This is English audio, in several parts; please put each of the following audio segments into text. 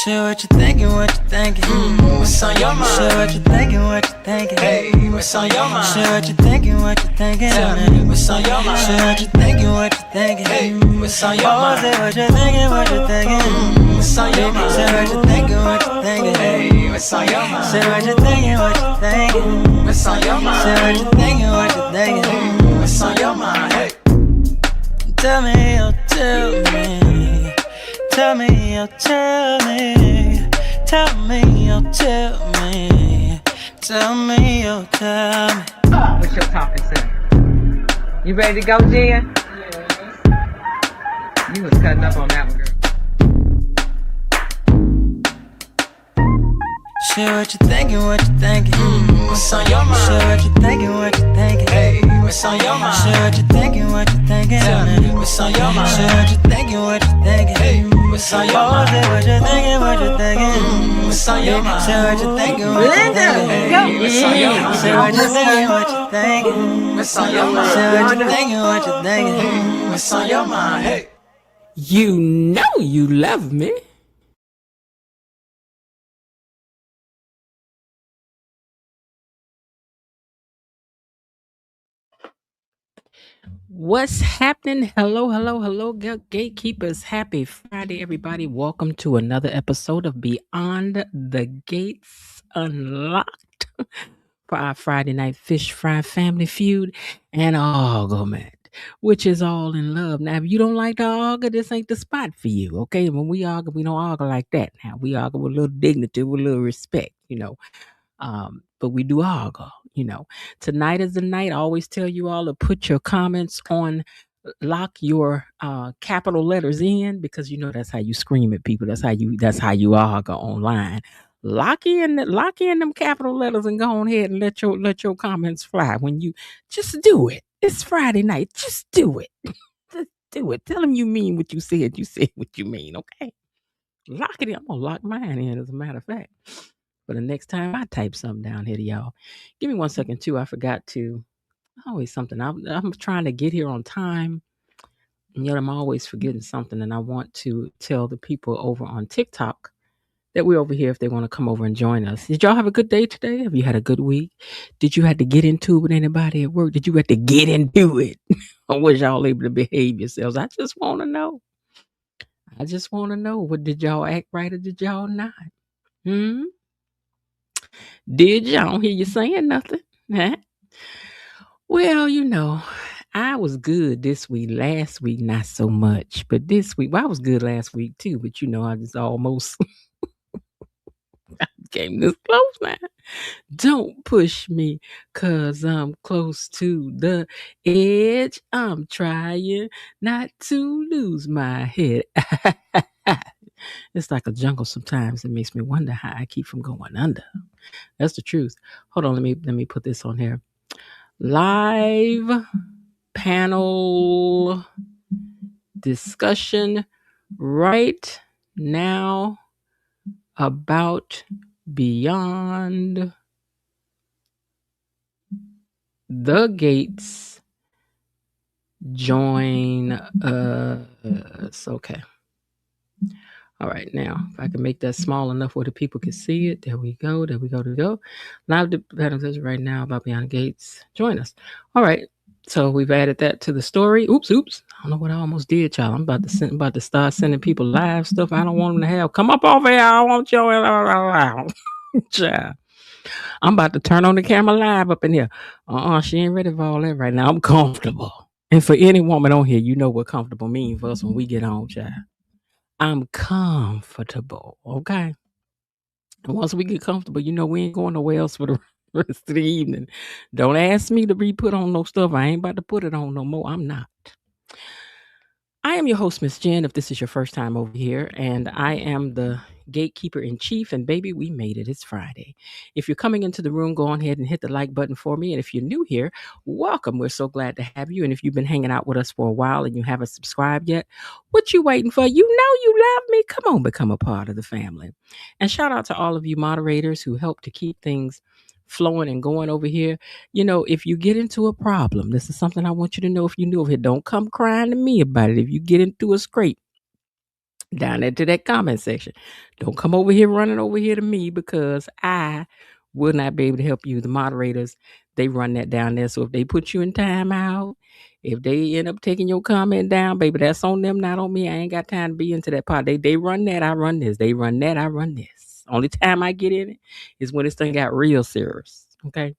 Share what you thinking, what you thinking. What's on your mind? Share what you thinking, what you thinking. Hey, what's on your mind? Share what you thinking, what you thinking. Tell me, what's on your mind? Share what you thinking, what you thinking. Hey, what's on your Oh, mind? say what you thinking, what you thinking. What's on your mind? Say what you thinking, what you thinking. Hey, what's on your mind? Say what you thinking, what you thinking. What's on your mind? Say what you thinking, what you thinking. What's on your mind? Hey, Tell me, oh, tell me. Tell me, oh, tell me. Tell me, oh, tell me. Tell me, oh, tell me. What's your topic, sir? You ready to go, Jen? You was cutting up on that one, girl. Share what you thinking, what you thinking. what's on your mind? Share what you thinking, what you thinking. Hey, what's on your mind? Share what you thinking, what you thinking. Tell me, what's on your mind? Share what you thinking, what you thinking. Hey, what's on your Oh, mind? say what you thinking, what you thinking. What's on your mind? Share what you thinking, what you thinking. Hey, what's on your mind? Share what you thinking, what you thinking. What's on your mind? Share what you thinking, what you thinking. What's on your mind? Hey, You know you love me. What's happening? Hello, gatekeepers. Happy Friday, everybody. Welcome to another episode of Beyond the Gates Unlocked for our Friday night fish fry family feud and argument, which is all in love. Now, if you don't like to argue, this ain't the spot for you, okay? When we argue, we don't argue like that. Now, we argue with a little dignity, with a little respect, but we do argue. Tonight is the night. I always tell you all to put your comments on, lock your capital letters in, because that's how you scream at people. That's how you argue online. Lock in them capital letters and go on ahead and let your comments fly. When you just do it. It's Friday night. Just do it. Just do it. Tell them you mean what you said. You said what you mean, okay? Lock it in. I'm gonna lock mine in, as a matter of fact. But the next time I type something down here to y'all, give me 1 second too. I forgot to. Always something. I'm trying to get here on time, and yet I'm always forgetting something. And I want to tell the people over on TikTok that we're over here if they want to come over and join us. Did y'all have a good day today? Have you had a good week? Did you have to get into it with anybody at work? Did you have to get into it? Or was y'all able to behave yourselves? I just want to know. What did y'all act right or did y'all not? Did y'all? I don't hear you saying nothing. Huh? Well, I was good this week. Last week, not so much. But this week, I was good last week too. But I just almost came this close now. Don't push me, 'cause I'm close to the edge. I'm trying not to lose my head. It's like a jungle sometimes. It makes me wonder how I keep from going under. That's the truth. Hold on, let me put this on here. Live panel discussion right now about Beyond the Gates. Join us. Okay. All right, now, if I can make that small enough where the people can see it. There we go. Live panel discussion right now about Beyond the Gates. Join us. All right. So we've added that to the story. Oops. I don't know what I almost did, y'all. I'm about to start sending people live stuff I don't want them to have. Come up over here. I want your child. I'm about to turn on the camera live up in here. She ain't ready for all that right now. I'm comfortable. And for any woman on here, you know what comfortable means for us when we get on, child. I'm comfortable, okay? And once we get comfortable, we ain't going nowhere else for the rest of the evening. Don't ask me to re-put on no stuff. I ain't about to put it on no more. I'm not. I am your host, Miss Jen, if this is your first time over here, and I am the gatekeeper in chief, and baby, we made it. It's Friday. If you're coming into the room, go on ahead and hit the like button for me, and if you're new here, welcome. We're so glad to have you, and if you've been hanging out with us for a while and you haven't subscribed yet, what you waiting for? You know you love me. Come on, become a part of the family. And shout out to all of you moderators who help to keep things flowing and going over here. If you get into a problem, this is something I want you to know. If you knew of it, don't come crying to me about it. If you get into a scrape, down into that comment section. Don't come over here running over here to me because I will not be able to help you. The moderators, they run that down there. So if they put you in timeout, if they end up taking your comment down, baby, that's on them, not on me. I ain't got time to be into that part. They run that, I run this. They run that, I run this. Only time I get in it is when this thing got real serious. Okay.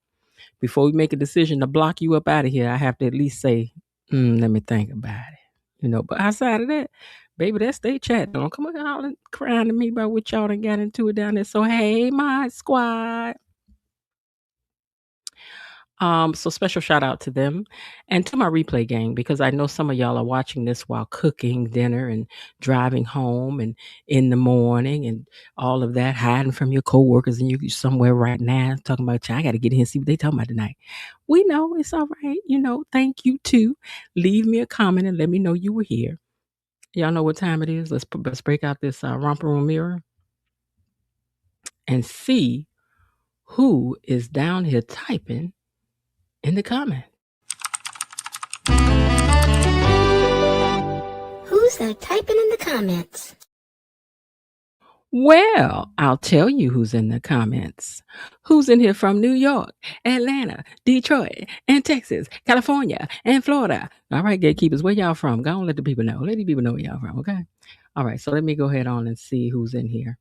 Before we make a decision to block you up out of here, I have to at least say, let me think about it. But outside of that, baby, that's they chat. Don't come hollering, crying to me about what y'all done got into it down there. So hey, my squad. So special shout out to them and to my replay gang, because I know some of y'all are watching this while cooking dinner and driving home and in the morning and all of that, hiding from your coworkers, and you somewhere right now talking about, I got to get in and see what they talking about tonight. We know it's all right. Thank you too. Leave me a comment and let me know you were here. Y'all know what time it is. Let's break out this romper room mirror and see who is down here typing in the comments. Who's that typing in the comments? Well, I'll tell you who's in the comments. Who's in here from New York, Atlanta, Detroit, and Texas, California, and Florida? All right, gatekeepers, where y'all from? Go on, let the people know. Let the people know where y'all from, okay? All right, so let me go ahead on and see who's in here.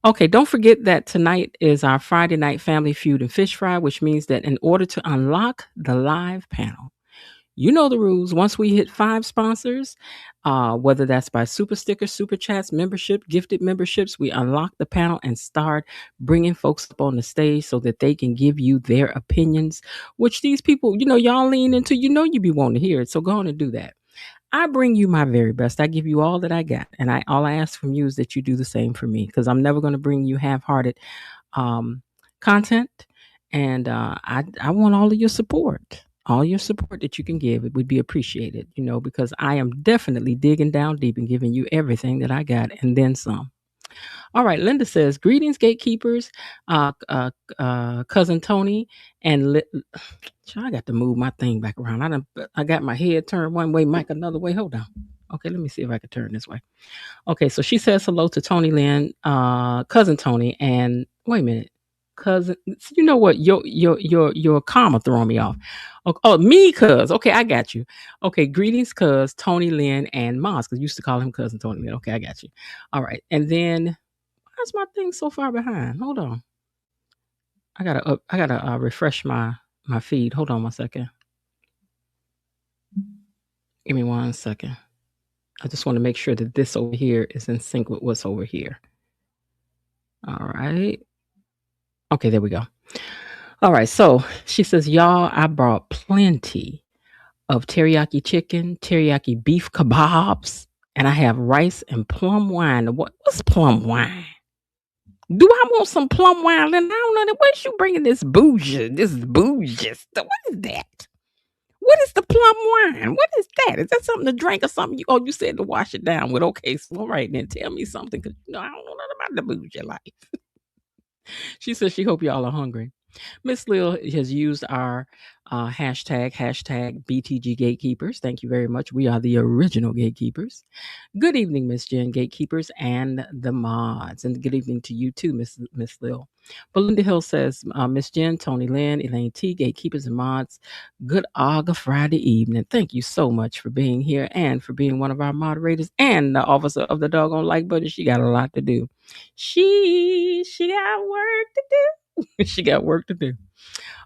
Okay, don't forget that tonight is our Friday night family feud and fish fry, which means that in order to unlock the live panel, you know the rules. Once we hit 5 sponsors, whether that's by super stickers, super chats, membership, gifted memberships, we unlock the panel and start bringing folks up on the stage so that they can give you their opinions, which these people, y'all lean into, you be wanting to hear it. So go on and do that. I bring you my very best. I give you all that I got. And all I ask from you is that you do the same for me, because I'm never going to bring you half-hearted content. And I want all of your support. All your support that you can give, it would be appreciated, because I am definitely digging down deep and giving you everything that I got and then some. All right, Linda says, greetings, gatekeepers, cousin Tony, and I got to move my thing back around. I got my head turned one way, mic another way. Hold on. Okay, let me see if I can turn this way. Okay, so she says hello to Tony Lynn, cousin Tony, and wait a minute, cousin. You know what? Your comma throwing me off. Oh, me, cuz. Okay, I got you. Okay, greetings, cuz Tony Lynn and Moss, because used to call him cousin Tony Lynn. Okay, I got you. All right, and then why's my thing so far behind? Hold on. I gotta refresh my feed. Hold on 1 second. Give me 1 second. I just want to make sure that this over here is in sync with what's over here. All right. Okay, there we go. All right, so she says, y'all, I brought plenty of teriyaki chicken, teriyaki beef kebabs, and I have rice and plum wine. What's plum wine? Do I want some plum wine? And I don't know. Where's you bringing this bougie? This bougie stuff. What is that? What is the plum wine? What is that? Is that something to drink or something? You said to wash it down with. Okay, so all right, then tell me something, because I don't know nothing about the bougie life. She says she hope y'all are hungry. Miss Lil has used our hashtag BTG Gatekeepers. Thank you very much. We are the original gatekeepers. Good evening, Miss Jen, gatekeepers, and the mods. And good evening to you too, Miss Lil. Belinda Hill says, Miss Jen, Tony Lynn, Elaine T, gatekeepers and mods. Good Aga Friday evening. Thank you so much for being here and for being one of our moderators and the officer of the doggone like button. She got a lot to do. She got work to do. She got work to do.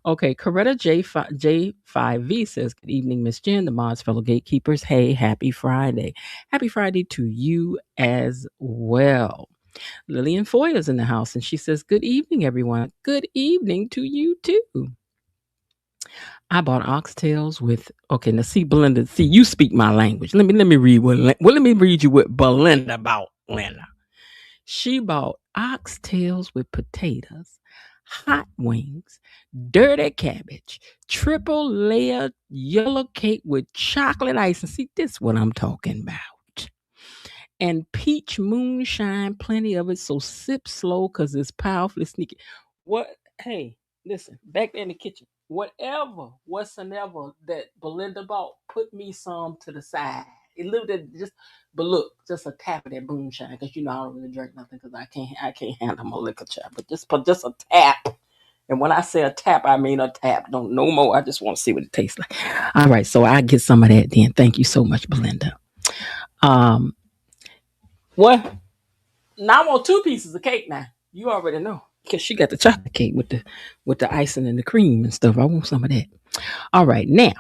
Okay, Coretta J5V says, good evening, Miss Jen, the mods, fellow gatekeepers. Hey, happy Friday. Happy Friday to you as well. Lillian Foy is in the house, and she says, good evening, everyone. Good evening to you, too. I bought oxtails with, okay, now see, Belinda, you speak my language. Let me read let me read you what Belinda bought, Linda. She bought oxtails with potatoes, hot wings, dirty cabbage, triple layer yellow cake with chocolate ice. And see, this is what I'm talking about. And peach moonshine, plenty of it. So sip slow because it's powerfully sneaky. What? Hey, listen, back there in the kitchen, whatever, whatsoever that Belinda bought, put me some to the side. It literally just, but look, just a tap of that moonshine, because I don't really drink nothing because I can't handle my liquor, child. But just a tap. And when I say a tap, I mean a tap. Don't no more. I just want to see what it tastes like. All right, so I get some of that then. Thank you so much, Belinda. What? Now I want 2 pieces of cake now. You already know. Because she got the chocolate cake with the icing and the cream and stuff. I want some of that. All right, now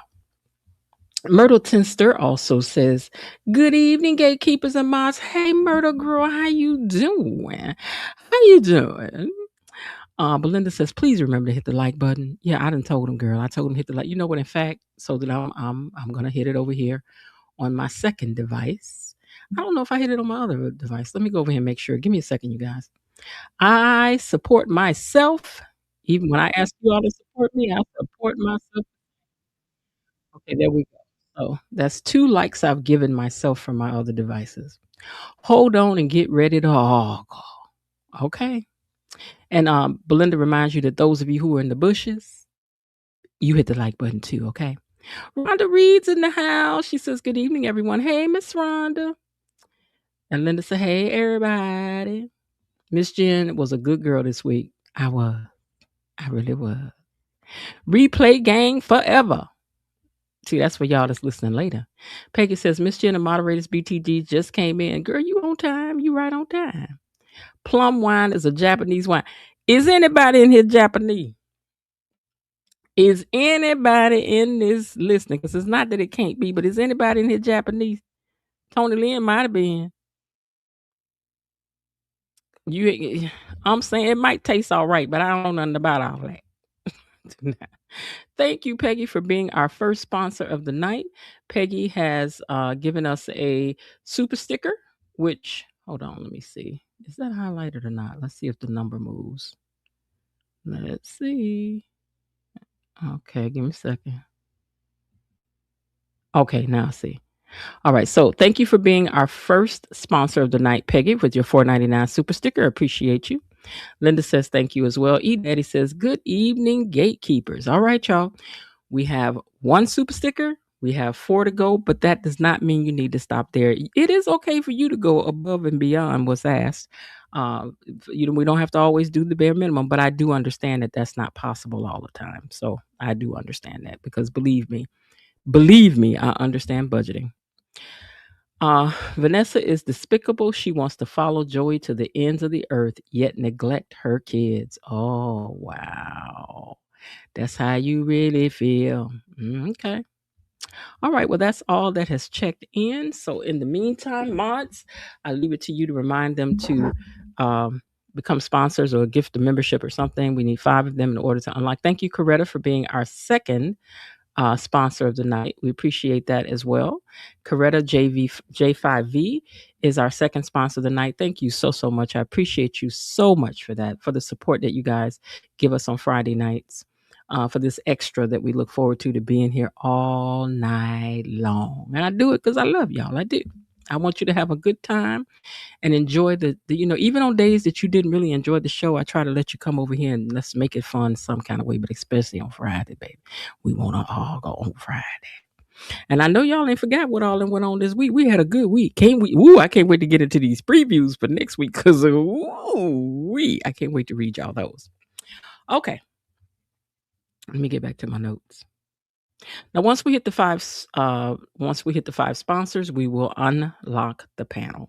Myrtle Tinster also says, "Good evening, gatekeepers and mods. Hey, Myrtle girl, how you doing? How you doing?" Belinda says, "Please remember to hit the like button." Yeah, I done told him, girl. I told him hit the like. You know what? In fact, so that I'm gonna hit it over here on my second device. I don't know if I hit it on my other device. Let me go over here and make sure. Give me a second, you guys. I support myself. Even when I ask you all to support me, I support myself. Okay, there we go. So that's 2 likes I've given myself from my other devices. Hold on and get ready to okay. And Belinda reminds you that those of you who are in the bushes, you hit the like button too, okay? Rhonda Reed's in the house. She says, "Good evening, everyone." Hey, Miss Rhonda. And Linda said, "Hey, everybody." Miss Jen was a good girl this week. I was. I really was. Replay gang forever. See, that's for y'all that's listening later. Peggy says, "Miss Jen and moderators BTG just came in. Girl, you on time. You right on time. Plum wine is a Japanese wine. Is anybody in here Japanese? Is anybody in this listening? Because it's not that it can't be, but is anybody in here Japanese? Tony Lynn might have been. I'm saying it might taste all right, but I don't know nothing about all that. Thank you, Peggy, for being our first sponsor of the night. Peggy has given us a super sticker, which, hold on, let me see. Is that highlighted or not? Let's see if the number moves. Let's see. Okay, give me a second. Okay, now I see. All right, so thank you for being our first sponsor of the night, Peggy, with your $4.99 super sticker. Appreciate you. Linda says thank you as well. E Daddy says, "Good evening, gatekeepers." All right, y'all. We have 1 super sticker. We have 4 to go, but that does not mean you need to stop there. It is okay for you to go above and beyond what's asked. We don't have to always do the bare minimum, but I do understand that that's not possible all the time. So I do understand that, because believe me, I understand budgeting. Vanessa is despicable. She wants to follow Joey to the ends of the earth, yet neglect her kids. Oh, wow. That's how you really feel. Okay. All right. Well, that's all that has checked in. So in the meantime, mods, I leave it to you to remind them to become sponsors or gift a membership or something. We need 5 of them in order to unlock. Thank you, Coretta, for being our second sponsor of the night. We appreciate that as well. Coretta J5V is our second sponsor of the night. Thank you so much. I appreciate you so much for that, for the support that you guys give us on Friday nights, for this extra that we look forward to being here all night long. And I do it because I love y'all. I do. I want you to have a good time and enjoy the even on days that you didn't really enjoy the show, I try to let you come over here and let's make it fun some kind of way, but especially on Friday, baby. We want to all go on Friday. And I know y'all ain't forgot what all went on this week. We had a good week. Can't we? Ooh, I can't wait to get into these previews for next week, because I can't wait to read y'all those. Okay. Let me get back to my notes. Now, once we hit the 5 sponsors, we will unlock the panel.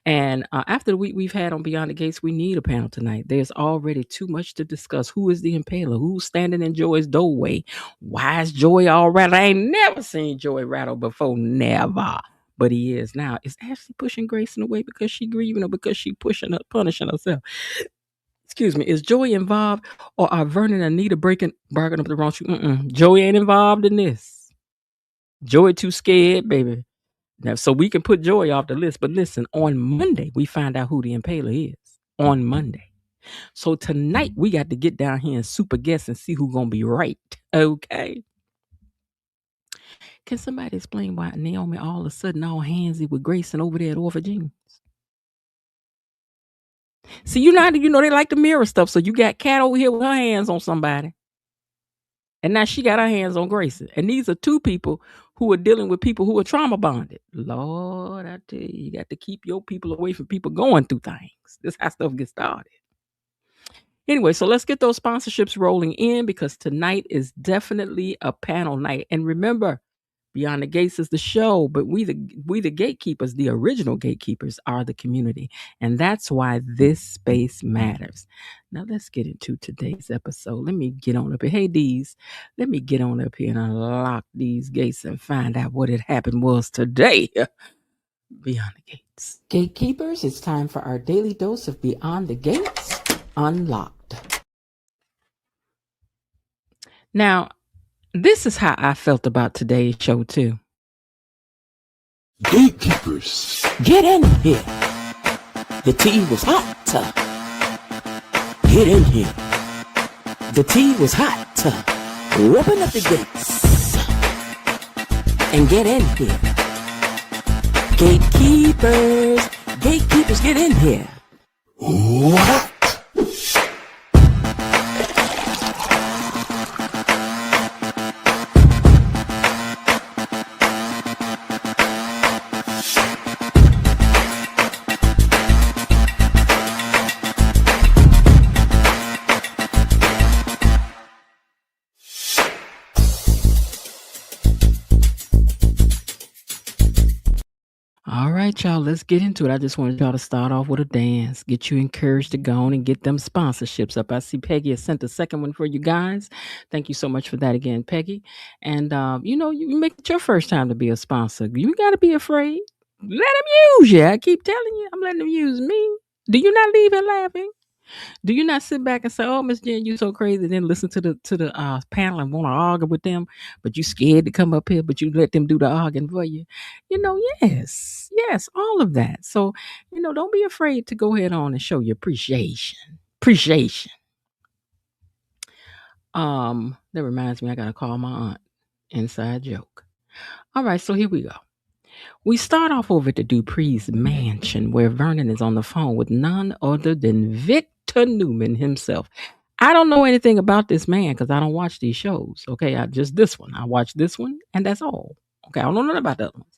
And after the week we've had on Beyond the Gates, we need a panel tonight. There's already too much to discuss. Who is the impaler? Who's standing in Joy's doorway? Why is Joy all rattled? I ain't never seen Joy rattle before. Never. But he is now. Is Ashley pushing Grayson away because she grieving, or because she punishing herself? Excuse me. Is Joy involved, or are Vernon and Anita barking up the wrong tree? Joey ain't involved in this. Joy too scared, baby. Now, so we can put Joy off the list. But listen, on Monday, we find out who the impaler is. On Monday. So tonight, we got to get down here and super guess and see who's going to be right. Okay. Can somebody explain why Naomi all of a sudden all handsy with Grayson over there at Orphan? See, you know they like to mirror stuff. So you got Kat over here with her hands on somebody. And now she got her hands on Grayson. And these are 2 people who are dealing with people who are trauma bonded. Lord, I tell you got to keep your people away from people going through things. This is how stuff gets started. Anyway, so let's get those sponsorships rolling in because tonight is definitely a panel night. And remember, Beyond the Gates is the show, but we the gatekeepers, the original gatekeepers, are the community. And that's why this space matters. Now let's get into today's episode. Let me get on up here. Hey, Dees, let me get on up here and unlock these gates and find out what had happened was today. Beyond the Gates. Gatekeepers, it's time for our daily dose of Beyond the Gates Unlocked. Now, this is how I felt about today's show, too. Gatekeepers, Get in here. The tea was hot. Get in here. The tea was hot. Open up the gates and get in here. Gatekeepers, gatekeepers, get in here. what? All right, y'all, let's get into it. I just wanted y'all to start off with a dance, get you encouraged to go on and get them sponsorships up. I see Peggy has sent a second one for you guys. Thank you so much for that again, Peggy. And, you make it your first time to be a sponsor. You got to be afraid. Let them use you. I keep telling you, I'm letting them use me. Do you not leave here laughing? Do you not sit back and say, "Oh, Miss Jen, you so crazy," then listen to the panel and want to argue with them, but you scared to come up here, but you let them do the arguing for you? Yes, all of that. So, don't be afraid to go ahead on and show your appreciation. Appreciation. That reminds me, I gotta call my aunt. Inside joke. All right, so here we go. We start off over at the Duprees mansion where Vernon is on the phone with none other than Victor Newman himself. I don't know anything about this man because I don't watch these shows. Okay, just this one. I watch this one and that's all. Okay, I don't know nothing about the other ones.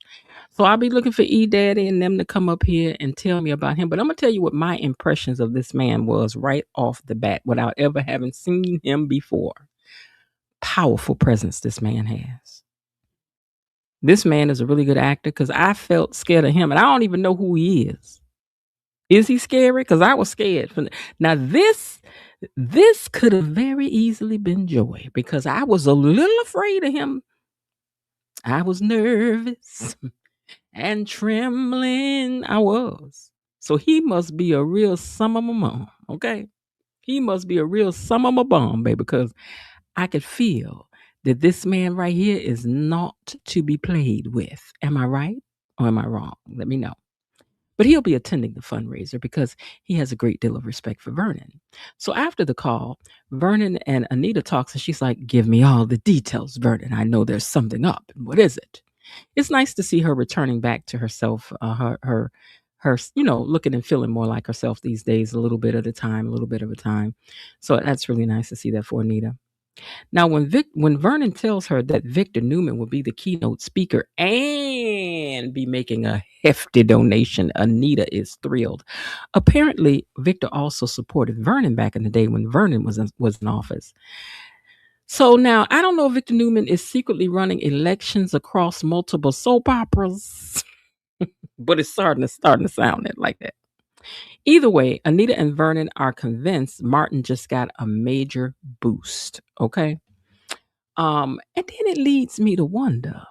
So I'll be looking for E-Daddy and them to come up here and tell me about him. But I'm going to tell you what my impressions of this man was right off the bat without ever having seen him before. Powerful presence this man has. This man is a really good actor because I felt scared of him and I don't even know who he is. Is he scary? Because I was scared. Now this could have very easily been Joy because I was a little afraid of him. I was nervous and trembling. I was. So he must be a real some of my mom. Okay. He must be a real some of my bomb, baby, because I could feel that this man right here is not to be played with. Am I right or am I wrong? Let me know. But he'll be attending the fundraiser because he has a great deal of respect for Vernon. So after the call, Vernon and Anita talks and she's like, "Give me all the details, Vernon. I know there's something up. And what is it?" It's nice to see her returning back to herself, her looking and feeling more like herself these days, a little bit at a time. So that's really nice to see that for Anita. Now, when Vernon tells her that Victor Newman will be the keynote speaker and be making a hefty donation, Anita is thrilled. Apparently, Victor also supported Vernon back in the day when Vernon was in office. So now, I don't know if Victor Newman is secretly running elections across multiple soap operas, but it's starting to sound like that. Either way, Anita and Vernon are convinced Martin just got a major boost. Okay. And then it leads me to wonder,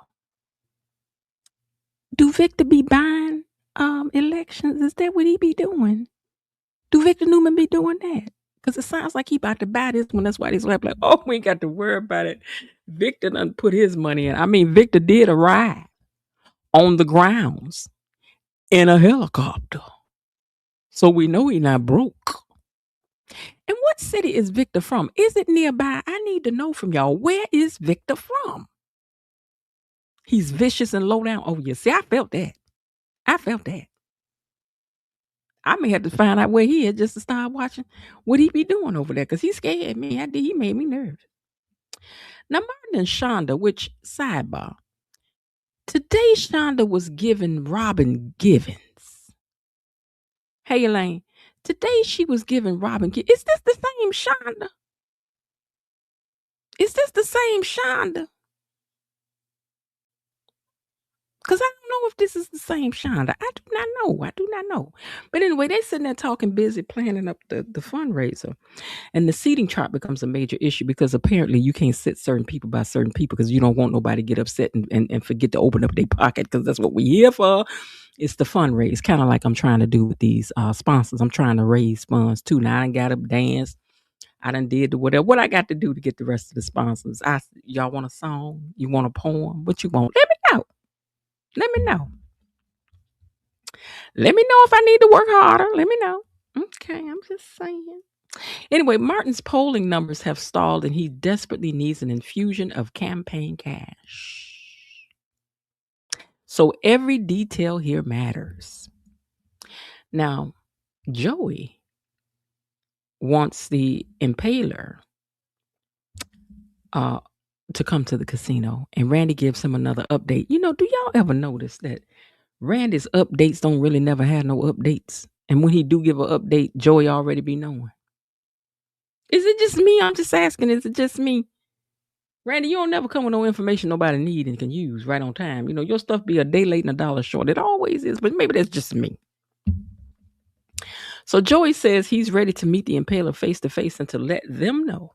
do Victor be buying elections? Is that what he be doing? Do Victor Newman be doing that? Because it sounds like he about to buy this one. That's why he's like, "Oh, we ain't got to worry about it." Victor done put his money in. I mean, Victor did arrive on the grounds in a helicopter. So we know he not broke. And what city is Victor from? Is it nearby? I need to know from y'all. Where is Victor from? He's vicious and low down. Oh, yeah. See, I felt that. I may have to find out where he is just to start watching what he be doing over there because he scared me. He made me nervous. Now, Martin and Shonda, which sidebar, Today, Shonda was giving Robin Givens. Hey, Elaine. Today, she was giving Robin Givens. Is this the same Shonda? Is this the same Shonda? Because I don't know if this is the same Shonda. I do not know. I do not know. But anyway, they sitting there talking, busy planning up the fundraiser. And the seating chart becomes a major issue because apparently you can't sit certain people by certain people because you don't want nobody to get upset and forget to open up their pocket, because that's what we're here for. It's the fundraise, kind of like I'm trying to do with these sponsors. I'm trying to raise funds too. Now I done got up dance. I done did the whatever. What I got to do to get the rest of the sponsors? Y'all want a song? You want a poem? What you want? Let me know. Let me know. Let me know if I need to work harder. Let me know. Okay, I'm just saying. Anyway, Martin's polling numbers have stalled and he desperately needs an infusion of campaign cash. So every detail here matters. Now, Joey wants the impaler to come to the casino, and Randy gives him another update. You know, do y'all ever notice that Randy's updates don't really never have no updates? And when he do give an update, Joey already be knowing. Is it just me? I'm just asking, is it just me? Randy, you don't never come with no information nobody need and can use right on time. You know, your stuff be a day late and $1 short. It always is, but maybe that's just me. So Joey says he's ready to meet the impaler face to face and to let them know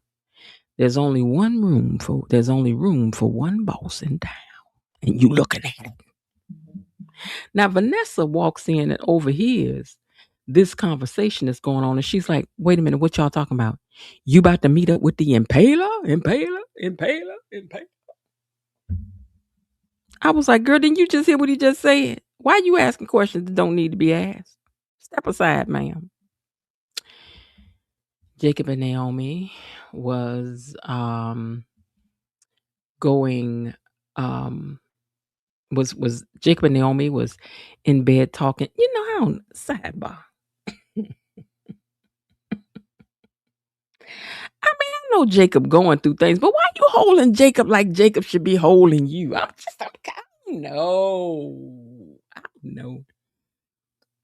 there's only room for one boss in town. And you looking at him. Now Vanessa walks in and overhears this conversation that's going on, and she's like, wait a minute, what y'all talking about? You about to meet up with the impaler? I was like, girl, didn't you just hear what he just said? Why are you asking questions that don't need to be asked? Step aside, ma'am. Jacob and Naomi was was Jacob and Naomi was in bed talking. You know how sidebar. I mean, I know Jacob going through things, but why you holding Jacob like Jacob should be holding you? I don't know.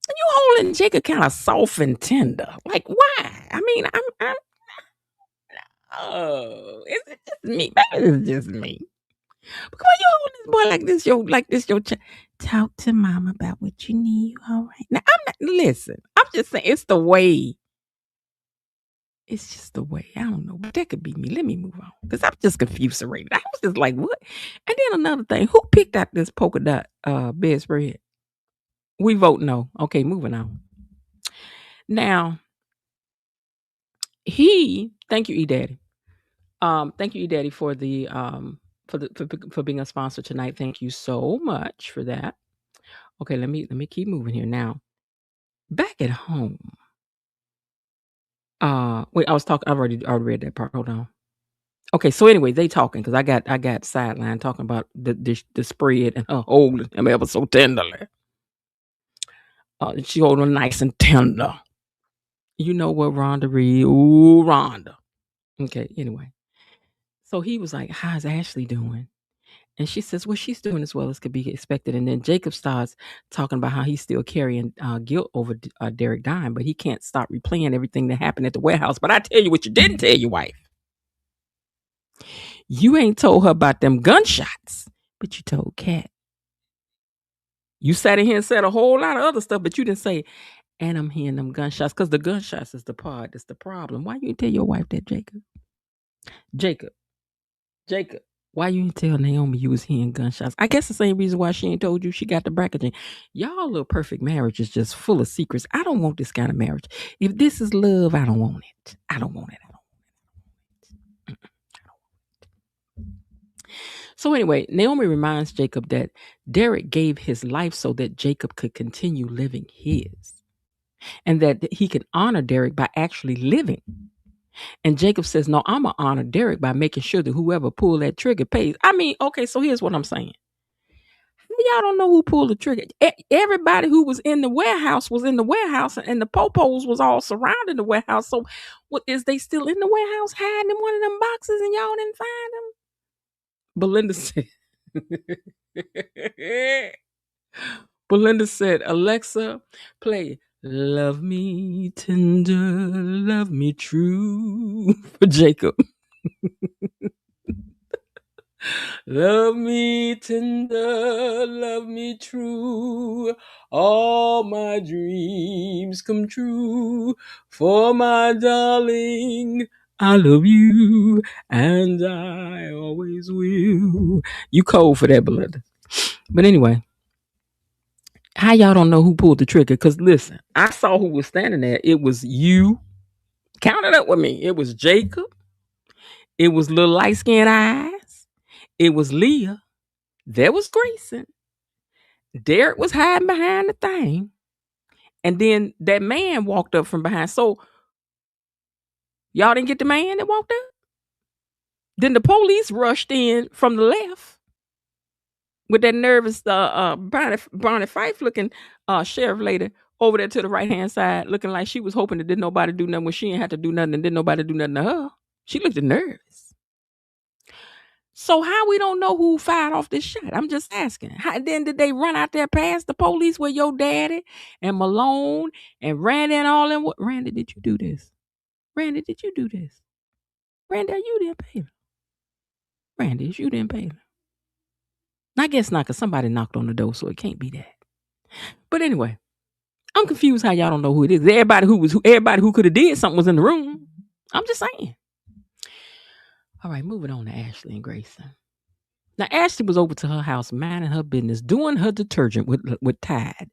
You holding Jacob kind of soft and tender. Like, why? I mean, I'm oh, is it just me? Maybe it's just me. But why you holding this boy like this your talk to mom about what you need. You all right? Now I'm not listen. I'm just saying it's the way. It's just the way. I don't know, but that could be me. Let me move on because I'm just confused already. I was just like, what? And then another thing, who picked out this polka dot bedspread? We vote no. Okay, moving on. Now, thank you, E-Daddy. Thank you, E-Daddy, for the for being a sponsor tonight. Thank you so much for that. Okay, let me keep moving here now. Back at home. Wait, I've already read that part. Hold on. Okay, so anyway, they talking because I got sidelined talking about the spread and her holding him ever so tenderly. She holding him nice and tender. You know what Rhonda read? Ooh, Rhonda. Okay, anyway. So he was like, how's Ashley doing? And she says, well, she's doing as well as could be expected. And then Jacob starts talking about how he's still carrying guilt over Derek dying, but he can't stop replaying everything that happened at the warehouse. But I tell you what you didn't tell your wife. You ain't told her about them gunshots, but you told Kat. You sat in here and said a whole lot of other stuff, but you didn't say, and I'm hearing them gunshots, because the gunshots is the part that's the problem. Why you didn't tell your wife that, Jacob? Jacob. Why you didn't tell Naomi you was hearing gunshots? I guess the same reason why she ain't told you she got the brackaging. Y'all little perfect marriage is just full of secrets. I don't want this kind of marriage. If this is love, I don't want it. I don't want it. So anyway, Naomi reminds Jacob that Derek gave his life so that Jacob could continue living his. And that he can honor Derek by actually living. And Jacob says, no, I'm going to honor Derek by making sure that whoever pulled that trigger pays. I mean, okay, so here's what I'm saying. Y'all don't know who pulled the trigger. Everybody who was in the warehouse was in the warehouse, and the popos was all surrounding the warehouse. So what, is they still in the warehouse hiding in one of them boxes and y'all didn't find them? Belinda said, Belinda said, Alexa, play Love Me Tender, Love Me True for Jacob. Love me tender, love me true, all my dreams come true. For my darling, I love you, and I always will. You cold for that, Belinda. But anyway, how y'all don't know who pulled the trigger? Because listen, I saw who was standing there. It was you. Count it up with me. It was Jacob. It was little light skinned eyes. It was Leah. There was Grayson. Derek was hiding behind the thing. And then that man walked up from behind. So y'all didn't get the man that walked up? Then the police rushed in from the left with that nervous Bonnie Fife looking sheriff lady over there to the right hand side, looking like she was hoping that didn't nobody do nothing when she ain't had to do nothing and didn't nobody do nothing to her. She looked nervous. So how we don't know who fired off this shot? I'm just asking. How then did they run out there past the police with your daddy and Malone and Randy and all them? Randy, did you do this? Randy, did you do this? Randy, you didn't pay them. Randy, you didn't pay them. I guess not, because somebody knocked on the door, so it can't be that. But anyway, I'm confused how y'all don't know who it is. Everybody who could have did something was in the room. I'm just saying. All right, moving on to Ashley and Grayson. Now, Ashley was over to her house, minding her business, doing her detergent with Tide.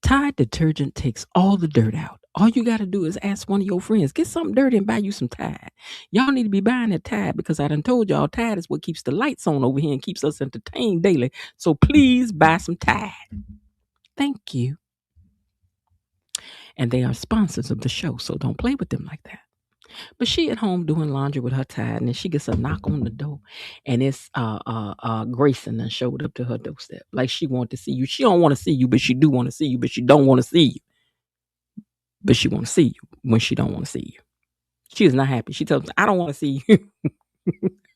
Tide detergent takes all the dirt out. All you got to do is ask one of your friends, get something dirty and buy you some Tide. Y'all need to be buying that Tide because I done told y'all Tide is what keeps the lights on over here and keeps us entertained daily. So please buy some Tide. Thank you. And they are sponsors of the show, so don't play with them like that. But she at home doing laundry with her Tide, and then she gets a knock on the door, and it's Grayson that showed up to her doorstep, like she wanted to see you. She don't want to see you, but she do want to see you, but she don't want to see you. But she want to see you when she don't want to see you. She is not happy. She tells me, I don't want to see you.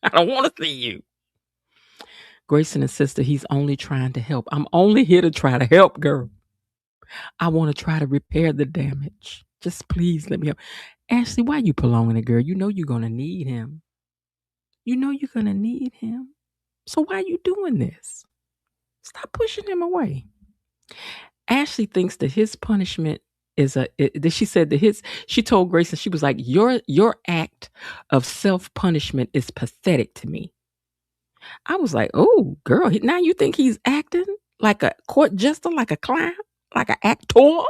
I don't want to see you. Grayson insisted he's only trying to help. I'm only here to try to help, girl. I want to try to repair the damage. Just please let me help. Ashley, why you prolonging it, girl? You know you're going to need him. You know you're going to need him. So why are you doing this? Stop pushing him away. Ashley thinks that his punishment is she told Grayson, she was like, your act of self-punishment is pathetic to me. I was like, oh, girl, now you think he's acting like a court jester, like a clown, like an actor?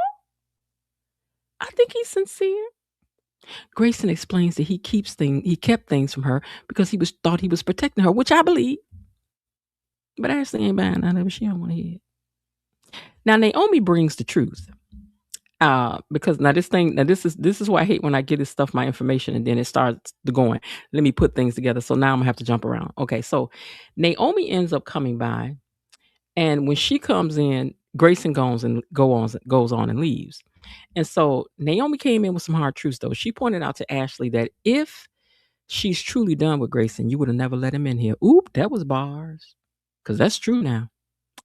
I think he's sincere. Grayson explains that he kept things from her because thought he was protecting her, which I believe. But Ashley ain't buying none of it. She don't want to hear it. Now Naomi brings the truth. Because this is why I hate when I get this stuff, my information, and then it starts going. Let me put things together. So now I'm gonna have to jump around. Okay, so Naomi ends up coming by, and when she comes in, Grayson goes on and leaves. And so Naomi came in with some hard truths, though. She pointed out to Ashley that if she's truly done with Grayson, you would have never let him in here. Oop, that was bars. Because that's true now.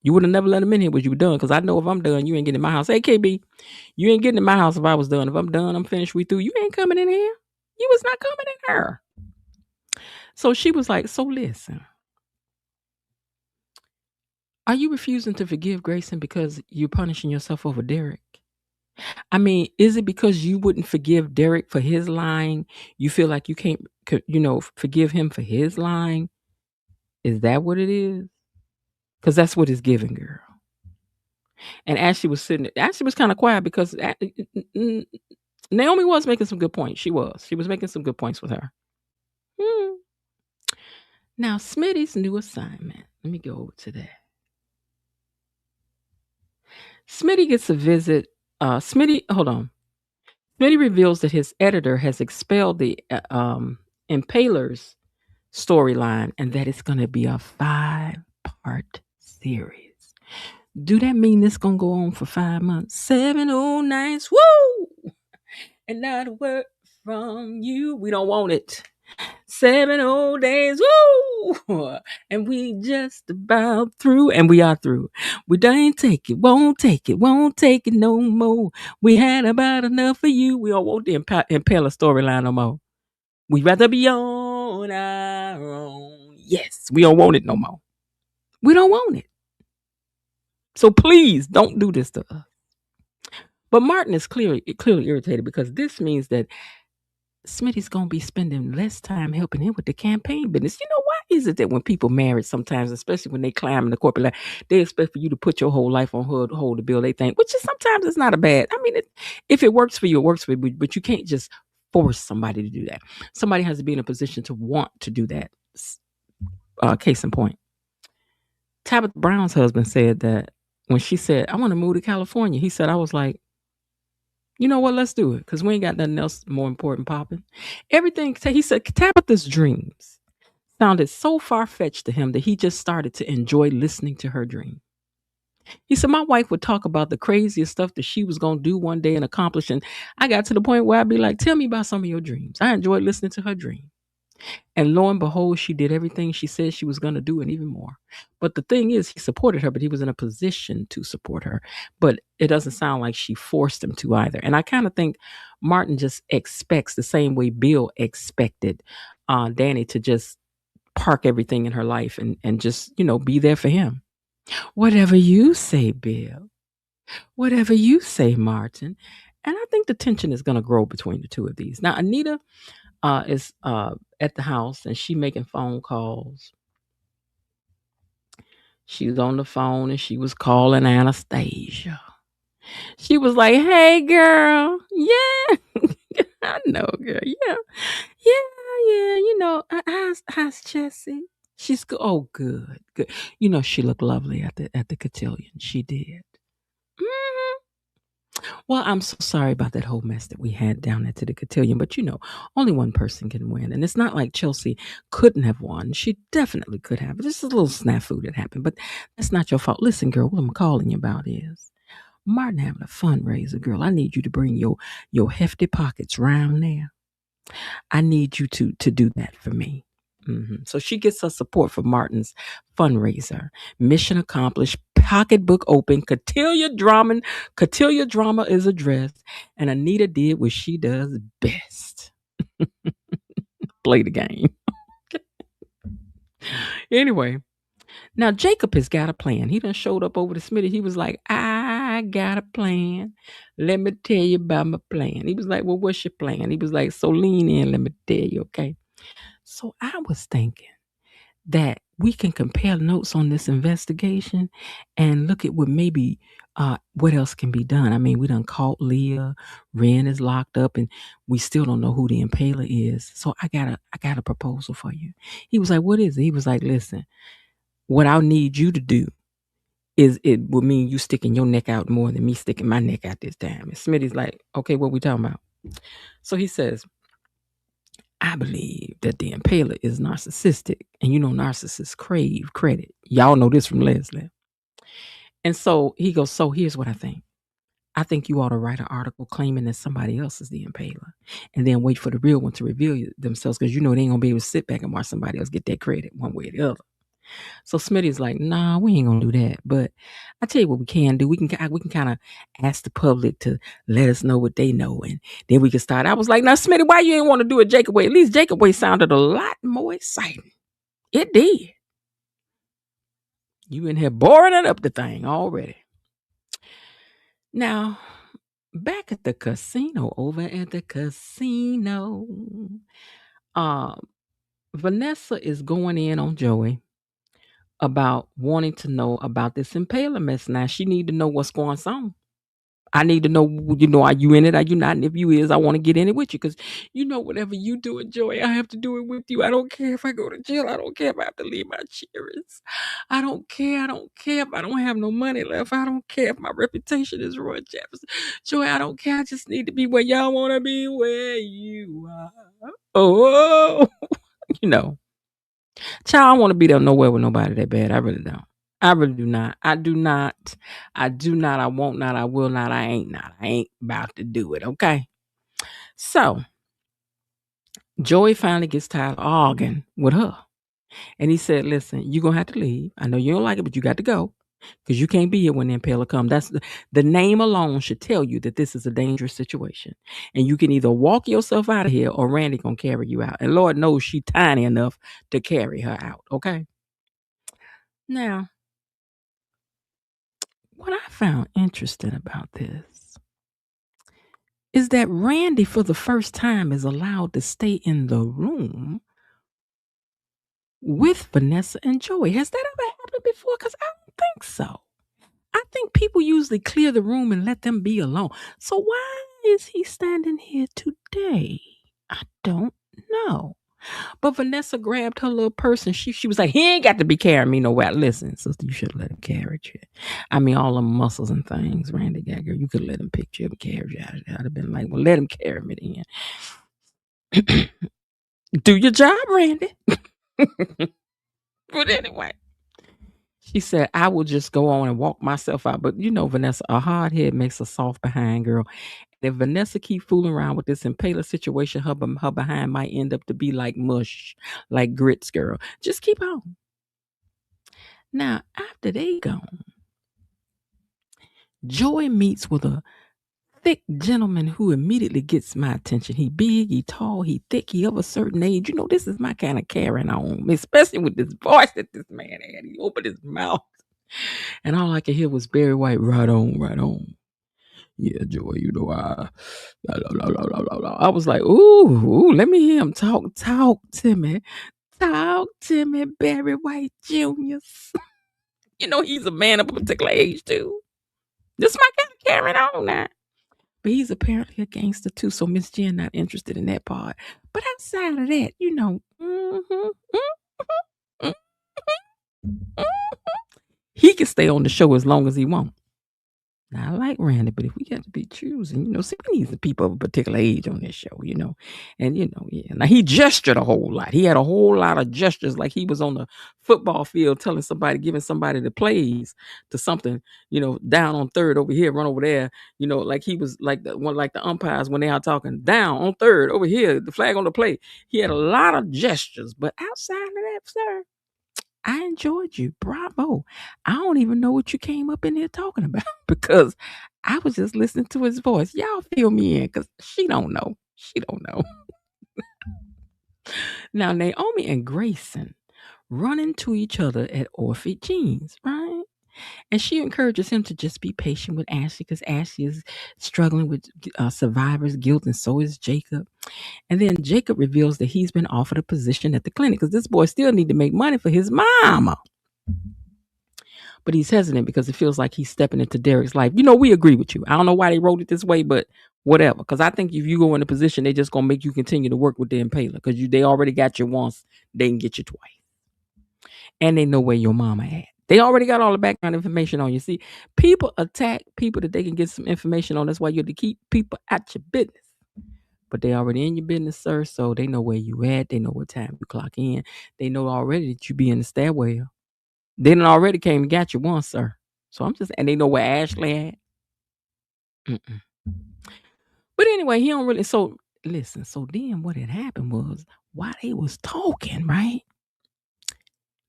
You would have never let him in here was you done. Because I know if I'm done, you ain't getting in my house. Hey, KB, you ain't getting in my house if I was done. If I'm done, I'm finished, we through. You ain't coming in here. You was not coming in here. So she was like, so listen. Are you refusing to forgive Grayson because you're punishing yourself over Derek? I mean, is it because you wouldn't forgive Derek for his lying? You feel like you can't, forgive him for his lying? Is that what it is? Because that's what it's giving, girl. And Ashley was kind of quiet because Naomi was making some good points. She was making some good points with her. Now, Smitty's new assignment. Let me go over to that. Smitty gets a visit. Smitty reveals that his editor has expelled the Impalers storyline and that it's going to be a 5-part series. Do that mean this going to go on for 5 months? 7 nights, woo! And not a word from you. We don't want it. 7 whole days, woo! And we just about through, and we are through. We don't take it, won't take it, won't take it no more. We had about enough of you. We don't want the Impala storyline no more. We rather be on our own. Yes, we don't want it no more. We don't want it. So please don't do this to us. But Martin is clearly irritated because this means that Smitty's gonna be spending less time helping him with the campaign business. You know, why is it that when people marry sometimes, especially when they climb in the corporate ladder, they expect for you to put your whole life on hold the bill they think, which is sometimes it's not a bad. I mean, if it works for you, it works for you, but you can't just force somebody to do that. Somebody has to be in a position to want to do that. Case in point, Tabitha Brown's husband said that when she said, "I want to move to California," he said, "I was like, you know what? Let's do it because we ain't got nothing else more important popping." Everything, he said, Tabitha's dreams sounded so far fetched to him that he just started to enjoy listening to her dream. He said, my wife would talk about the craziest stuff that she was going to do one day and accomplish. And I got to the point where I'd be like, tell me about some of your dreams. I enjoyed listening to her dream. And lo and behold, she did everything she said she was going to do and even more. But the thing is, he supported her, but he was in a position to support her. But it doesn't sound like she forced him to either. And I kind of think Martin just expects the same way Bill expected Danny to just park everything in her life and just, be there for him. Whatever you say, Bill. Whatever you say, Martin. And I think the tension is going to grow between the two of these. Now, Anita is at the house and she making phone calls. She was on the phone and she was calling Anastasia. She was like, hey, girl. Yeah. I know, girl. Yeah. How's Jessie? She's good. Oh, good. She looked lovely at the cotillion. She did. Mhm. Well, I'm so sorry about that whole mess that we had down at the cotillion, but only one person can win. And it's not like Chelsea couldn't have won. She definitely could have. Just a little snafu that happened, but that's not your fault. Listen, girl, what I'm calling you about is Martin having a fundraiser, girl. I need you to bring your hefty pockets round there. I need you to do that for me. So she gets her support for Martin's fundraiser. Mission accomplished. Pocketbook open. Cotillion drama is addressed, and Anita did what she does best: play the game. Anyway, now Jacob has got a plan. He done showed up over to Smitty. He was like, I got a plan. Let me tell you about my plan. He was like, well, what's your plan? He was like, so lean in. Let me tell you, okay? So I was thinking that we can compare notes on this investigation and look at what else can be done. I mean, we done caught Leah. Ren is locked up, and we still don't know who the impaler is. So I got a proposal for you. He was like, what is it? He was like, listen, what I need you to do is it would mean you sticking your neck out more than me sticking my neck out this time. And Smitty's like, okay, what we talking about? So he says, I believe that the impaler is narcissistic, and narcissists crave credit. Y'all know this from Leslie. And so he goes, so here's what I think. I think you ought to write an article claiming that somebody else is the impaler, and then wait for the real one to reveal themselves, because they ain't gonna be able to sit back and watch somebody else get that credit one way or the other. So Smitty's like, nah, we ain't gonna do that. But I tell you what we can do. We can kind of ask the public to let us know what they know, and then we can start. I was like, now Smitty, why you ain't want to do it Jacob way? At least Jacob way sounded a lot more exciting. It did. You in here boring it up the thing already. Now, back at the casino, over at the casino, Vanessa is going in on Joey about wanting to know about this impaler mess. Now she need to know what's going on. I need to know, are you in it? Are you not? And if you is, I want to get in it with you, because whatever you do it, Joey, I have to do it with you. I don't care if I go to jail. I don't care if I have to leave my cheers. I don't care. I don't care if I don't have no money left. I don't care if my reputation is ruined, Jefferson. Joey, I don't care. I just need to be where y'all want to be, where you are. Oh, Child, I don't want to be there nowhere with nobody that bad. I really don't. I really do not. I do not. I do not. I won't not. I will not. I ain't not. I ain't about to do it. Okay. So Joey finally gets tired of arguing with her. And he said, listen, you're going to have to leave. I know you don't like it, but you got to go. Because you can't be here when the impaler come. That's the name alone should tell you that this is a dangerous situation. And you can either walk yourself out of here or Randy going to carry you out. And Lord knows she's tiny enough to carry her out. Okay? Now, what I found interesting about this is that Randy, for the first time, is allowed to stay in the room with Vanessa and Joey. Has that ever happened before? Because I don't think so. I think people usually clear the room and let them be alone. So why is he standing here today? I don't know. But Vanessa grabbed her little purse and she was like, he ain't got to be carrying me nowhere. Listen, sister, you should have let him carry you. I mean, all the muscles and things, Randy Gagger, you could let him pick you up and carry you out of there. I'd have been like, well, let him carry me then. Do your job, Randy. But anyway. She said, I will just go on and walk myself out. But you know, Vanessa, a hard head makes a soft behind, girl. If Vanessa keep fooling around with this impaler situation, her behind might end up to be like mush, like grits, girl. Just keep on. Now, after they gone, Joey meets with a thick gentleman who immediately gets my attention. He big, he tall, he thick, he of a certain age. You know, this is my kind of carrying on, especially with this voice that this man had. He opened his mouth. And all I could hear was Barry White, right on, right on. Yeah, Joey, you know, I was like, ooh, let me hear him talk to me. Talk to me, Barry White Jr. You know, he's a man of a particular age, too. This is my kind of carrying on now. But he's apparently a gangster, too, so Miss Jen not interested in that part. But outside of that, you know, he can stay on the show as long as he wants. Now, I like Randy, but if we got to be choosing, you know, see, we need some people of a particular age on this show, you know. And, you know, yeah. Now, he gestured a whole lot. He had a whole lot of gestures like he was on the football field telling somebody, giving somebody the plays to something, you know, down on third over here, run over there, you know, like he was like the one, like the umpires when they are talking down on third over here, the flag on the play. He had a lot of gestures, but outside of that, sir, I enjoyed you. Bravo. I don't even know what you came up in here talking about because I was just listening to his voice. Y'all fill me in because she don't know. She don't know. Now, Naomi and Grayson run into each other at Orphe Jeans, right? And she encourages him to just be patient with Ashley because Ashley is struggling with survivor's guilt, and so is Jacob. And then Jacob reveals that he's been offered a position at the clinic because this boy still need to make money for his mama. But he's hesitant because it feels like he's stepping into Derek's life. You know, we agree with you. I don't know why they wrote it this way, but whatever. Because I think if you go in a position, they're just going to make you continue to work with the impaler because they already got you once. They can get you twice. And they know where your mama at. They already got all the background information on you. See, people attack people that they can get some information on. That's why you have to keep people at your business. But they already in your business, sir. So they know where you at. They know what time you clock in. They know already that you be in the stairwell. They done already came and got you once, sir. So I'm just, and they know where Ashley at. Mm-mm. But anyway, he don't really, so listen, so then what had happened was while they was talking, right?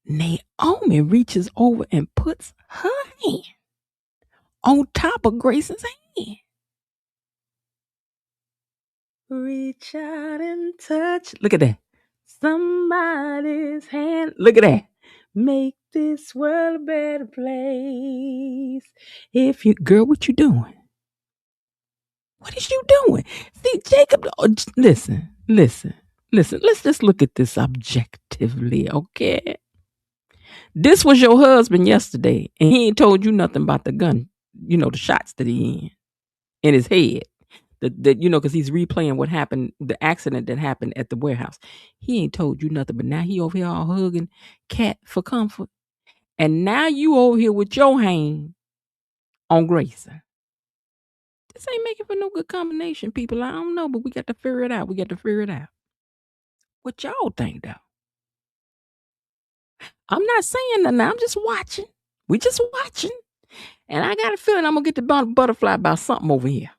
Naomi reaches over and puts her hand on top of Grayson's hand. Reach out and touch. Look at that. Somebody's hand. Look at that. Make this world a better place. If you, girl, what you doing? What is you doing? See, Jacob, listen. Let's just look at this objectively, okay? This was your husband yesterday, and he ain't told you nothing about the gun, you know, the shots that he in his head. That you know, because he's replaying what happened, the accident that happened at the warehouse. He ain't told you nothing, but now he over here all hugging Cat for comfort. And now you over here with your hand on Grayson. This ain't making for no good combination, people. I don't know, but we got to figure it out. What y'all think, though? I'm not saying nothing. I'm just watching. We just watching. And I got a feeling I'm going to get the butterfly about something over here.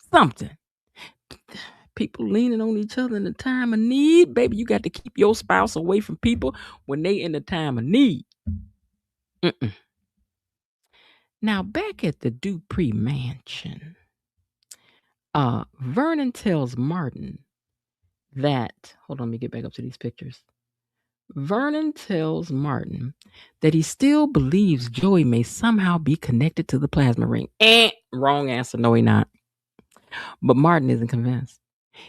Something. people leaning on each other in the time of need. Baby, you got to keep your spouse away from people when they in the time of need. Mm-mm. Now, back at the Dupree mansion, Vernon tells Martin that, hold on, let me get back up to these pictures. Vernon tells Martin that he still believes Joey may somehow be connected to the plasma ring. Wrong answer. No, he not. But Martin isn't convinced.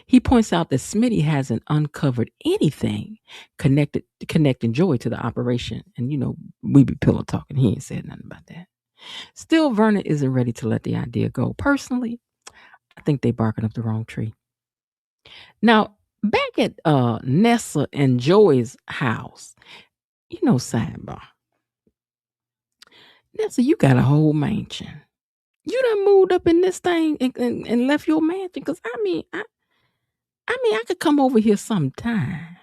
He points out that Smitty hasn't uncovered anything connecting Joey to the operation. And, we be pillow talking. He ain't said nothing about that. Still, Vernon isn't ready to let the idea go. Personally, I think they barking up the wrong tree. Now, back at Nessa and Joey's house, sidebar. Nessa, you got a whole mansion. You done moved up in this thing and left your mansion? Because, I could come over here sometime.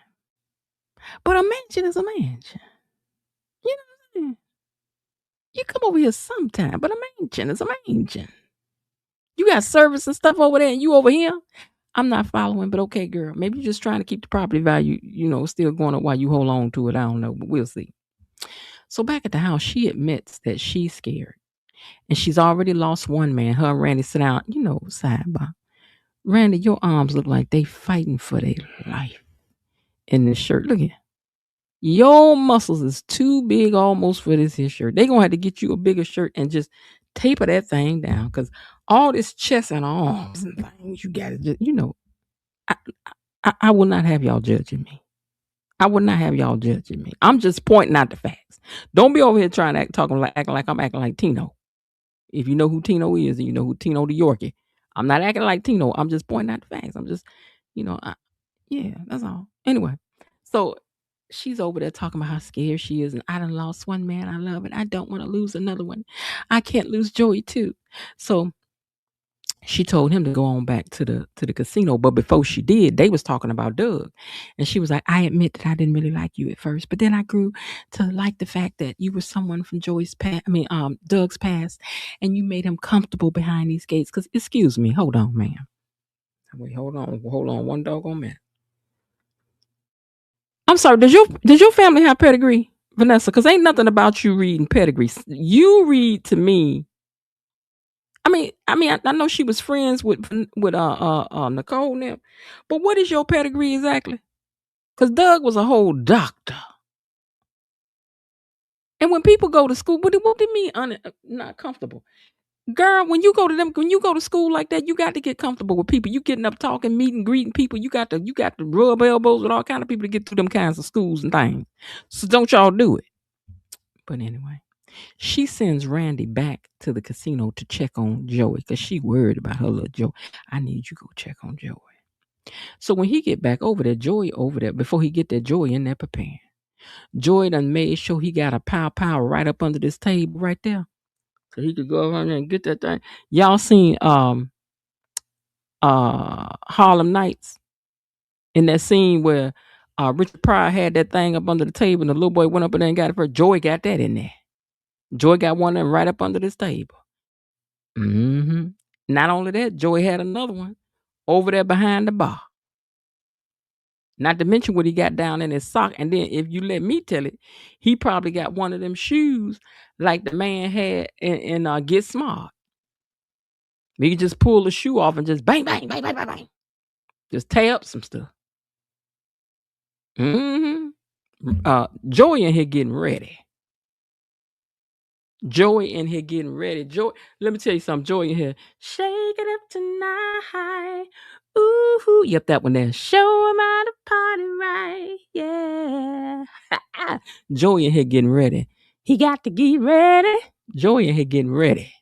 But a mansion is a mansion. You know what I'm saying? You come over here sometime, but a mansion is a mansion. You got service and stuff over there and you over here? I'm not following, but okay, girl. Maybe you're just trying to keep the property value, still going up while you hold on to it. I don't know, but we'll see. So back at the house, she admits that she's scared. And she's already lost one man. Her and Randy sit down, sidebar. Randy, your arms look like they fighting for their life in this shirt. Look at your muscles is too big almost for this here shirt. They gonna have to get you a bigger shirt and just taper that thing down, because all this chest and arms and things you gotta just, I will not have y'all judging me. I would not have y'all judging me. I'm just pointing out the facts. Don't be over here trying to acting like I'm acting like Tino. If you know who Tino is, and you know who Tino the Yorkie. I'm not acting like Tino. I'm just pointing out the facts. I'm just, that's all. Anyway, so she's over there talking about how scared she is, and I done lost one man I love, and I don't want to lose another one. I can't lose Joey too. So she told him to go on back to the casino, but before she did, they was talking about Doug, and she was like, I admit that I didn't really like you at first, but then I grew to like the fact that you were someone from Doug's past, and you made him comfortable behind these gates. Because, excuse me, hold on, ma'am. Wait, hold on one doggone minute. I'm sorry, does your family have pedigree, Vanessa? Because ain't nothing about you reading pedigree. You read to me. I know she was friends with Nicole now, but what is your pedigree exactly? Because Doug was a whole doctor. And when people go to school, what do you mean not comfortable? Girl, when you go to school like that, you got to get comfortable with people. You getting up talking, meeting, greeting people. You got to rub elbows with all kind of people to get through them kinds of schools and things. So don't y'all do it. But anyway, she sends Randy back to the casino to check on Joey, because she worried about her little Joey. I need you to go check on Joey. So when he get back over there, Joey over there, before he get there, Joey in there preparing. Joey done made sure he got a pow right up under this table right there, so he could go around there and get that thing. Y'all seen Harlem Nights, in that scene where Richard Pryor had that thing up under the table and the little boy went up in there and got it first? Joey got that in there. Joey got one of them right up under this table. Mm-hmm. Not only that, Joey had another one over there behind the bar. Not to mention what he got down in his sock. And then, if you let me tell it, he probably got one of them shoes like the man had in Get Smart. He could just pull the shoe off and just bang, bang, bang, bang, bang, bang. Just tear up some stuff. Mm-hmm. Joey in here getting ready. Joey, let me tell you something. Joey in here, shake it up tonight. Ooh, yep, that one there. Show him how to party right, yeah. Joey in here getting ready. He got to get ready. Joey in here getting ready.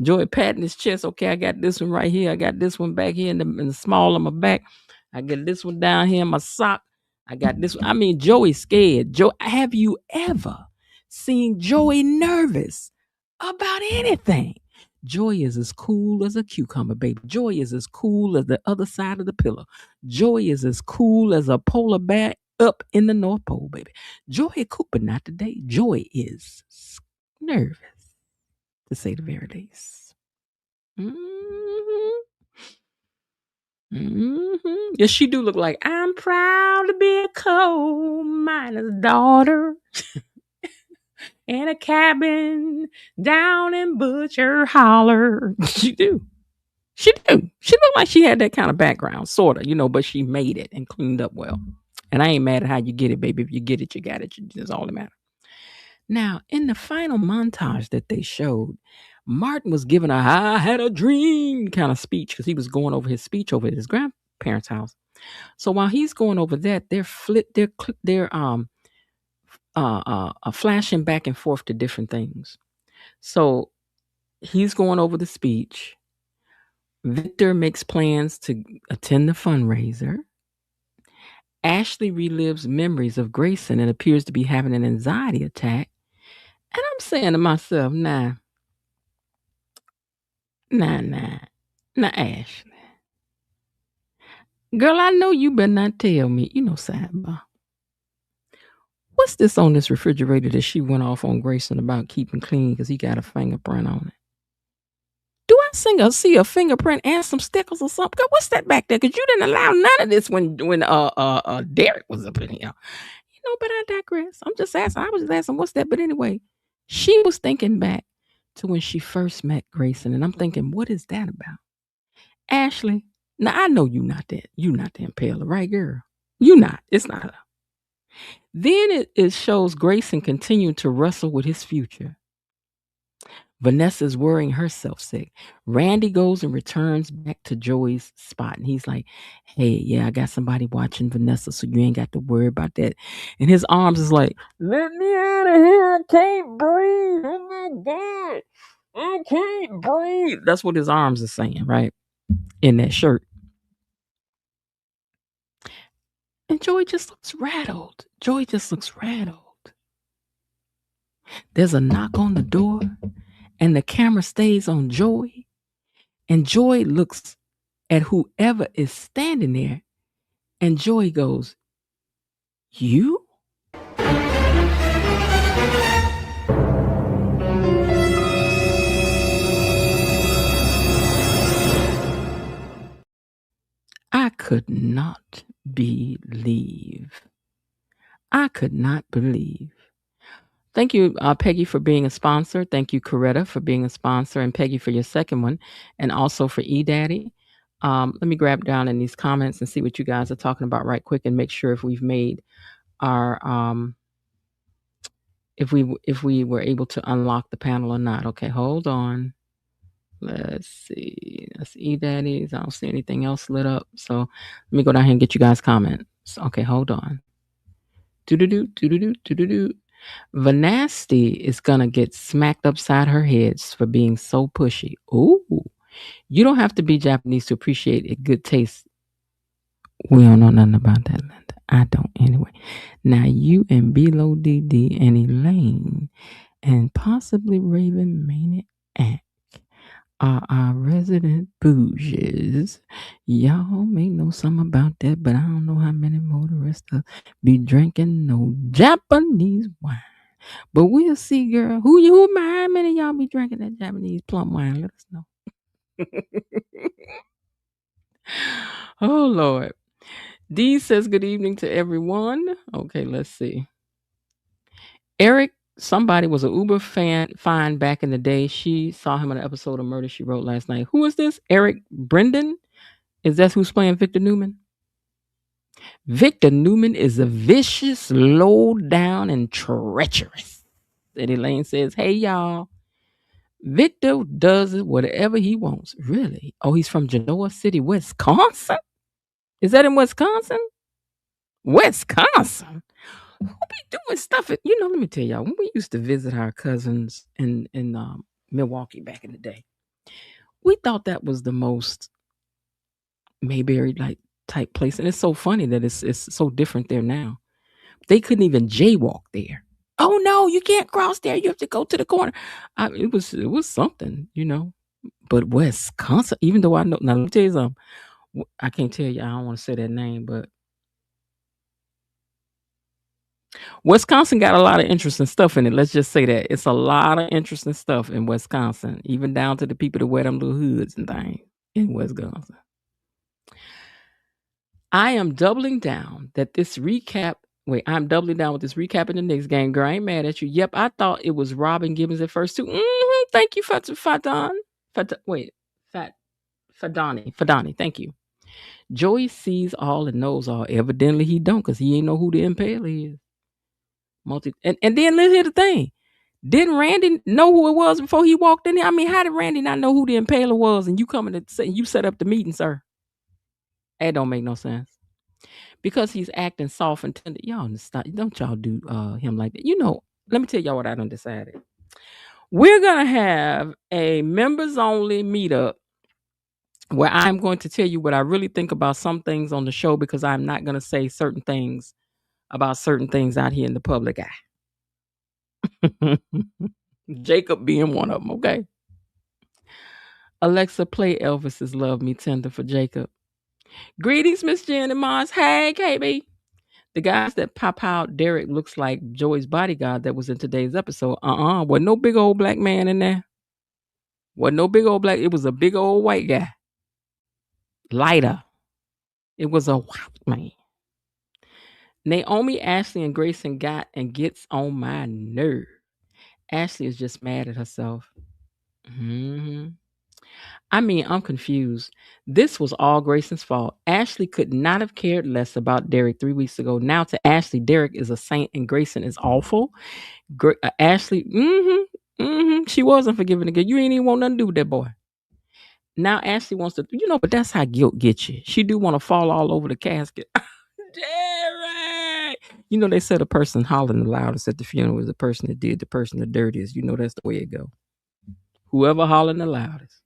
Joey patting his chest. Okay, I got this one right here. I got this one back here in the small of my back. I got this one down here in my sock. I got this one. Joey's scared. Have you ever seen Joey nervous about anything? Joey is as cool as a cucumber, baby. Joey is as cool as the other side of the pillow. Joey is as cool as a polar bear up in the North Pole, baby. Joey cool, but not today. Joey is nervous, to say the very least. Mm-hmm. Mm-hmm. Yes, she do look like I'm proud to be a coal miner's daughter in a cabin down in Butcher Holler. She do. She do. She looked like she had that kind of background, sort of, but she made it and cleaned up well. And I ain't mad at how you get it, baby. If you get it, you got it. That's all that matters. Now, in the final montage that they showed, Martin was giving I had a dream kind of speech because he was going over his speech over at his grandparents' house. So while he's going over that, they're flashing back and forth to different things. So he's going over the speech. Victor makes plans to attend the fundraiser. Ashley relives memories of Grayson and appears to be having an anxiety attack. And I'm saying to myself, nah, Ashley. Girl, I know you better not tell me, sidebar. What's this on this refrigerator that she went off on Grayson about keeping clean because he got a fingerprint on it? Do I see a fingerprint and some stickers or something? Girl, what's that back there? Because you didn't allow none of this when Derek was up in here. But I digress. I'm just asking. I was just asking, what's that? But anyway, she was thinking back to when she first met Grayson, and I'm thinking, what is that about? Ashley, now I know you not that impaler, right, girl? You not. It's not her. Then it shows Grayson continuing to wrestle with his future. Vanessa's worrying herself sick. Randy goes and returns back to Joey's spot. And he's like, hey, yeah, I got somebody watching Vanessa, so you ain't got to worry about that. And his arms is like, let me out of here. I can't breathe. Oh my God. I can't breathe. That's what his arms are saying, right? In that shirt. And Joey just looks rattled. There's a knock on the door. And the camera stays on Joey. And Joey looks at whoever is standing there. And Joey goes, you? I could not believe. Thank you, Peggy, for being a sponsor. Thank you, Coretta, for being a sponsor, and Peggy for your second one, and also for eDaddy. Let me grab down in these comments and see what you guys are talking about right quick, and make sure if we've made our if we were able to unlock the panel or not. Okay, hold on. Let's see. That's eDaddy's. I don't see anything else lit up. So let me go down here and get you guys comments. Okay, hold on. Vanasty is gonna get smacked upside her head for being so pushy. Ooh, you don't have to be Japanese to appreciate a good taste. We don't know nothing about that, Linda. I don't anyway. Now you and Bilo DD and Elaine and possibly Raven Maniac are our resident bougies. Y'all may know something about that, but I don't know how many motorists be drinking no Japanese wine. But we'll see, girl. How many of y'all be drinking that Japanese plum wine? Let us know. Oh, Lord. Dee says good evening to everyone. Okay, let's see. Eric, somebody was an Uber fine back in the day. She saw him in an episode of Murder, She Wrote last night. Who is this? Eric Brendan? Is that who's playing Victor Newman? Victor Newman is a vicious, low down, and treacherous. And Elaine says, hey, y'all. Victor does whatever he wants. Really? Oh, he's from Genoa City, Wisconsin? Is that in Wisconsin? Wisconsin? Who be doing stuff? Let me tell y'all, when we used to visit our cousins in Milwaukee back in the day, we thought that was the most Mayberry like type place. And it's so funny that it's so different there now. They couldn't even jaywalk there. Oh no, you can't cross there. You have to go to the corner. It was something, But Wisconsin, even though I know, now let me tell you something. I can't tell you. I don't want to say that name, but Wisconsin got a lot of interesting stuff in it. Let's just say that it's a lot of interesting stuff in Wisconsin, even down to the people that wear them little hoods and things in Wisconsin. I am doubling down that this recap. Wait, I'm doubling down with this recap in the next game. Girl, I ain't mad at you. Yep, I thought it was Robin Gibbons at first too. Thank you, Fadon. Wait, Fadani. Thank you. Joey sees all and knows all. Evidently, he don't, cause he ain't know who the impaler is. And then let's hear the thing. Didn't Randy know who it was before he walked in there? I mean, how did Randy not know who the impaler was? And you coming to say you set up the meeting, sir? That don't make no sense. Because he's acting soft and tender. Y'all stop. Don't y'all do him like that. You know, let me tell y'all what I done decided. We're gonna have a members only meetup where I'm going to tell you what I really think about some things on the show because I'm not gonna say certain things about certain things out here in the public eye. Jacob being one of them, okay? Alexa, play Elvis's Love Me Tender for Jacob. Greetings, Miss Jen and Mars. Hey, KB. The guys that pop out, Derek looks like Joey's bodyguard that was in today's episode. Wasn't no big old black man in there. Wasn't no big old black. It was a big old white guy. Lighter. It was a white man. Naomi, Ashley, and Grayson got and gets on my nerve. Ashley is just mad at herself. I mean, I'm confused. This was all Grayson's fault. Ashley could not have cared less about Derek 3 weeks ago. Now to Ashley, Derek is a saint and Grayson is awful. Ashley, she wasn't forgiving again. You ain't even want nothing to do with that boy. Now Ashley wants to, but that's how guilt gets you. She do want to fall all over the casket. Derek! They said a person hollering the loudest at the funeral is the person that did the person the dirtiest. That's the way it go. Whoever hollering the loudest.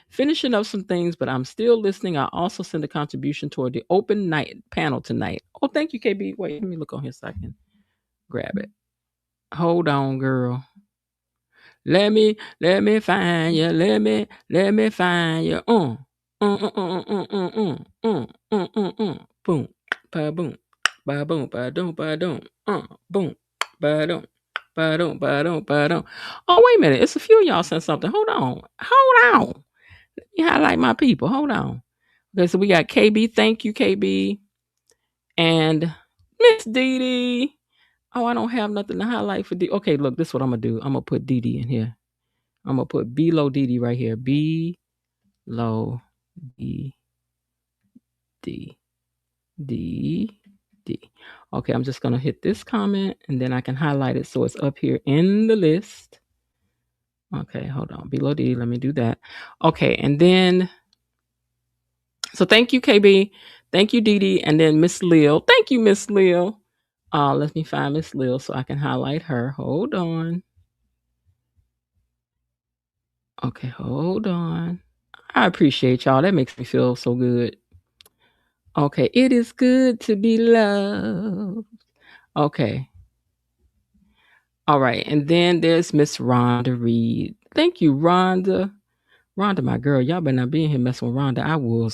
Finishing up some things, but I'm still listening. I also send a contribution toward the open night panel tonight. Oh, thank you, KB. Wait, let me look on here so I can grab it. Hold on, girl. Let me find you. Let me find you. Boom. Ba boom. Ba boom. Ba doom. Ba doom. Boom. Ba doom. Ba doom. Ba doom. Ba doom. Oh, wait a minute. It's a few of y'all sent something. Hold on. Let me highlight my people. Hold on. Okay, so we got KB. Thank you, KB. And Miss Dee Dee. Oh, I don't have nothing to highlight for D. Okay, look, this is what I'm going to do. I'm going to put Dee Dee in here. I'm going to put B-Lo Dee Dee right here. B-Lo Dee Dee. Okay, I'm just going to hit this comment and then I can highlight it so it's up here in the list. Okay, hold on. B-Lo Dee Dee, let me do that. Okay, and then... So thank you, KB. Thank you, Dee Dee. And then Miss Lil. Thank you, Miss Lil. Let me find Miss Lil so I can highlight her. Hold on. Okay, hold on. I appreciate y'all. That makes me feel so good. Okay, it is good to be loved. Okay. All right. And then there's Miss Rhonda Reed. Thank you, Rhonda. Rhonda, my girl, y'all better not be in here messing with Rhonda. I will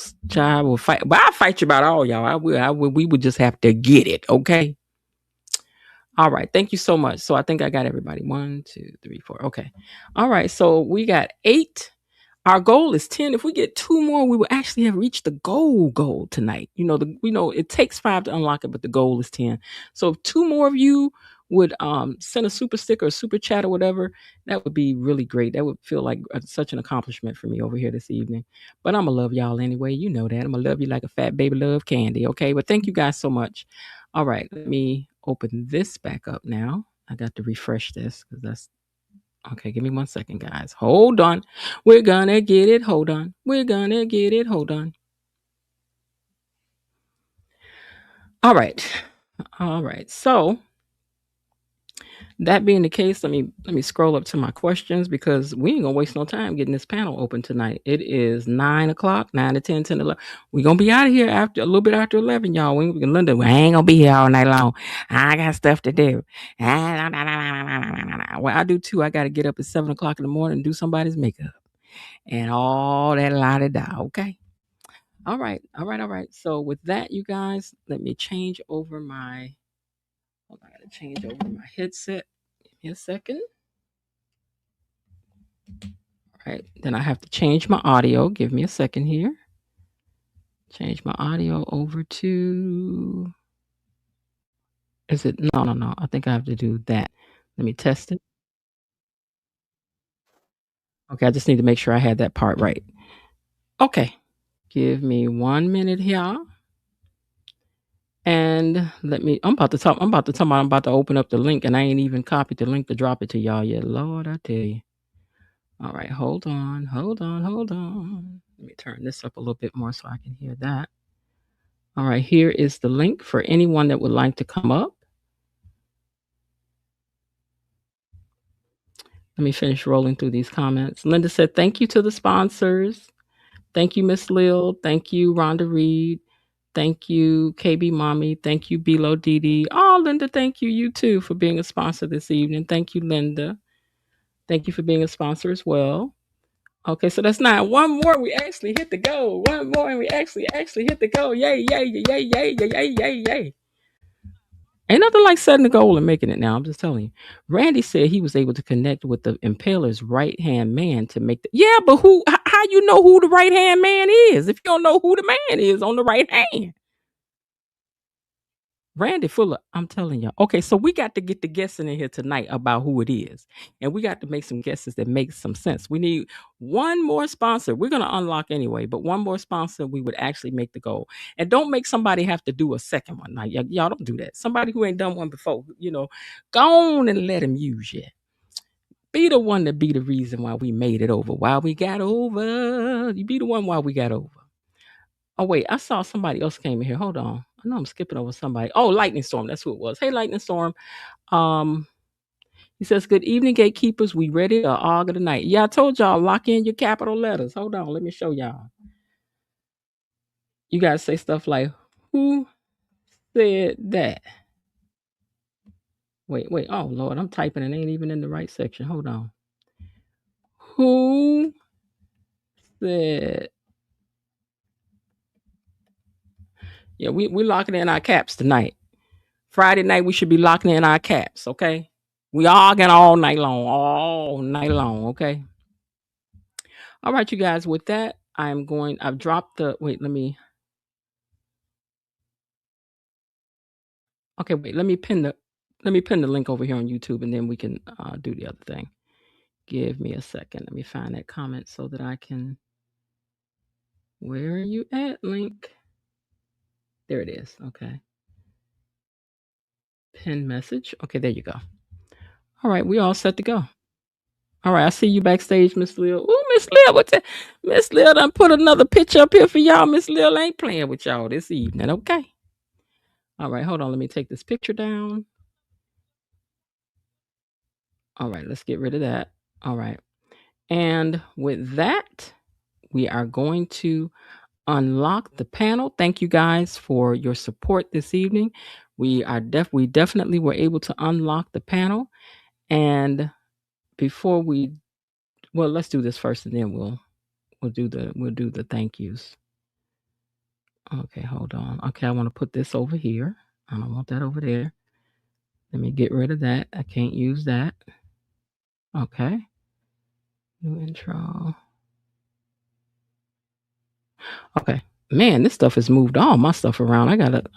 fight, but I'll fight you about all y'all. I will. We would just have to get it, okay? All right, thank you so much. So I think I got everybody. 1, 2, 3, 4. Okay. All right, so we got 8. Our goal is 10. If we get 2 more, we will actually have reached the goal tonight. We know it takes 5 to unlock it, but the goal is 10. So if 2 more of you would send a super sticker or super chat or whatever, that would be really great. That would feel like such an accomplishment for me over here this evening. But I'm going to love y'all anyway. You know that. I'm going to love you like a fat baby love candy, okay? But thank you guys so much. All right, let me open this back up now. I got to refresh this because that's... Okay, give me 1 second, guys. Hold on. We're gonna get it. Hold on. We're gonna get it. Hold on. All right. So that being the case, let me scroll up to my questions because we ain't gonna waste no time getting this panel open tonight. It is 9 o'clock, 9 to 10, 10 to 11. We're gonna be out of here a little bit after 11, y'all. Linda, I ain't gonna be here all night long. I got stuff to do. Well, I do too. I gotta get up at 7 o'clock in the morning and do somebody's makeup and all that la-da-da. Okay. All right. So with that, you guys, let me change over my... Hold on, I gotta change over my headset. Give me a second. All right, then I have to change my audio. Give me a second here. Change my audio over to. Is it? No. I think I have to do that. Let me test it. Okay, I just need to make sure I had that part right. Okay. Give me 1 minute here. And I'm about to open up the link, and I ain't even copied the link to drop it to y'all yet. Lord, I tell you. All right, hold on. Let me turn this up a little bit more so I can hear that. All right, here is the link for anyone that would like to come up. Let me finish rolling through these comments. Linda said, thank you to the sponsors. Thank you, Miss Lil. Thank you, Rhonda Reed. Thank you, KB Mommy. Thank you, Bilo Didi. Oh, Linda, thank you. You too for being a sponsor this evening. Thank you, Linda. Thank you for being a sponsor as well. Okay, so that's 9. One more, we actually hit the goal. One more, and we actually hit the goal. Yay. Ain't nothing like setting the goal and making it now. I'm just telling you. Randy said he was able to connect with the impaler's right-hand man to make the... Yeah, but how you know who the right-hand man is if you don't know who the man is on the right hand? Randy Fuller, I'm telling y'all. Okay, so we got to get the guessing in here tonight about who it is. And we got to make some guesses that make some sense. We need one more sponsor. We're going to unlock anyway, but one more sponsor, we would actually make the goal. And don't make somebody have to do a second one. Now, y'all don't do that. Somebody who ain't done one before, go on and let him use you. Be the one to be the reason why we made it over, why we got over. You be the one why we got over. Oh, wait, I saw somebody else came in here. Hold on. I know I'm skipping over somebody. Oh, Lightning Storm. That's who it was. Hey, Lightning Storm. He says, good evening, gatekeepers. We ready to argue tonight. Yeah, I told y'all, lock in your capital letters. Hold on. Let me show y'all. You guys say stuff like, who said that? Wait. Oh, Lord, I'm typing and ain't even in the right section. Hold on. Who said... Yeah, we locking in our caps tonight. Friday night, we should be locking in our caps, okay? We arguing all night long, okay? All right, you guys, with that, I've dropped the... Wait, let me pin the link over here on YouTube, and then we can do the other thing. Give me a second. Let me find that comment so that I can... Where are you at, link? There it is. Okay. Pin message. Okay, there you go. All right, we all set to go. All right, I see you backstage, Miss Lil. Ooh, Miss Lil, what's that? Miss Lil done put another picture up here for y'all. Miss Lil ain't playing with y'all this evening, okay? All right, hold on. Let me take this picture down. All right, let's get rid of that. All right. And with that, we are going to unlock the panel. Thank you guys for your support this evening. We definitely were able to unlock the panel. And before let's do this first, and then we'll do the thank yous. Okay, hold on. Okay, I want to put this over here. I don't want that over there. Let me get rid of that. I can't use that. Okay. New intro. Okay. Man, this stuff has moved all my stuff around. I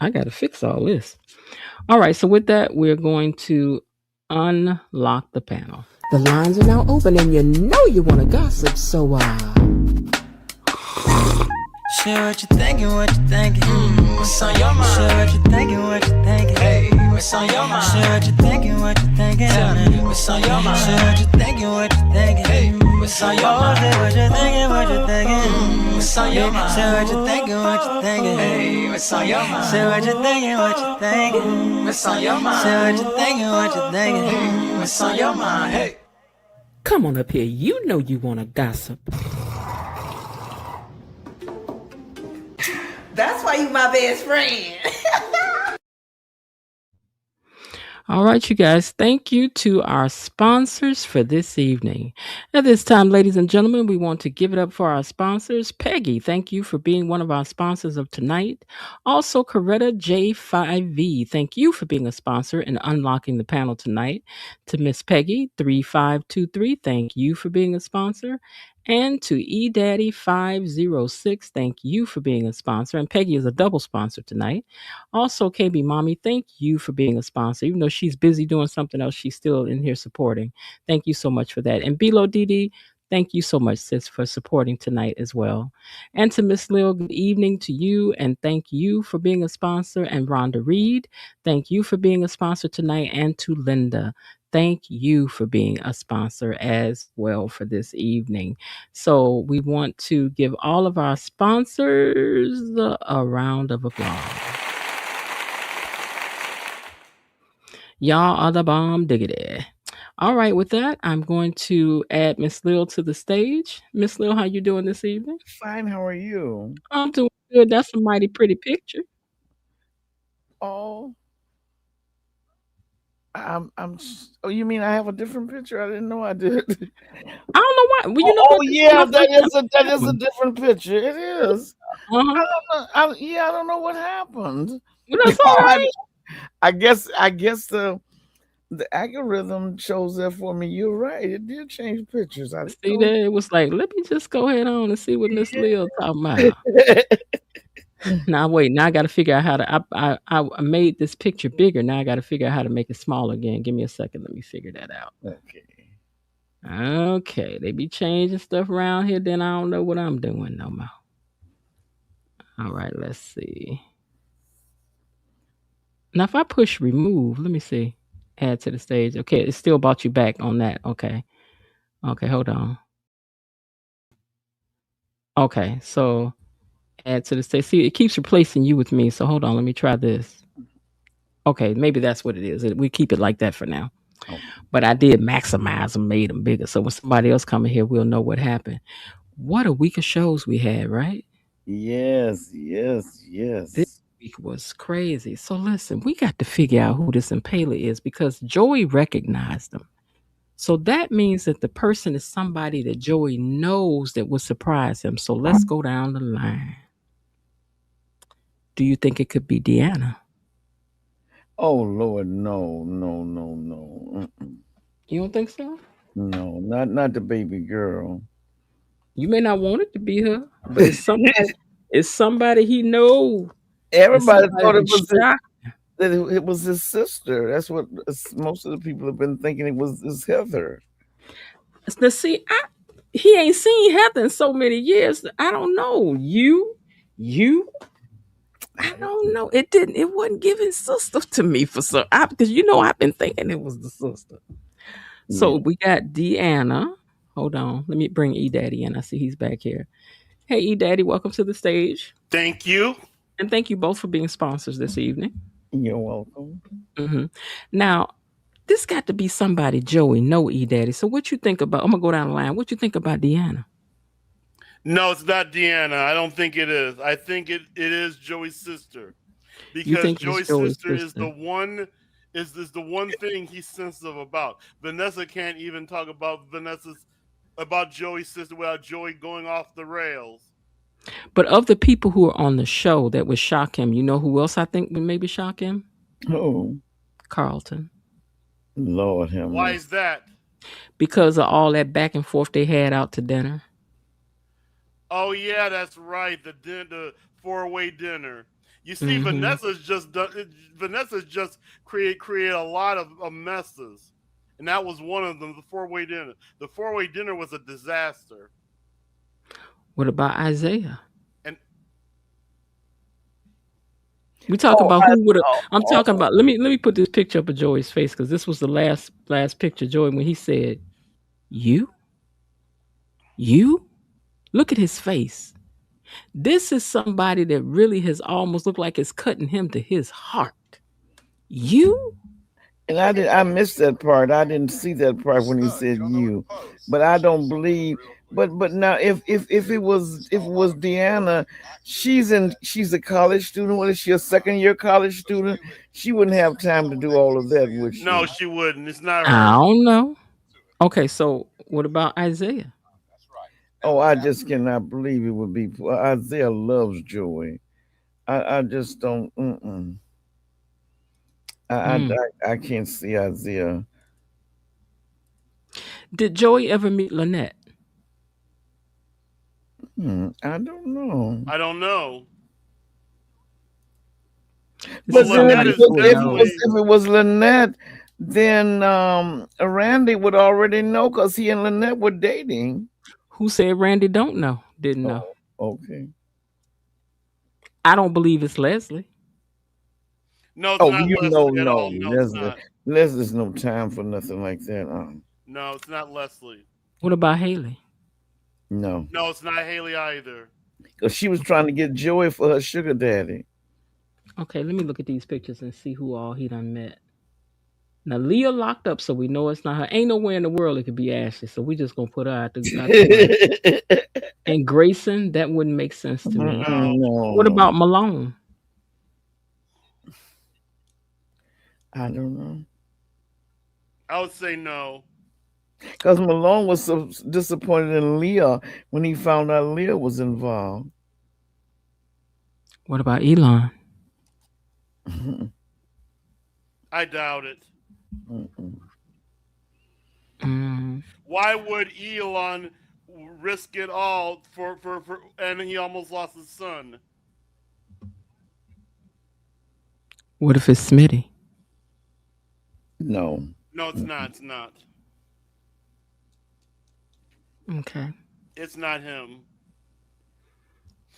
gotta fix all this. All right, so with that, we're going to unlock the panel. The lines are now open, and you know you want to gossip, so share what you're thinking, what's on your mind? Share what you're thinking, hey, what's on your mind? Share what you're thinking, what's on your mind? Share what you're thinking, hey, what's on your mind? Share what you're thinking, what's on your mind? Share what you're thinking, hey, what's on your mind? Share what you're thinking, what's on your mind? Share what you're thinking, hey, what's on your mind? Hey, come on up here. You know you want to gossip. That's why you my best friend. All right, you guys. Thank you to our sponsors for this evening. At this time, ladies and gentlemen, we want to give it up for our sponsors. Peggy, thank you for being one of our sponsors of tonight. Also, Coretta J5V, thank you for being a sponsor and unlocking the panel tonight. To Miss Peggy 3523, thank you for being a sponsor. And to eDaddy506, thank you for being a sponsor. And Peggy is a double sponsor tonight. Also, KB Mommy, thank you for being a sponsor. Even though she's busy doing something else, she's still in here supporting. Thank you so much for that. And Bilo Didi, thank you so much, sis, for supporting tonight as well. And to Miss Lil, good evening to you. And thank you for being a sponsor. And Rhonda Reed, thank you for being a sponsor tonight. And to Linda, thank you for being a sponsor as well for this evening. So we want to give all of our sponsors a round of applause. Y'all are the bomb diggity. All right, with that, I'm going to add Miss Lil to the stage. Miss Lil, how you doing this evening? Fine, how are you? I'm doing good. That's a mighty pretty picture. Oh, oh, you mean I have a different picture? I didn't know I did. I don't know why. Well, you know Oh, what? This yeah, my first time that is a doing. different picture. It is. Uh-huh. I don't know. I don't know what happened. Well, that's all right. I guess the algorithm chose that for me. You're right. It did change pictures. I See that? It was like, let me just go ahead on and see what Miss Lil talking about. Now wait, now I got to figure out how to. I made this picture bigger. Now I got to figure out how to make it smaller again. Give me a second. Let me figure that out. Okay. Okay, they be changing stuff around here. Then I don't know what I'm doing no more. All right, let's see. Now if I push remove, let me see. Add to the stage. Okay, it still brought you back on that. Okay, hold on. Okay, so add to the stage. See, it keeps replacing you with me. So hold on, let me try this. Okay, maybe that's what it is. We keep it like that for now. Oh. But I did maximize them, made them bigger. So when somebody else come in here, we'll know what happened. What a week of shows we had, right? Yes. This week was crazy. So listen, we got to figure out who this Impala is because Joey recognized them. So that means that the person is somebody that Joey knows that will surprise him. So let's go down the line. Do you think it could be Deanna? Oh Lord, no. Mm-mm. You don't think so? No, not the baby girl. You may not want it to be her, but it's somebody. It's somebody he knows. Everybody thought That it was his sister. That's what most of the people have been thinking. It was his Heather. Now, see, he ain't seen Heather in so many years. I don't know. You. I don't know. It wasn't giving sister to me for some. Because I've been thinking it was the sister. So we got Deanna. Hold on. Let me bring eDaddy in. I see he's back here. Hey, eDaddy, welcome to the stage. Thank you. And thank you both for being sponsors this evening. You're welcome. Mm-hmm. Now, this got to be somebody Joey know eDaddy. So what you think about? I'm gonna go down the line. What you think about Deanna? No, it's not Deanna. I don't think it is. I think it is Joey's sister. Because Joey's sister is the one is the one thing he's sensitive about. Vanessa can't even talk about Joey's sister without Joey going off the rails. But of the people who are on the show that would shock him, you know who else I think would maybe shock him? Oh, Carlton. Lord have mercy. Why is that? Because of all that back and forth they had out to dinner. Oh yeah, that's right. The 4-way dinner. You see, Vanessa's just create a lot of messes, and that was one of them. The 4-way dinner. The 4-way dinner was a disaster. What about Isaiah? And we talk about who would have. I'm talking about. Let me put this picture up of Joey's face because this was the last picture, Joey, when he said, "You." Look at his face. This is somebody that really has almost looked like it's cutting him to his heart. You? And I missed that part. I didn't see that part when he said you. But I don't believe. But now if it was Deanna, she's a college student. What is she, a second-year college student? She wouldn't have time to do all of that, would she? No, she wouldn't. It's not her. I don't know. Okay, so what about Isaiah? Oh, I just cannot believe it would be. Isaiah loves Joey. I just don't. I can't see Isaiah. Did Joey ever meet Lynette? I don't know. I don't know. But then Lynette is definitely. if it was Lynette, then Randy would already know because he and Lynette were dating. Who said Randy don't know? Didn't know. Okay. I don't believe it's Leslie. No, it's not Leslie at all. No, it's Leslie. not. Leslie's no time for nothing like that. No, it's not Leslie. What about Haley? No. No, it's not Haley either. Because she was trying to get Joey for her sugar daddy. Okay, let me look at these pictures and see who all he done met. Now Leah locked up, so we know it's not her. Ain't nowhere in the world it could be Ashley, so we just gonna put her out the And Grayson, that wouldn't make sense to me. No. What about Malone? I don't know. I would say no. Because Malone was so disappointed in Leah when he found out Leah was involved. What about Elon? I doubt it. Mm. Why would Elon risk it all for and he almost lost his son? What if it's Smitty? No. No, it's not. It's not. Okay. It's not him.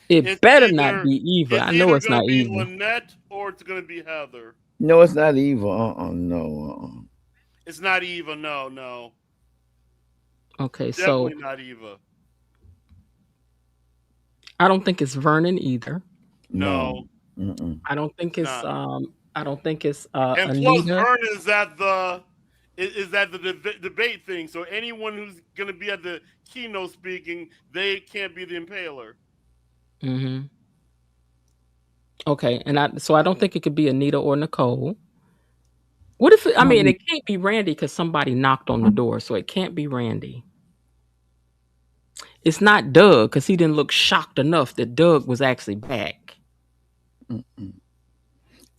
It's better not be Eva. I know it's not Eva. Eva. It's Lynette or it's going to be Heather. No, it's not Eva. No. It's not Eva. No. Okay, definitely not Eva. I don't think it's Vernon either. No. I don't think it's I don't think it's and Anita. plus Vernon is at the debate thing. So anyone who's going to be at the keynote speaking, they can't be the impaler. Mm-hmm. Okay, and I don't think it could be Anita or Nicole. What if it can't be Randy because somebody knocked on the door, so it can't be Randy. It's not Doug because he didn't look shocked enough that Doug was actually back.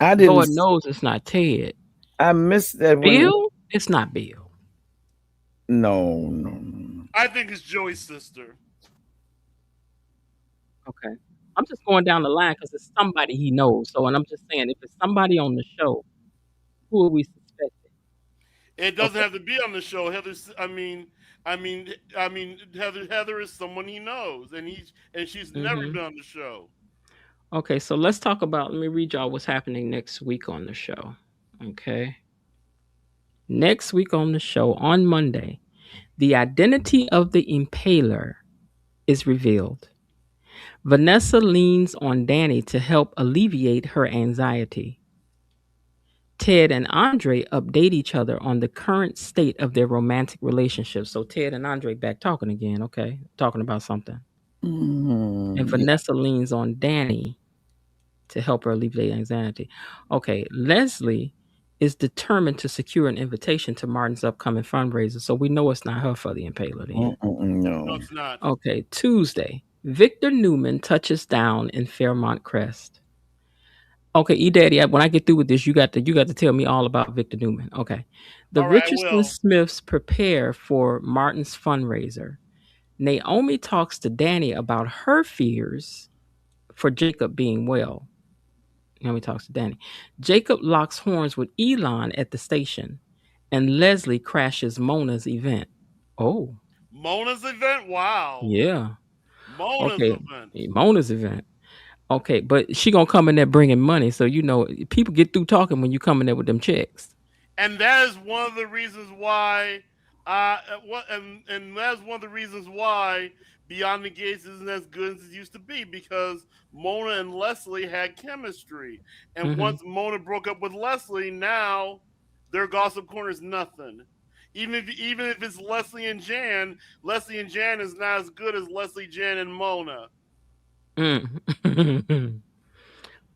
Lord knows it's not Ted. I missed that one. Bill? It's not Bill. No. I think it's Joey's sister. Okay. I'm just going down the line because it's somebody he knows. So, and I'm just saying, if it's somebody on the show, who are we suspecting? It doesn't have to be on the show. Heather is someone he knows, and she's never been on the show. Okay, so let's talk about. Let me read y'all what's happening next week on the show. Okay. Next week on the show, on Monday, the identity of the impaler is revealed. Vanessa leans on Danny to help alleviate her anxiety. Ted and Andre update each other on the current state of their romantic relationship. So Ted and Andre back talking again, okay? Talking about something. And Vanessa leans on Danny to help her alleviate anxiety. Okay, Leslie is determined to secure an invitation to Martin's upcoming fundraiser. So we know it's not her for the impaler then. No, it's not. Okay, Tuesday, Victor Newman touches down in Fairmont Crest. Okay, E-Daddy, when I get through with this, you got to tell me all about Victor Newman. Okay. The Richardson Smiths prepare for Martin's fundraiser. Naomi talks to Danny about her fears for Jacob being well. Naomi talks to Danny. Jacob locks horns with Elon at the station, and Leslie crashes Mona's event. Oh. Mona's event? Wow. Yeah. Mona's event. Okay, but she gonna come in there bringing money, so people get through talking when you come in there with them checks. And that is one of the reasons why. And that's one of the reasons why Beyond the Gates isn't as good as it used to be, because Mona and Leslie had chemistry, and once Mona broke up with Leslie, now their gossip corner is nothing. Even if it's Leslie and Jan is not as good as Leslie, Jan, and Mona.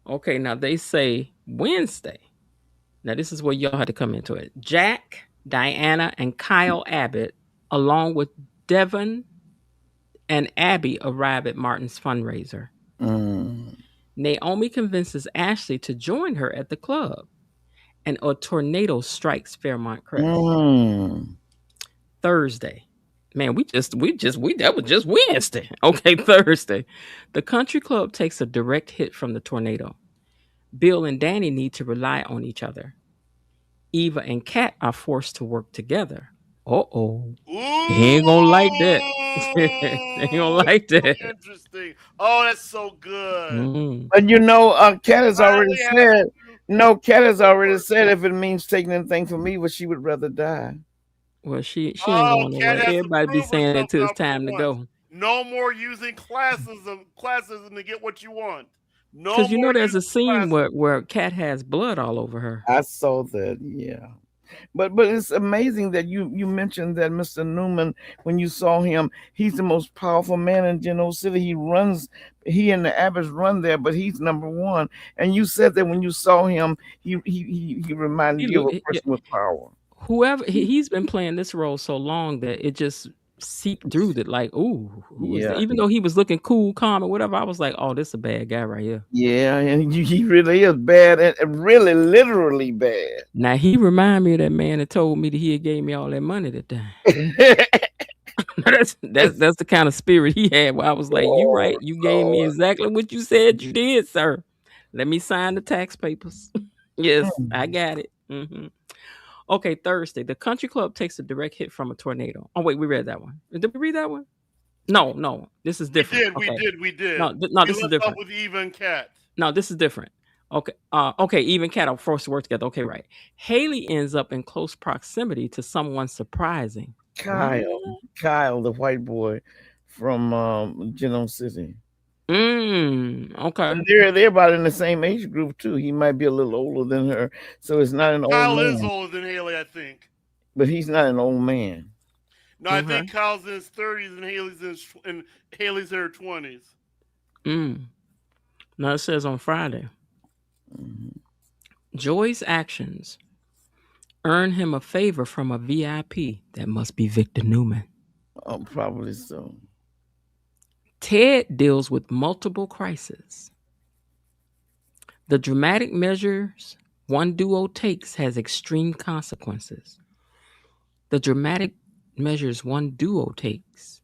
Okay, now they say Wednesday. Now this is where y'all had to come into it. Jack, Diana, and Kyle Abbott, along with Devon and Abby, arrive at Martin's fundraiser. Naomi convinces Ashley to join her at the club, and a tornado strikes Fairmont Crest. Thursday. Man, that was just Wednesday. Okay, Thursday. The country club takes a direct hit from the tornado. Bill and Danny need to rely on each other. Eva and Kat are forced to work together. Uh-oh. He ain't gonna like that. He ain't gonna like So that. interesting. Oh, that's so good. Mm. But Kat has already Finally have said. to- No, Kat has already said if it means taking anything from me, well, she would rather die. Well, she ain't Oh, going nowhere. Kat has to Everybody be prove saying that herself till it's now for time to once. go. No more using classism to get what you want. No Because you know more there's a using scene classism. where Kat has blood all over her. I saw that, yeah. But it's amazing that you mentioned that Mr. Newman, when you saw him, he's the most powerful man in Genoa City. He and the Abbots run there, but he's number one. And you said that when you saw him, he reminded you of a person with power. Whoever he's been playing this role so long that it just seeped through that, like, ooh, who is that? Even though he was looking cool, calm, or whatever, I was like, oh, this is a bad guy right here. Yeah, and he really is bad, and really literally bad. Now he remind me of that man that told me that he had gave me all that money that time. that's the kind of spirit he had, where I was like, you right, you gave me exactly what you said you did, sir. Let me sign the tax papers. Yes, I got it. Mm-hmm. Okay, Thursday. The country club takes a direct hit from a tornado. Oh, wait, we read that one. Did we read that one? No. This is different. We did. No, this is different. With Eva and Kat. No, this is different. Okay. Eva and Kat are forced to work together. Okay, right. Haley ends up in close proximity to someone surprising. Kyle, the white boy from Genoa City. Okay. And they're about in the same age group too. He might be a little older than her, so it's not an old man. Kyle is older than Haley, I think. But he's not an old man. No, I think Kyle's in his 30s and Haley's in her 20s. Now it says on Friday, Joy's actions earn him a favor from a VIP. That must be Victor Newman. Oh, probably so. Ted deals with multiple crises. The dramatic measures one duo takes has extreme consequences. The dramatic measures one duo takes.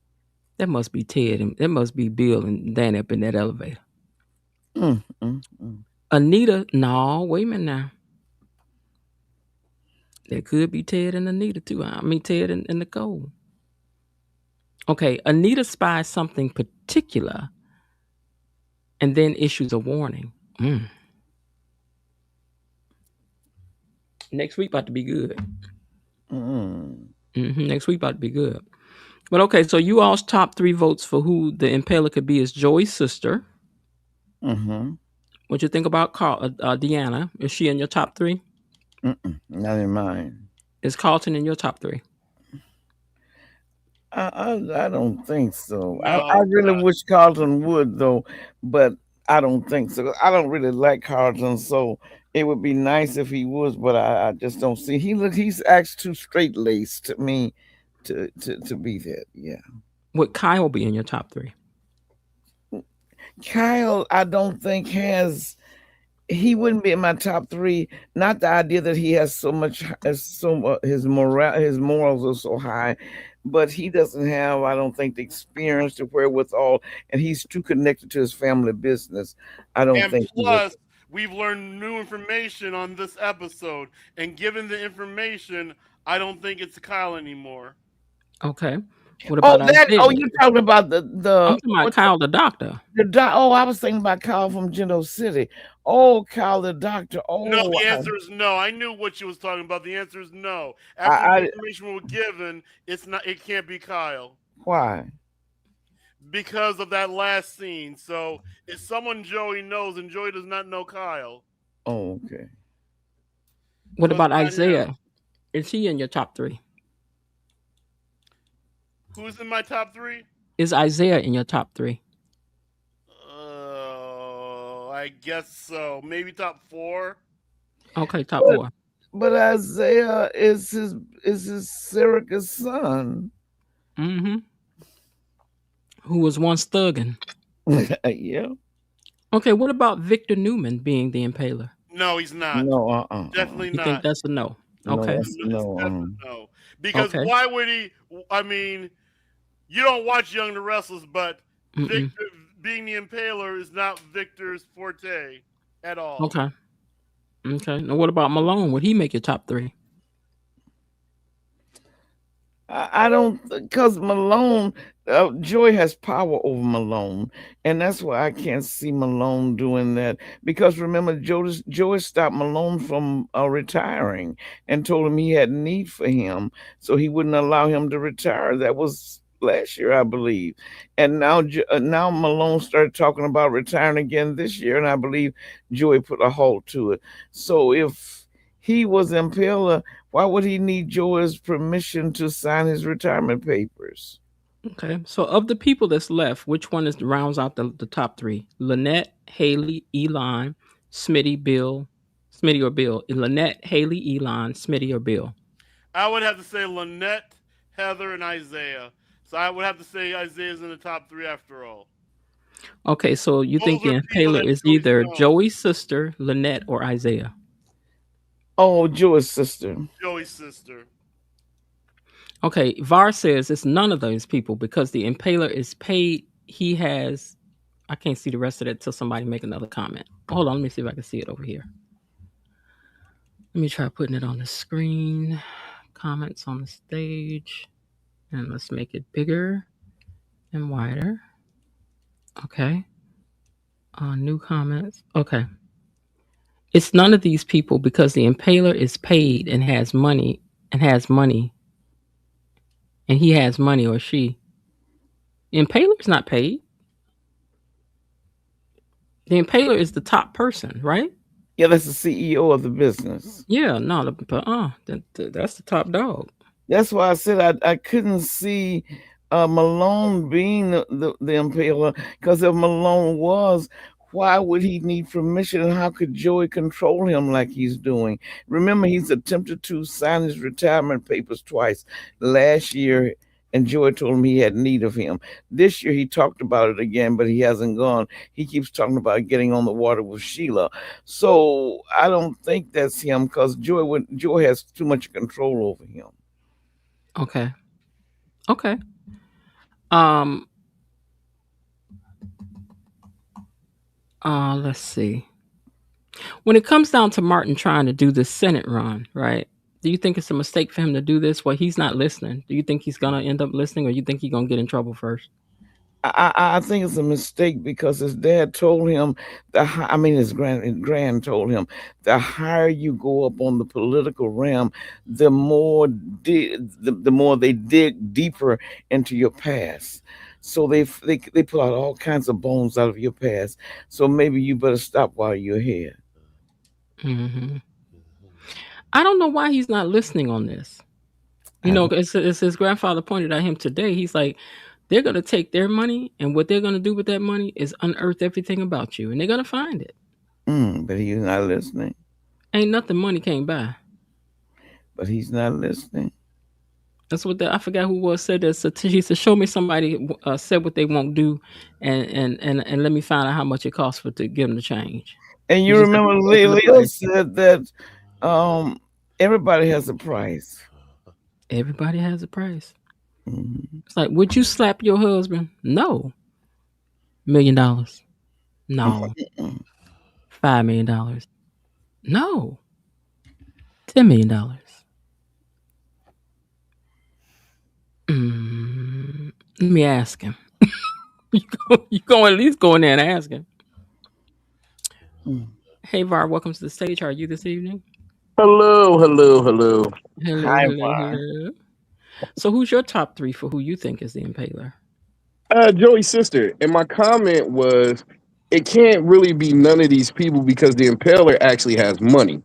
That must be Ted, and that must be Bill and Dan up in that elevator. Anita, no, wait a minute now. There could be Ted and Anita too. I mean, Ted and Nicole. Okay, Anita spies something particular and then issues a warning. Next week about to be good. Next week about to be good. But okay, so you all's top 3 votes for who the impaler could be is Joey's sister. What you think about Deanna? Is she in your top 3? Not in mine. Is Carlton in your top 3? I don't think so. No, I really wish Carlton would, though, but I don't think so. I don't really like Carlton, so it would be nice if he was, but I just don't see. He's actually too straight laced to me to be that. Yeah. Would Kyle be in your top 3? Kyle, I don't think he wouldn't be in my top 3. Not the idea that he has his morals are so high, but he doesn't have, I don't think, the experience to wherewithal, and he's too connected to his family business. I don't think. Plus, we've learned new information on this episode, and given the information, I don't think it's Kyle anymore. Okay. What about you're talking about the I'm talking about Kyle the doctor. I was thinking about Kyle from Genoa City. Oh, Kyle the doctor. Oh, no, the answer is no. I knew what you was talking about. The answer is no. After the information was given, it can't be Kyle. Why? Because of that last scene. So it's someone Joey knows, and Joey does not know Kyle. Oh, okay. What about Isaiah? Is he in your top 3? Who's in my top 3? Is Isaiah in your top 3? I guess so. Maybe top 4. Okay, top 4. But Isaiah is his surrogate son. Who was once thugging. Yeah. Okay, what about Victor Newman being the impaler? No, he's not. No, definitely you not. think that's a no? Okay. No. Because why would he? I mean, You don't watch Young the Restless, but Mm-mm. Victor being the Impaler is not Victor's forte at all. Okay. Now what about Malone? Would he make your top 3? I don't, because Malone, Joy has power over Malone, and that's why I can't see Malone doing that. Because remember, Joy stopped Malone from retiring and told him he had need for him, so he wouldn't allow him to retire. That was last year, I believe, and now Malone started talking about retiring again this year, and I believe Joy put a halt to it. So if he was Impaler, why would he need Joy's permission to sign his retirement papers? Okay. So of the people that's left, which one is rounds out the top 3? Lynette, Haley, Elon, Smitty or Bill. Lynette, Haley, Elon, Smitty or Bill. I would have to say Lynette, Heather, and Isaiah. So I would have to say Isaiah's in the top 3 after all. Okay, so you think the Impaler is either Joey's sister, Lynette, or Isaiah? Oh, Joey's sister. Joey's sister. Okay, VAR says it's none of those people because the Impaler is paid. He has, I can't see the rest of that till somebody make another comment. Hold on, let me see if I can see it over here. Let me try putting it on the screen. Comments on the stage. And let's make it bigger and wider. Okay. New comments. Okay. It's none of these people because the Impaler is paid and has money. And he has money, or she. The Impaler's not paid. The Impaler is the top person, right? Yeah, that's the CEO of the business. Yeah, no, that's the top dog. That's why I said I couldn't see Malone being the Impaler, because if Malone was, why would he need permission, and how could Joey control him like he's doing? Remember, he's attempted to sign his retirement papers twice last year, and Joey told him he had need of him. This year he talked about it again, but he hasn't gone. He keeps talking about getting on the water with Sheila. So I don't think that's him, because Joey has too much control over him. Okay. Let's see. When it comes down to Martin trying to do the Senate run, right? Do you think it's a mistake for him to do this? Well, he's not listening. Do you think he's gonna end up listening, or you think he's gonna get in trouble first? I think it's a mistake because his dad told him his grand told him, the higher you go up on the political realm, the more the more they dig deeper into your past. So they pull out all kinds of bones out of your past. So maybe you better stop while you're here. Mm-hmm. I don't know why he's not listening on this. It's his grandfather pointed at him today. He's like, they're going to take their money, and what they're going to do with that money is unearth everything about you, and they're going to find it. But he's not listening. Ain't nothing money can't buy. But he's not listening. That's what I forgot who said that. He said, show me somebody said what they won't do, and let me find out how much it costs to give them the change. And you remember Leo said that everybody has a price. Everybody has a price. Mm-hmm. It's like, would you slap your husband? No. $1 million? No. $5 million? No. $10 million? Let me ask him. You go at least go in there and ask him. Hey, VAR, welcome to the stage. How are you this evening? Hello. Hi, VAR. So who's your top 3 for who you think is the Impaler? Joey's sister. And my comment was, it can't really be none of these people because the Impaler actually has money.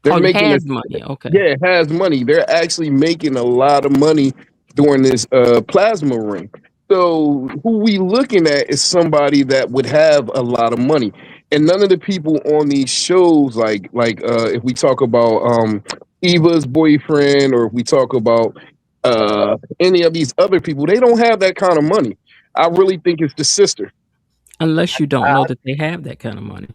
It has money. Okay. Yeah, it has money. They're actually making a lot of money during this plasma ring. So who we looking at is somebody that would have a lot of money. And none of the people on these shows, like if we talk about Eva's boyfriend, or if we talk about any of these other people, they don't have that kind of money. I really think it's the sister. Unless you don't know that they have that kind of money.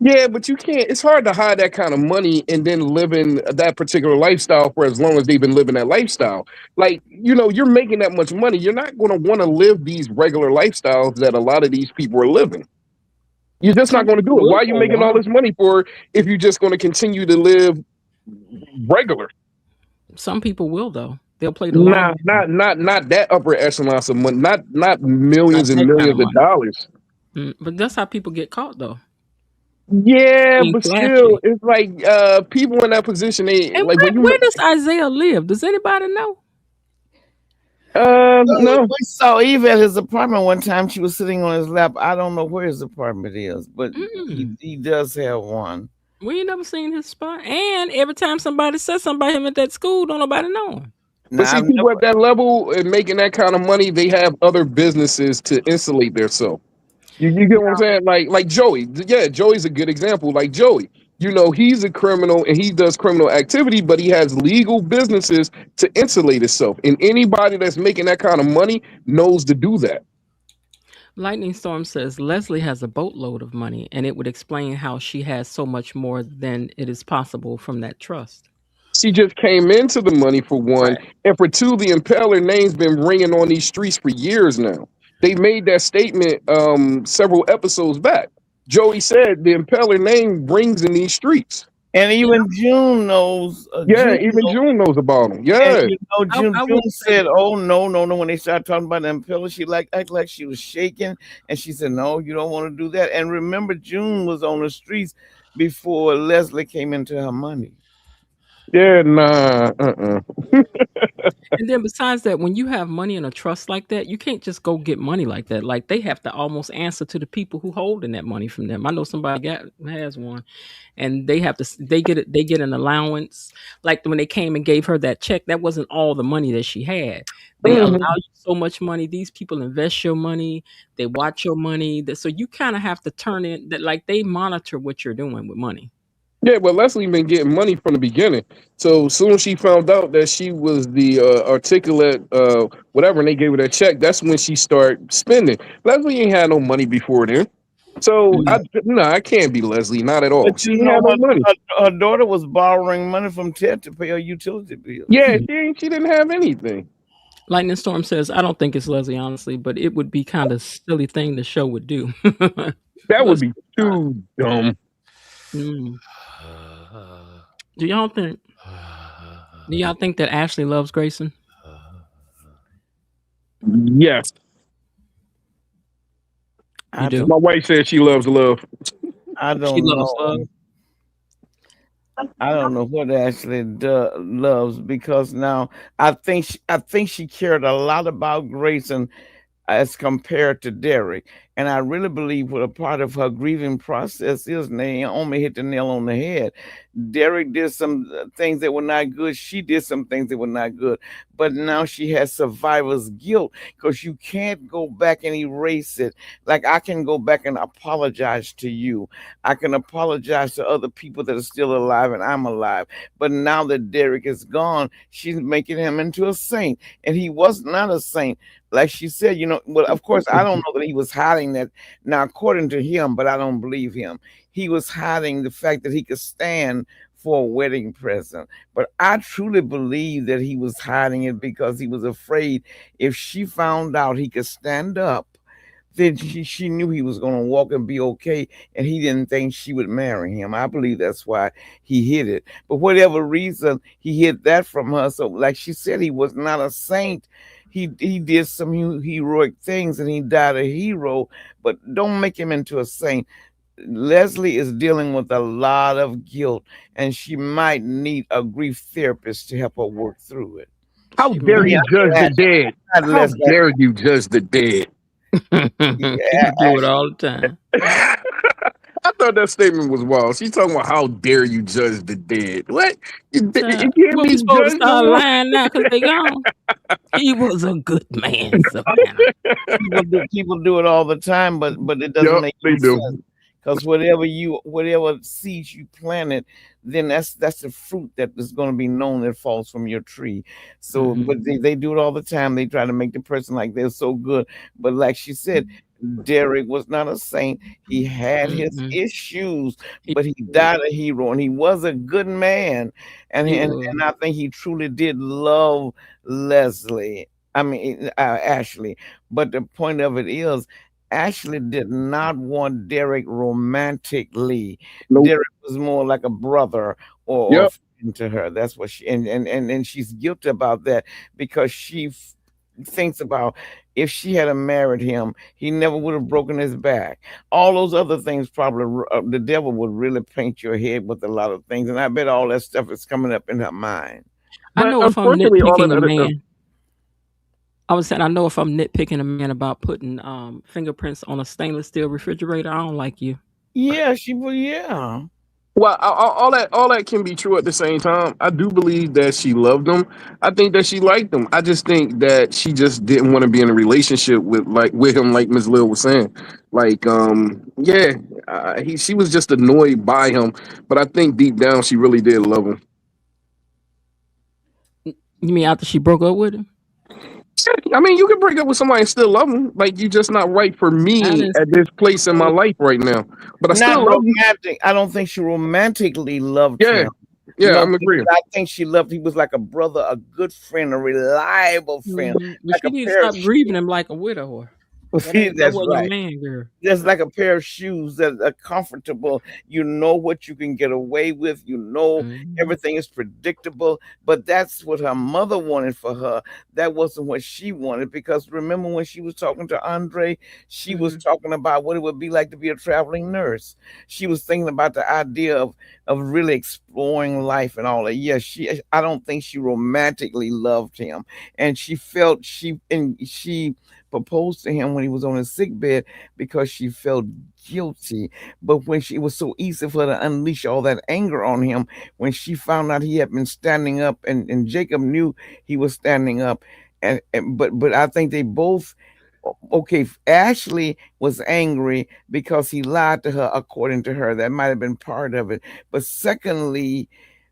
Yeah, but you can't. It's hard to hide that kind of money and then live in that particular lifestyle for as long as they've been living that lifestyle. Like, you're making that much money. You're not going to want to live these regular lifestyles that a lot of these people are living. You're just not Some going to people do it. will Why are you for a making all while. this money for if you're just going to continue to live regular? Some people will though. They'll play the long Nah, game. not that upper echelon of money. Not Not millions and that kind of millions of money. dollars. But that's how people get caught though. Yeah, Being but still, flashy. it's like people in that position. They And like when you where does Isaiah live? Does anybody know? no. We saw Eve at his apartment one time. She was sitting on his lap. I don't know where his apartment is, but he does have one. We ain't never seen his spot. And every time somebody says something about him at that school, don't nobody know him. But Now see, I've people never. at that level and making that kind of money, they have other businesses to insulate themselves. You get what I'm saying? Like Joey. Yeah, Joey's a good example. Like Joey, he's a criminal and he does criminal activity, but he has legal businesses to insulate himself. And anybody that's making that kind of money knows to do that. Lightning Storm says Leslie has a boatload of money, and it would explain how she has so much more than it is possible from that trust. She just came into the money for one, Right. and for two, the Impaler name's been ringing on these streets for years now. They made that statement several episodes back. Joey said the Impaler name rings in these streets. And even June knows. Yeah, even June knows about him. And Yeah. June I will say said, "Oh no, no, no!" When they started talking about them pillars, she acted like she was shaking, and she said, "No, you don't want to do that." And remember, June was on the streets before Leslie came into her money. Yeah, nah. And then besides that, when you have money in a trust like that, you can't just go get money like that. Like they have to almost answer to the people who holding that money from them. I know somebody has one, and they have to. They get an allowance. Like when they came and gave her that check, that wasn't all the money that she had. They allow you so much money. These people invest your money. They watch your money. So you kind of have to turn in that. Like they monitor what you're doing with money. Yeah, well, Leslie been getting money from the beginning. So as soon as she found out that she was the articulate whatever, and they gave her that check, that's when she started spending. Leslie ain't had no money before then. So I can't be Leslie, not at all. But She ain't had no money. Her daughter was borrowing money from Ted to pay her utility bills. Yeah, she didn't have anything. Lightning Storm says, I don't think it's Leslie, honestly, but it would be kind of silly thing the show would do. That would be too dumb. Do y'all think that Ashley loves Grayson? Yes. You do? My wife said she loves love. I don't know. I don't know what Ashley loves, because now I think she cared a lot about Grayson as compared to Derek. And I really believe what a part of her grieving process is, Naomi hit the nail on the head. Derek did some things that were not good. She did some things that were not good. But now she has survivor's guilt, because you can't go back and erase it. Like I can go back and apologize to you. I can apologize to other people that are still alive and I'm alive. But now that Derek is gone, she's making him into a saint. And he was not a saint. Like she said, well, of course, I don't know that he was hiding that. Now, according to him, but I don't believe him, he was hiding the fact that he could stand for a wedding present. But I truly believe that he was hiding it because he was afraid if she found out he could stand up, then she knew he was going to walk and be okay, and he didn't think she would marry him. I believe that's why he hid it. But whatever reason, he hid that from her. So like she said, he was not a saint. He did some heroic things and he died a hero, but don't make him into a saint. Leslie is dealing with a lot of guilt, and she might need a grief therapist to help her work through it. How dare you judge the dead? How dare you judge the dead? You do it all the time. I thought that statement was wild. She's talking about how dare you judge the dead? What? It can't Well, be we supposed to judged start no more? lying now because they gone. He was a good man, Savannah. People do it all the time, but it doesn't make they any do. sense. because whatever seeds you planted, then that's the fruit that is going to be known that falls from your tree. So, but they do it all the time. They try to make the person like they're so good, but like she said, Derek was not a saint. He had his issues, but he died a hero, and he was a good man. And I think he truly did love Leslie. I mean, Ashley. But the point of it is, Ashley did not want Derek romantically. Nope. Derek was more like a brother or a friend to her. That's what she and she's guilty about that because she thinks about if she had married him, he never would have broken his back. All those other things probably the devil would really paint your head with a lot of things, and I bet all that stuff is coming up in her mind. I know if I'm nitpicking a man. I was saying I know if I'm nitpicking a man about putting fingerprints on a stainless steel refrigerator, I don't like you. Yeah, yeah. Well, all that can be true at the same time. I do believe that she loved him. I think that she liked him. I just think that she just didn't want to be in a relationship with him, like Ms. Lil was saying. Like, she was just annoyed by him, but I think deep down she really did love him. You mean after she broke up with him? I mean, you can break up with somebody and still love them. Like, you're just not right for me at this place in my life right now. But I still love romantic. I don't think she romantically loved him. Yeah, I'm agreeing. I think she loved. He was like a brother, a good friend, a reliable friend. But she needs to stop grieving him like a widower. That's right. Man, girl. There's like a pair of shoes that are comfortable. You know what you can get away with. You know everything is predictable. But that's what her mother wanted for her. That wasn't what she wanted. Because remember when she was talking to Andre, she was talking about what it would be like to be a traveling nurse. She was thinking about the idea of really exploring life and all that. Yes, I don't think she romantically loved him. And she felt she proposed to him when he was on his sick bed because she felt guilty. But when it was so easy for her to unleash all that anger on him, when she found out he had been standing up, and Jacob knew he was standing up, but I think they both. Okay, Ashley was angry because he lied to her, according to her. That might have been part of it. But secondly,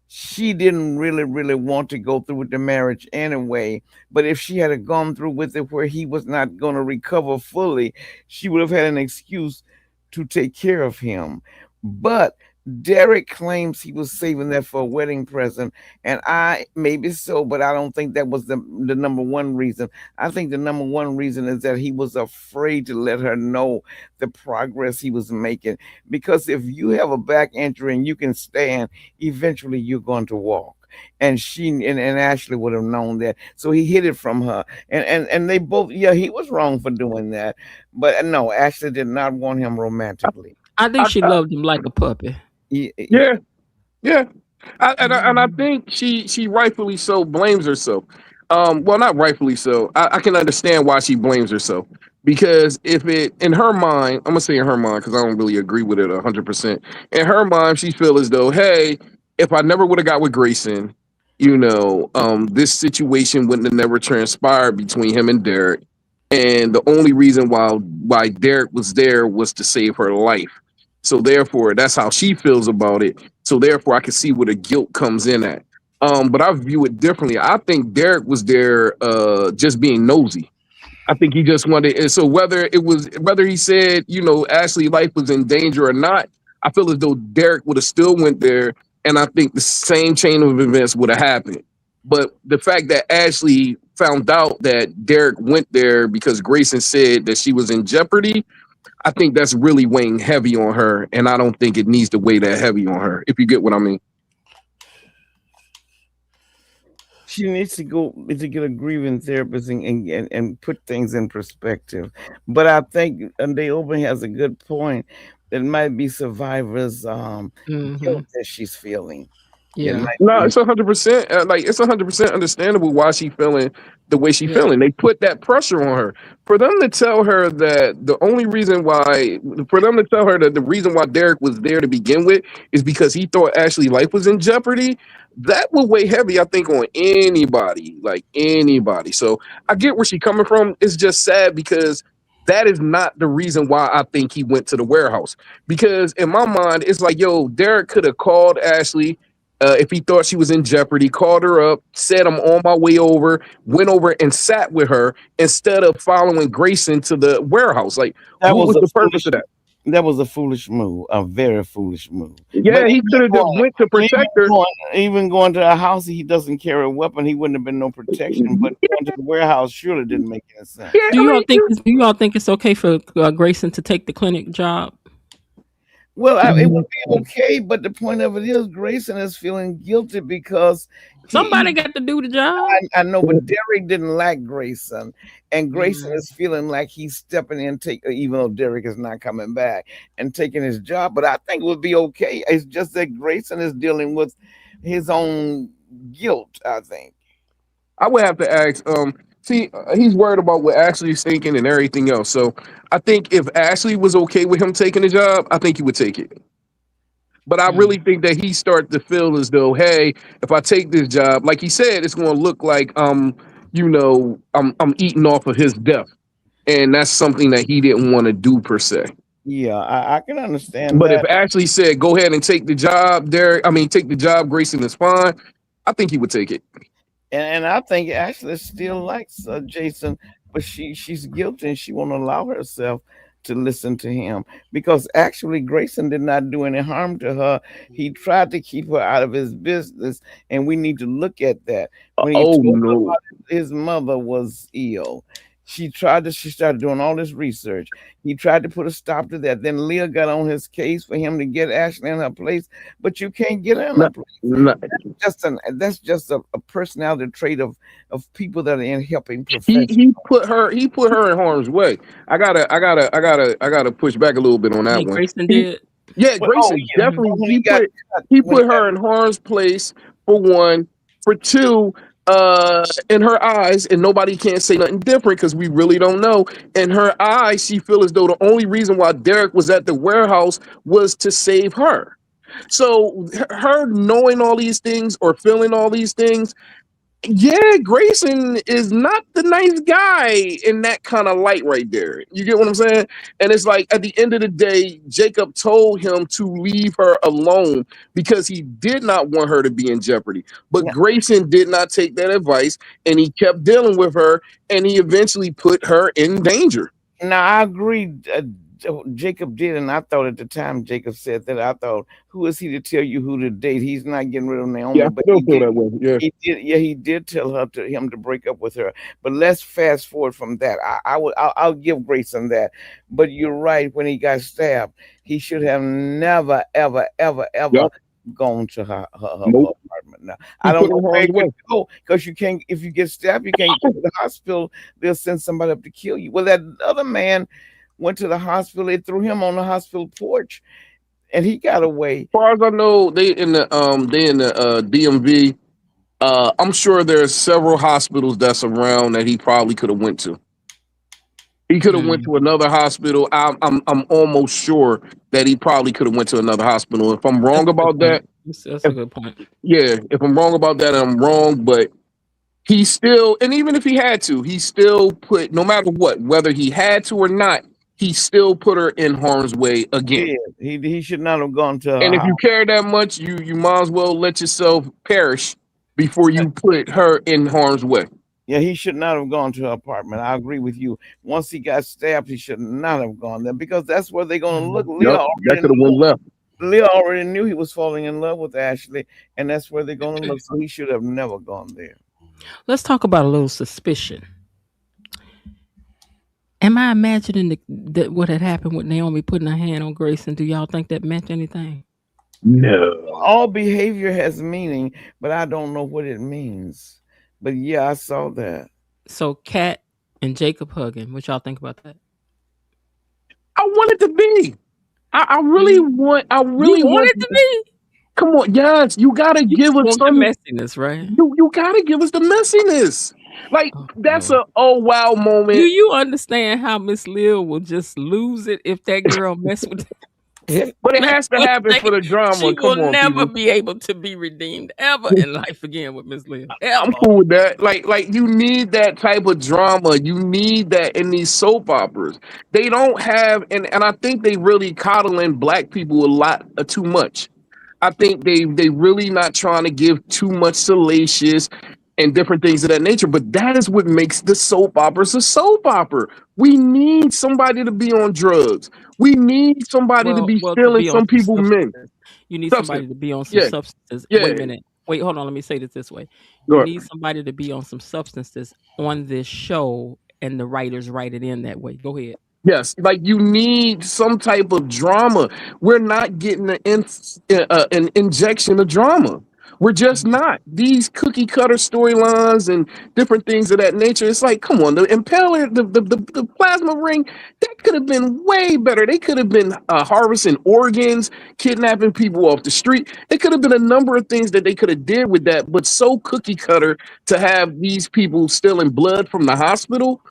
she didn't really want to go through with the marriage anyway. But if she had gone through with it where he was not going to recover fully, she would have had an excuse to take care of him. But Derek claims he was saving that for a wedding present, and I maybe so, but I don't think that was the number one reason. I think the number one reason is that he was afraid to let her know the progress he was making. Because if you have a back injury and you can stand, eventually you're going to walk. And she and Ashley would have known that, so he hid it from her. And they both, he was wrong for doing that, but no, Ashley did not want him romantically. I think she loved him like a puppy. Yeah. And I think she rightfully so blames herself. Well, not rightfully so. I can understand why she blames herself, because if it in her mind, I'm gonna say in her mind because I don't really agree with it 100%. In her mind, she feels as though, hey, if I never would have got with Grayson, this situation wouldn't have never transpired between him and Derek. And the only reason why Derek was there was to save her life. So therefore, that's how she feels about it. So therefore, I can see where the guilt comes in at. But I view it differently. I think Derek was there just being nosy. I think he just wanted. And so whether he said, Ashley's life was in danger or not, I feel as though Derek would have still went there, and I think the same chain of events would have happened. But the fact that Ashley found out that Derek went there because Grayson said that she was in jeopardy, I think that's really weighing heavy on her, and I don't think it needs to weigh that heavy on her, if you get what I mean. She needs to get a grieving therapist and put things in perspective. But I think Naomi has a good point. It might be survivors' guilt that she's feeling. Yeah, no, it's 100%. It's 100% understandable why she's feeling the way she's feeling. They put that pressure on her for them to tell her that the reason why Derek was there to begin with is because he thought Ashley's life was in jeopardy. That will weigh heavy, I think, on anybody. So I get where she's coming from. It's just sad because That is not the reason why I think he went to the warehouse. Because in my mind, it's like, yo, Derek could have called Ashley if he thought she was in jeopardy, called her up, said, I'm on my way over, went over and sat with her instead of following Grayson to the warehouse. Like, That what was was a the purpose of that? That was a foolish move, a very foolish move. Yeah, But he could have just went to protect her. Even going to a house, he doesn't carry a weapon. He wouldn't have been no protection. But going to the warehouse surely didn't make any sense. Yeah, Do you all think it's okay for Grayson to take the clinic job? Well, it would be okay, but the point of it is Grayson is feeling guilty because somebody got to do the job. I know, but Derek didn't like Grayson, and Grayson is feeling like he's stepping in, even though Derek is not coming back and taking his job. But I think it would be okay. It's just that Grayson is dealing with his own guilt, I think. I would have to ask. See, he's worried about what Ashley's thinking and everything else. So I think if Ashley was okay with him taking the job, I think he would take it. But I really think that he started to feel as though, hey, if I take this job, like he said, it's going to look like I'm eating off of his death, and that's something that he didn't want to do per se. Yeah, I can understand. But if Ashley said, go ahead and take the job, take the job, Grayson is fine, I think he would take it. And I think Ashley still likes Jason, but she's guilty and she won't allow herself to listen to him because actually Grayson did not do any harm to her. He tried to keep her out of his business, and we need to look at that. When he told her his mother was ill, she started doing all this research. He tried to put a stop to that. Then Leah got on his case for him to get Ashley in her place, but you can't get her in her place. That's just a personality trait of people that are in helping professions. He put her in harm's way. I gotta push back a little bit on that one. Grayson did. Yeah, Grayson definitely. He put her in harm's place for one. For two, in her eyes, and nobody can't say nothing different because we really don't know. In her eyes, she feels as though the only reason why Derek was at the warehouse was to save her. So her knowing all these things or feeling all these things, yeah, Grayson is not the nice guy in that kind of light right there. You get what I'm saying? And it's like at the end of the day, Jacob told him to leave her alone because he did not want her to be in jeopardy. But Grayson did not take that advice, and he kept dealing with her, and he eventually put her in danger. Now, I agree. Jacob did, and I thought at the time Jacob said that, I thought, who is he to tell you who to date? He's not getting rid of Naomi. Yeah, but I feel that way. Yeah. He did tell him to break up with her. But let's fast forward from that. I'll give Grayson that. But you're right. When he got stabbed, he should have never, ever, ever, ever gone to her apartment. Now I don't know where you go because you can't. If you get stabbed, you can't go to the hospital. They'll send somebody up to kill you. Well, that other man went to the hospital. They threw him on the hospital porch, and he got away. As far as I know, they in the DMV. I'm sure there's several hospitals that's around that he probably could have went to. He could have went to another hospital. I'm almost sure that he probably could have went to another hospital. If I'm wrong about that, that's a good point. Yeah, if I'm wrong about that, I'm wrong. But he still, and even if he had to, he still put, no matter what, whether he had to or not, he still put her in harm's way again. Yeah, he should not have gone to her. And if you care that much, you might as well let yourself perish before you put her in harm's way. Yeah, he should not have gone to her apartment. I agree with you. Once he got stabbed, he should not have gone there because that's where they're going to look. That could have went left. Leah already knew he was falling in love with Ashley, and that's where they're going to look. So he should have never gone there. Let's talk about a little suspicion. Am I imagining that what had happened with Naomi putting her hand on Grayson? Do y'all think that meant anything? No. All behavior has meaning, but I don't know what it means. But yeah, I saw that. So Kat and Jacob hugging. What y'all think about that? I want it to be. I really want it to be. Come on, yes, you gotta give us some messiness, right? You gotta give us the messiness. Like that's a wow moment. Do you understand how Miss Lil will just lose it if that girl mess with her? But it has to happen for the drama. She will Come on, never people. be able to be redeemed ever in life again with Miss Leah. I'm Ever. cool with that. Like you need that type of drama. You need that in these soap operas. They don't have, and I think they really coddling black people a lot too much. I think they really not trying to give too much salacious and different things of that nature. But that is what makes the soap operas a soap opera. We need somebody to be on drugs. We need somebody to be Well, to stealing be on some some people men. substances. You need Substance. somebody to be on some Yeah. substances. Yeah. Wait a minute. Wait, hold on. Let me say this way. Go You ahead. need somebody to be on some substances on this show, and the writers write it in that way. Go ahead. Yes, like you need some type of drama. We're not getting an injection of drama. We're just not. These cookie cutter storylines and different things of that nature. It's like, come on, the impaler, the plasma ring, that could have been way better. They could have been harvesting organs, kidnapping people off the street. It could have been a number of things that they could have did with that, but so cookie cutter to have these people stealing blood from the hospital.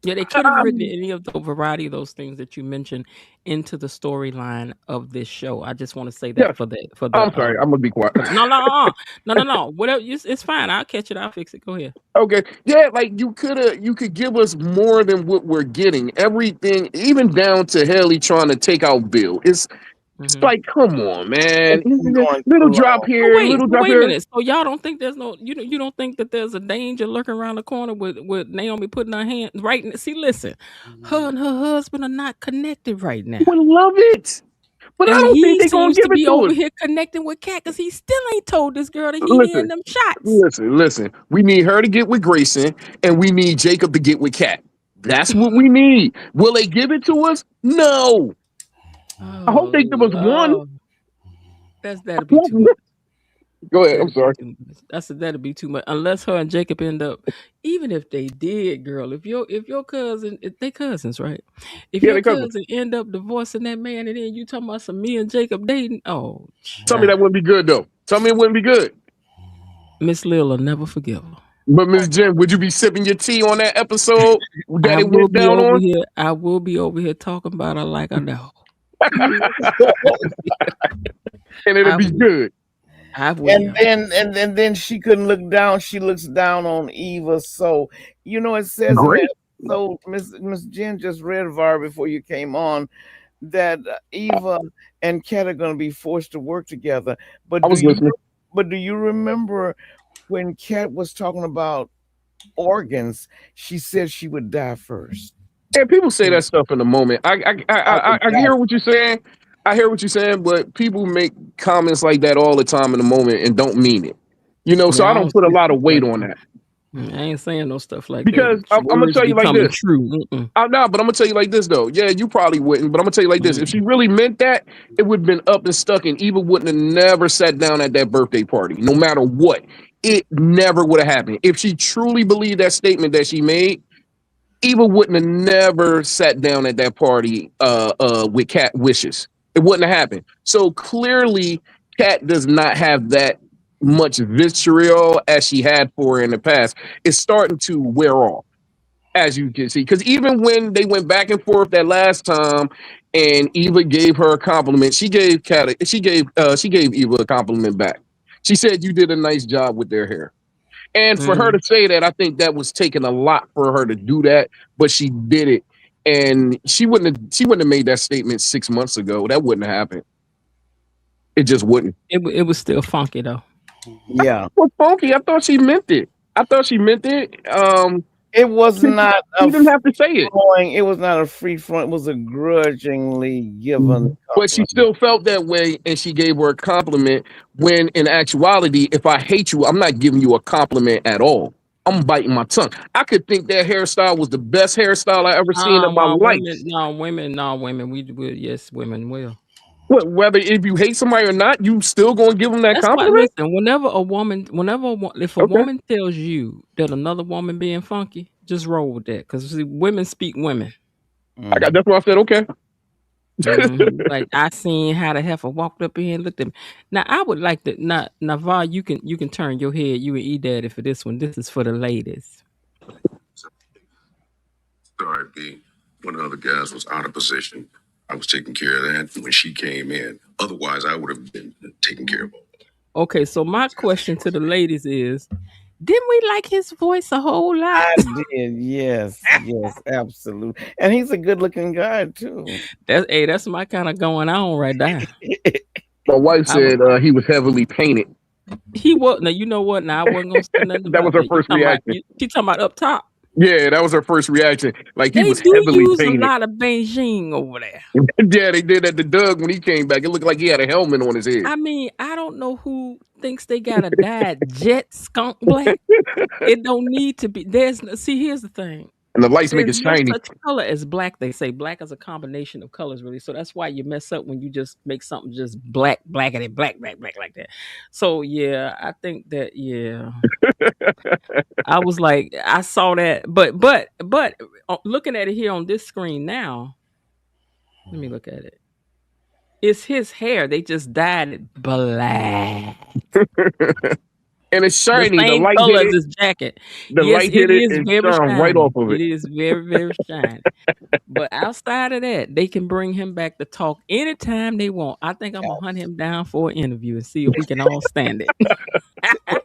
Yeah, they could have written any of the variety of those things that you mentioned into the storyline of this show. I just want to say that Yeah. for the. I'm sorry, I'm gonna be quiet. No. Whatever, it's fine. I'll catch it. I'll fix it. Go ahead. Okay, yeah, like you could give us more than what we're getting. Everything, even down to Haley trying to take out Bill. It's like, come on, man. Little drop here, little drop wait a here. minute. So y'all don't think there's no you don't think that there's a danger lurking around the corner with Naomi putting her hand right? See, listen, her and her husband are not connected right now. Would love it, but and I don't think he they're gonna seems give to it be to over us. here connecting with Kat because he still ain't told this girl that he in them shots. Listen. We need her to get with Grayson, and we need Jacob to get with Kat. That's what we need. Will they give it to us? No. I hope they give us one. That'd be too much. Go ahead. I'm sorry. That'd be too much. Unless her and Jacob end up, even if they did, girl. If your cousin, if they cousins, right? If your cousin end up divorcing that man, and then you talking about some me and Jacob dating, oh, tell me that wouldn't be good though. Tell me it wouldn't be good. Miss Lil will never forgive her. But Miss Jen, would you be sipping your tea on that episode that it went down on? I will be over here talking about her like I know. And it'll be good. And then she couldn't look down. She looks down on Eva. So it says so Miss Jen just read Var before you came on that Eva and Kat are going to be forced to work together. But do you remember when Kat was talking about organs? She said she would die first. Yeah, people say that stuff in the moment. I hear what you're saying. I hear what you're saying, but people make comments like that all the time in the moment and don't mean it. So I don't put a lot of weight on that. I ain't saying no stuff like because that. I'm gonna tell you like this. True. But I'm gonna tell you like this though. Yeah, you probably wouldn't, but I'm gonna tell you like this. If she really meant that, it would have been up and stuck, and Eva wouldn't have never sat down at that birthday party, no matter what. It never would have happened. If she truly believed that statement that she made, Eva wouldn't have never sat down at that party with Kat wishes. It wouldn't have happened. So clearly, Kat does not have that much vitriol as she had for her in the past. It's starting to wear off, as you can see. Because even when they went back and forth that last time, and Eva gave her a compliment, she gave Eva a compliment back. She said, "You did a nice job with their hair." And for her to say that, I think that was taking a lot for her to do that, but she did it. And she wouldn't have made that statement 6 months ago. That wouldn't have happened. It just wouldn't. It was still funky though. Yeah. Well, funky. I thought she meant it. It was not. You didn't have to say it. It was not a free front. It was a grudgingly given. But she still felt that way, and she gave her a compliment. When in actuality, if I hate you, I'm not giving you a compliment at all. I'm biting my tongue. I could think that hairstyle was the best hairstyle I ever seen in my life. Yes, women will. Whether if you hate somebody or not, you still gonna give them that compliment? Listen, if a woman tells you that another woman being funky, just roll with that. Because women speak women. That's why I said okay. Like I seen how the heifer walked up in here and looked at me. Now I would like to Var, you can turn your head, you and E-Daddy for this one. This is for the ladies. Sorry, B. One of the other guys was out of position. I was taking care of that when she came in. Otherwise, I would have been taking care of her. Okay, so my question to the ladies is, didn't we like his voice a whole lot? I did, yes, absolutely. And he's a good-looking guy too. That's my kind of going on right there. My wife said he was heavily painted. He was. Now you know what? Now I wasn't gonna say nothing. That was her first reaction. She talking about up top. Yeah, that was her first reaction. Like he was do heavily use painted. a lot of Beijing over there. Yeah, they did at the Doug when he came back. It looked like he had a helmet on his head. I mean, I don't know who thinks they gotta dye jet skunk black. It don't need to be. Here's the thing. And the lights make it shiny. No such color as black. They say black is a combination of colors, really. So that's why you mess up when you just make something just black like that. So yeah, I think that I was like, I saw that, but looking at it here on this screen now, let me look at it. It's his hair. They just dyed it black. And it's shiny. The same light color hit as his jacket. The light hit it and very shine shiny. right off of it. It is very, very shiny. But outside of that, they can bring him back to talk anytime they want. I think I'm going to hunt him down for an interview and see if we can all stand it.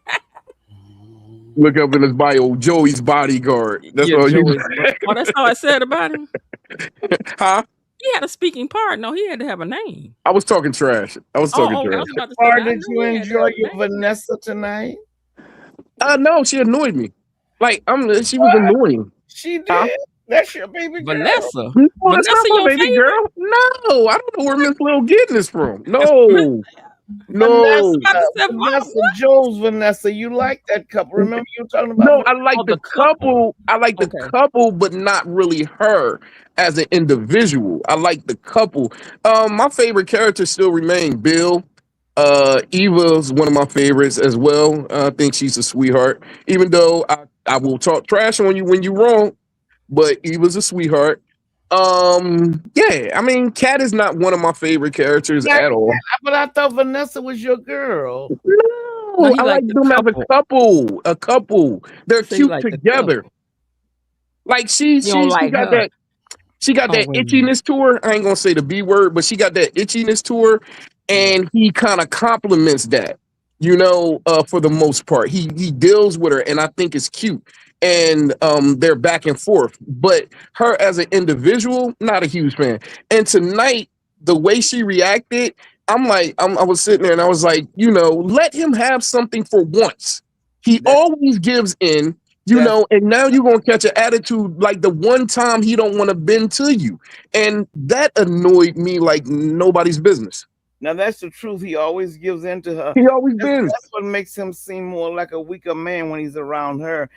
Look up in his bio, Joey's bodyguard. That's all you. Oh, that's all I said about him? Huh? He had a speaking part. No, he had to have a name. I was talking trash. I was talking trash. I was about to say, did you enjoy your Vanessa tonight? No, she annoyed me. Like she was annoying. She did. Huh? That's your baby girl. Vanessa. No, that's not my baby favorite? Girl. No, I don't know where Miss Lil getting this from. No. No, Vanessa, Joe's Vanessa. You like that couple? Remember you were talking about? No, I like the couple. I like the couple, but not really her as an individual. I like the couple. My favorite characters still remain Bill. Eva's one of my favorites as well. I think she's a sweetheart. Even though I will talk trash on you when you're wrong, but Eva's a sweetheart. Yeah, I mean, Kat is not one of my favorite characters at all. But I thought Vanessa was your girl. No, I like them as a couple. They're cute together. Like she got that. She got that itchiness to her. I ain't gonna say the B word, but she got that itchiness to her, and he kind of compliments that. For the most part, he deals with her, and I think it's cute. And they're back and forth. But her as an individual, not a huge fan. And tonight, the way she reacted, I was sitting there and I was like, let him have something for once. He always gives in, and now you're gonna catch an attitude like the one time he don't want to bend to you. And that annoyed me like nobody's business. Now that's the truth. He always gives in to her. He always bends. That's what makes him seem more like a weaker man when he's around her.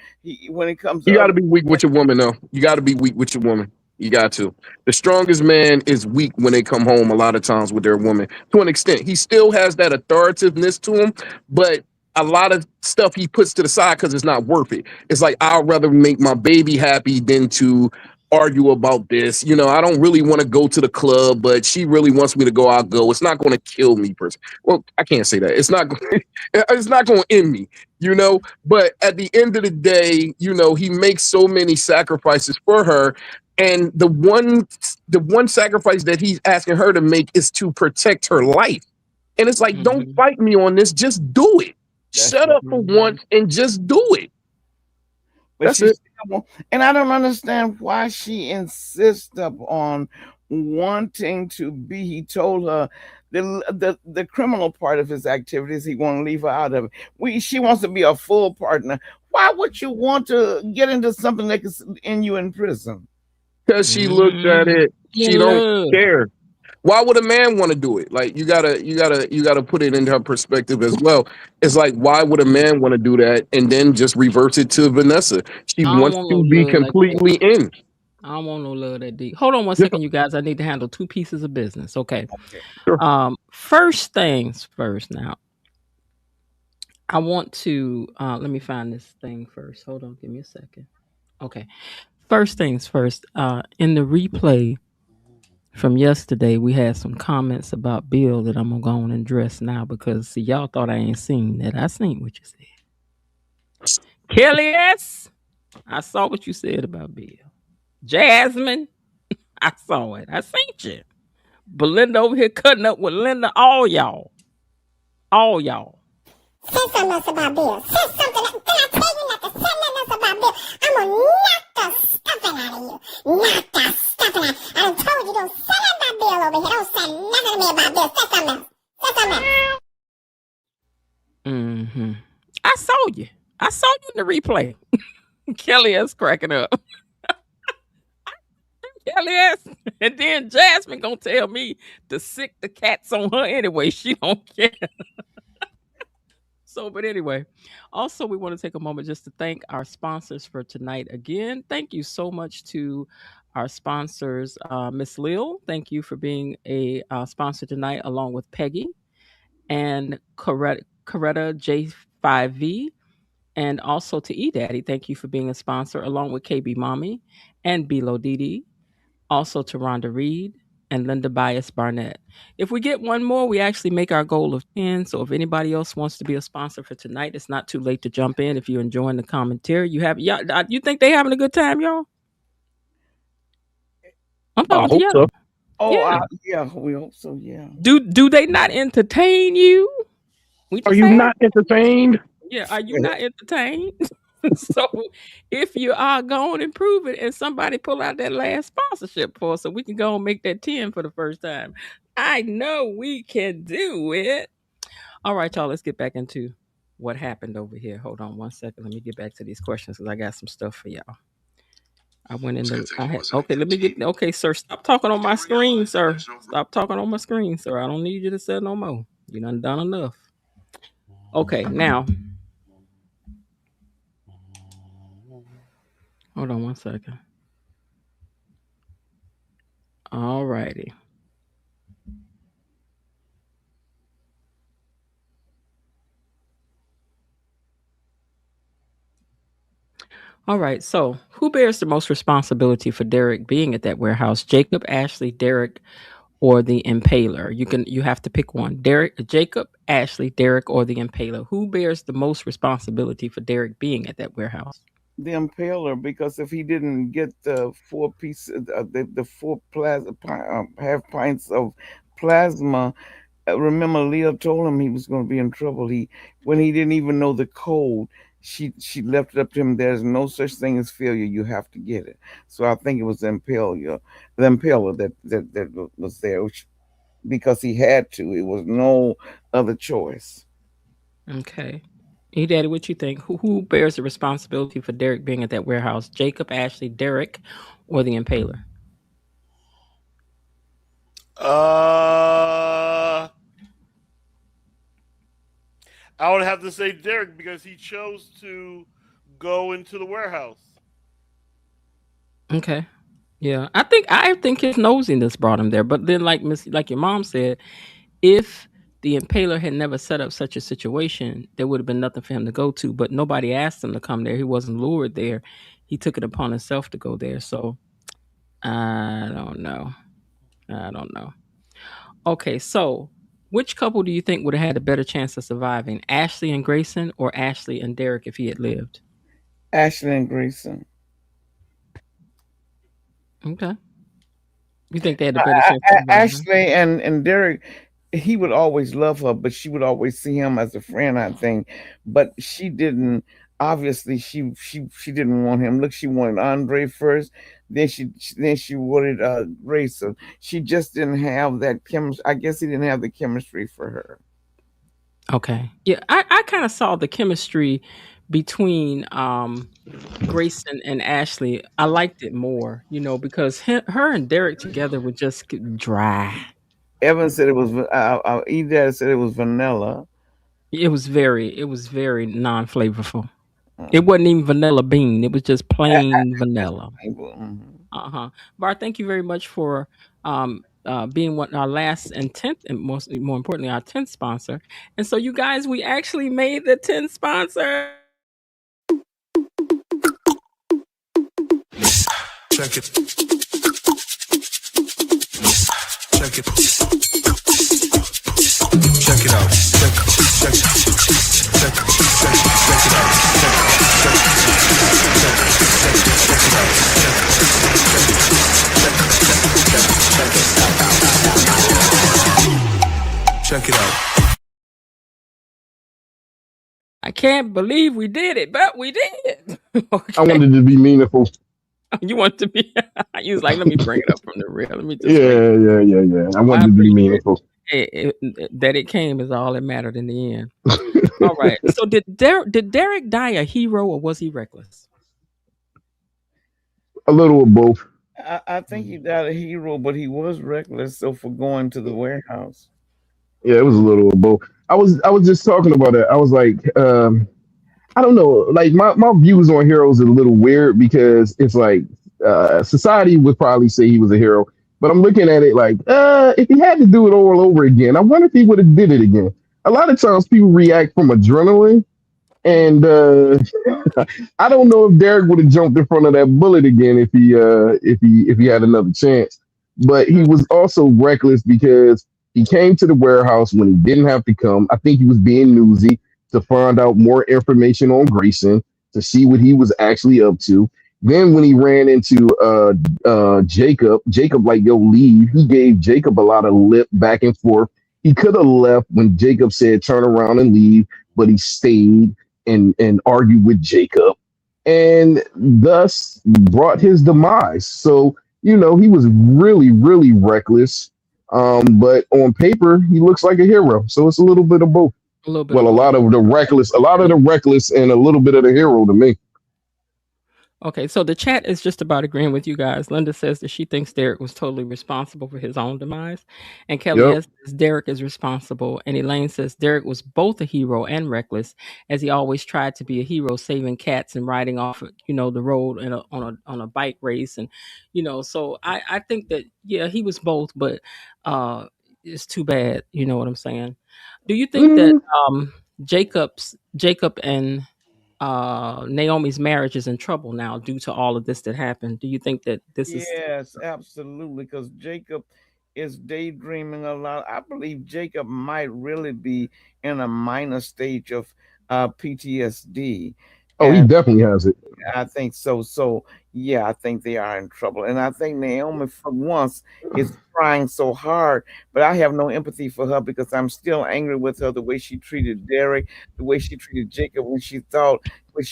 When it comes, you got to be weak with your woman, though. You got to be weak with your woman. You got to. The strongest man is weak when they come home. A lot of times with their woman, to an extent, he still has that authoritativeness to him, but a lot of stuff he puts to the side because it's not worth it. It's like I'd rather make my baby happy than to argue about this. I don't really want to go to the club, but she really wants me to go. I'll go. It's not going to kill me, person. Well, I can't say that. It's not going to end me, But at the end of the day, he makes so many sacrifices for her, and the one sacrifice that he's asking her to make is to protect her life. And it's like, don't fight me on this. Just do it. Shut up for once and just do it. That's it. And I don't understand why she insists upon wanting to be. He told her the criminal part of his activities, he won't leave her out of it. She wants to be a full partner. Why would you want to get into something that could end you in prison? Because she looked at it. She don't care. Why would a man want to do it? Like you gotta put it into her perspective as well. It's like, why would a man want to do that and then just reverse it to Vanessa? She wants to be completely in. I don't want no love that deep. Hold on one second, you guys. I need to handle two pieces of business. Okay. Sure. First things first. Now, I want to let me find this thing first. Hold on, give me a second. Okay. First things first. In the replay from yesterday, we had some comments about Bill that I'm gonna go on and address now because see, y'all thought I ain't seen that. I seen what you said. Kelly S. I saw what you said about Bill. Jasmine, I saw it. I seen you. Belinda over here cutting up with Linda. All y'all. Say something else about Bill. Say something else. Did I tell you not to say nothing else about Bill? I'm gonna knock the stuffing out of you. Knock the stuffing out. I done told you don't say nothing about Bill over here. Don't say nothing to me about Bill. Say something else. Say something else. Mm-hmm. I saw you in the replay. Kelly S cracking up. Kelly S. And then Jasmine gonna tell me to sick the cats on her anyway. She don't care. So, but anyway, also we want to take a moment just to thank our sponsors for tonight. Again, thank you so much to our sponsors, Miss Lil. Thank you for being a sponsor tonight, along with Peggy and Coretta J5V. And also to E-Daddy, thank you for being a sponsor, along with KB Mommy and Bilo Didi. Also to Rhonda Reed and Linda Bias Barnett. If we get one more, we actually make our goal of 10. So if anybody else wants to be a sponsor for tonight, it's not too late to jump in. If you're enjoying the commentary, you think they having a good time, y'all? I'm talking to y'all. So. Oh, yeah, we hope so. Yeah. Do they not entertain you? Are you not entertained? Yeah, are you not entertained? So if you are, go on and prove it, and somebody pull out that last sponsorship for us so we can go and make that 10 for the first time. I know we can do it. All right, y'all, let's get back into what happened over here. Hold on one second. Let me get back to these questions because I got some stuff for y'all. I went in okay, sir. Stop talking on my screen, sir. Stop talking on my screen, sir. I don't need you to say no more. You done enough. Okay, now. Hold on one second. All righty. All right. So, who bears the most responsibility for Derek being at that warehouse? Jacob, Ashley, Derek, or the Impaler? You have to pick one. Jacob, Ashley, Derek, or the Impaler. Who bears the most responsibility for Derek being at that warehouse? The Impaler, because if he didn't get the 4 pieces, the 4 half pints of plasma, remember Leah told him he was going to be in trouble. When he didn't even know the code, she left it up to him. There's no such thing as failure. You have to get it. So I think it was the Impaler that was there, because he had to. It was no other choice. Okay. Hey, Daddy, what you think? Who bears the responsibility for Derek being at that warehouse? Jacob, Ashley, Derek, or the Impaler? I would have to say Derek, because he chose to go into the warehouse. Okay. Yeah. I think his nosiness brought him there. But then like your mom said, if the Impaler had never set up such a situation, there would have been nothing for him to go to. But nobody asked him to come there. He wasn't lured there. He took it upon himself to go there. So I don't know. Okay, so which couple do you think would have had a better chance of surviving? Ashley and Grayson, or Ashley and Derek if he had lived? Ashley and Grayson. Okay. You think they had a better chance of surviving? Ashley and Derek, he would always love her, but she would always see him as a friend, I think. But she didn't. Obviously, she didn't want him. Look, she wanted Andre first. Then she wanted Grayson. She just didn't have that chemistry. I guess he didn't have the chemistry for her. Okay. Yeah, I kind of saw the chemistry between Grayson and Ashley. I liked it more, because her and Derek together were just dry. Evan said it was. Edad said it was vanilla. It was very non-flavorful. It wasn't even vanilla bean. It was just plain vanilla. Bar, thank you very much for being our last and 10th, and more importantly, our 10th sponsor. And so, you guys, we actually made the 10th sponsor. Check it. Check it. Check it out. Check it out. Check it out. I can't believe we did it, but we did. I Okay. wanted to be meaningful. You want to be? You was like, let me bring it up from the real. Let me just Yeah, wait. yeah. I Well, I wanted to be appreciate meaningful. that it came is all that mattered in the end. All right. So did Derek die a hero or was he reckless? A little of both. I think he died a hero, but he was reckless. So for going to the warehouse, Yeah, it was a little of both. I was just talking about that. I was like, I don't know. Like my views on heroes are a little weird because it's like society would probably say he was a hero, but I'm looking at it like, if he had to do it all over again, I wonder if he would have did it again. A lot of times people react from adrenaline, and I don't know if Derek would have jumped in front of that bullet again if he had another chance. But he was also reckless because he came to the warehouse when he didn't have to come. I think he was being newsy to find out more information on Grayson to see what he was actually up to. Then when he ran into Jacob like yo leave. He gave Jacob a lot of lip back and forth. He could have left when Jacob said turn around and leave, but he stayed and argued with Jacob, and thus brought his demise. So he was really really reckless. But on paper, he looks like a hero. So it's a little bit of both. A little bit. Well, a lot of the reckless, and a little bit of the hero to me. Okay, so the chat is just about agreeing with you guys. Linda says that she thinks Derek was totally responsible for his own demise. And Kelly Yep. S says Derek is responsible. And Elaine says Derek was both a hero and reckless, as he always tried to be a hero, saving cats and riding off, the road on a bike race. And, so I think that, yeah, he was both, but it's too bad. You know what I'm saying? Do you think that Mm, Jacob and Naomi's marriage is in trouble now due to all of this that happened? Do you think that this is? yes, absolutely, because Jacob is daydreaming a lot. I believe Jacob might really be in a minor stage of PTSD, oh, he and definitely has it. I think so. So yeah, I think they are in trouble, and I think Naomi, for once, is trying so hard. But I have no empathy for her because I'm still angry with her the way she treated Derek, the way she treated Jacob when she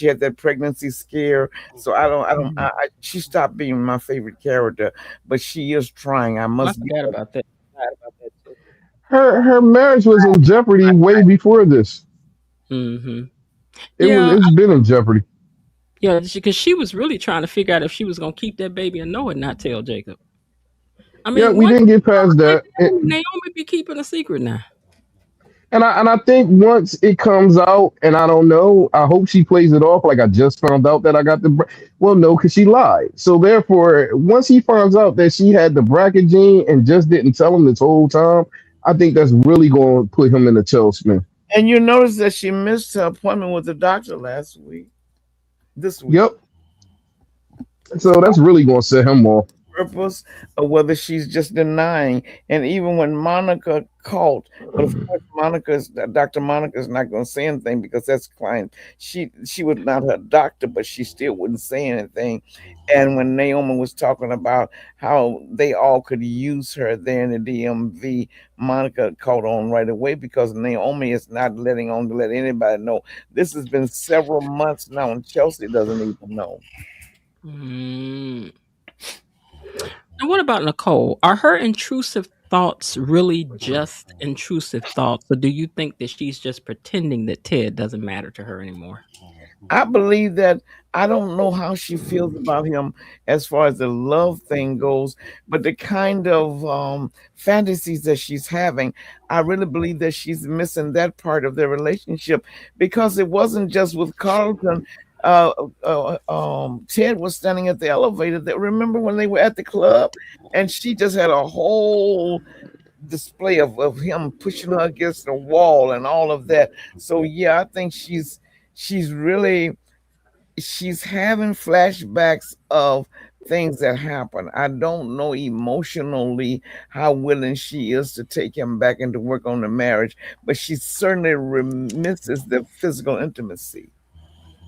had that pregnancy scare. So I don't. Mhm. She stopped being my favorite character, but she is trying. I I must give forgot her. about that. Forgot about that too. Her marriage was in jeopardy way before this. Hmm. It was Yeah, it's been in jeopardy. yeah, because she was really trying to figure out if she was gonna keep that baby and know it, not tell Jacob. I Yeah, mean, we one didn't get past maybe that. Naomi be keeping a secret now. And I think once it comes out, and I don't know, I hope she plays it off like I just found out that I got the. Well, no, because she lied. So therefore, once he finds out that she had the bracket gene and just didn't tell him this whole time, I think that's really going to put him in a tailspin. And you notice that she missed her appointment with the doctor last week. This week. Yep. So that's really going to set him off. Purpose or whether she's just denying. And even when Monica called, but of course Dr. Monica is not going to say anything because that's client. She was not her doctor, but she still wouldn't say anything. And when Naomi was talking about how they all could use her there in the DMV, Monica caught on right away because Naomi is not letting on to let anybody know. This has been several months now, and Chelsea doesn't even know. Mm. And what about Nicole? Are her intrusive thoughts really just intrusive thoughts, or do you think that she's just pretending that Ted doesn't matter to her anymore? I believe that I don't know how she feels about him as far as the love thing goes, but the kind of fantasies that she's having, I really believe that she's missing that part of their relationship because it wasn't just with Carlton. Ted was standing at the elevator. That remember when they were at the club, and she just had a whole display of him pushing her against the wall and all of that. So yeah, I think she's really she's having flashbacks of things that happen. I don't know emotionally how willing she is to take him back and to work on the marriage, but she certainly misses the physical intimacy.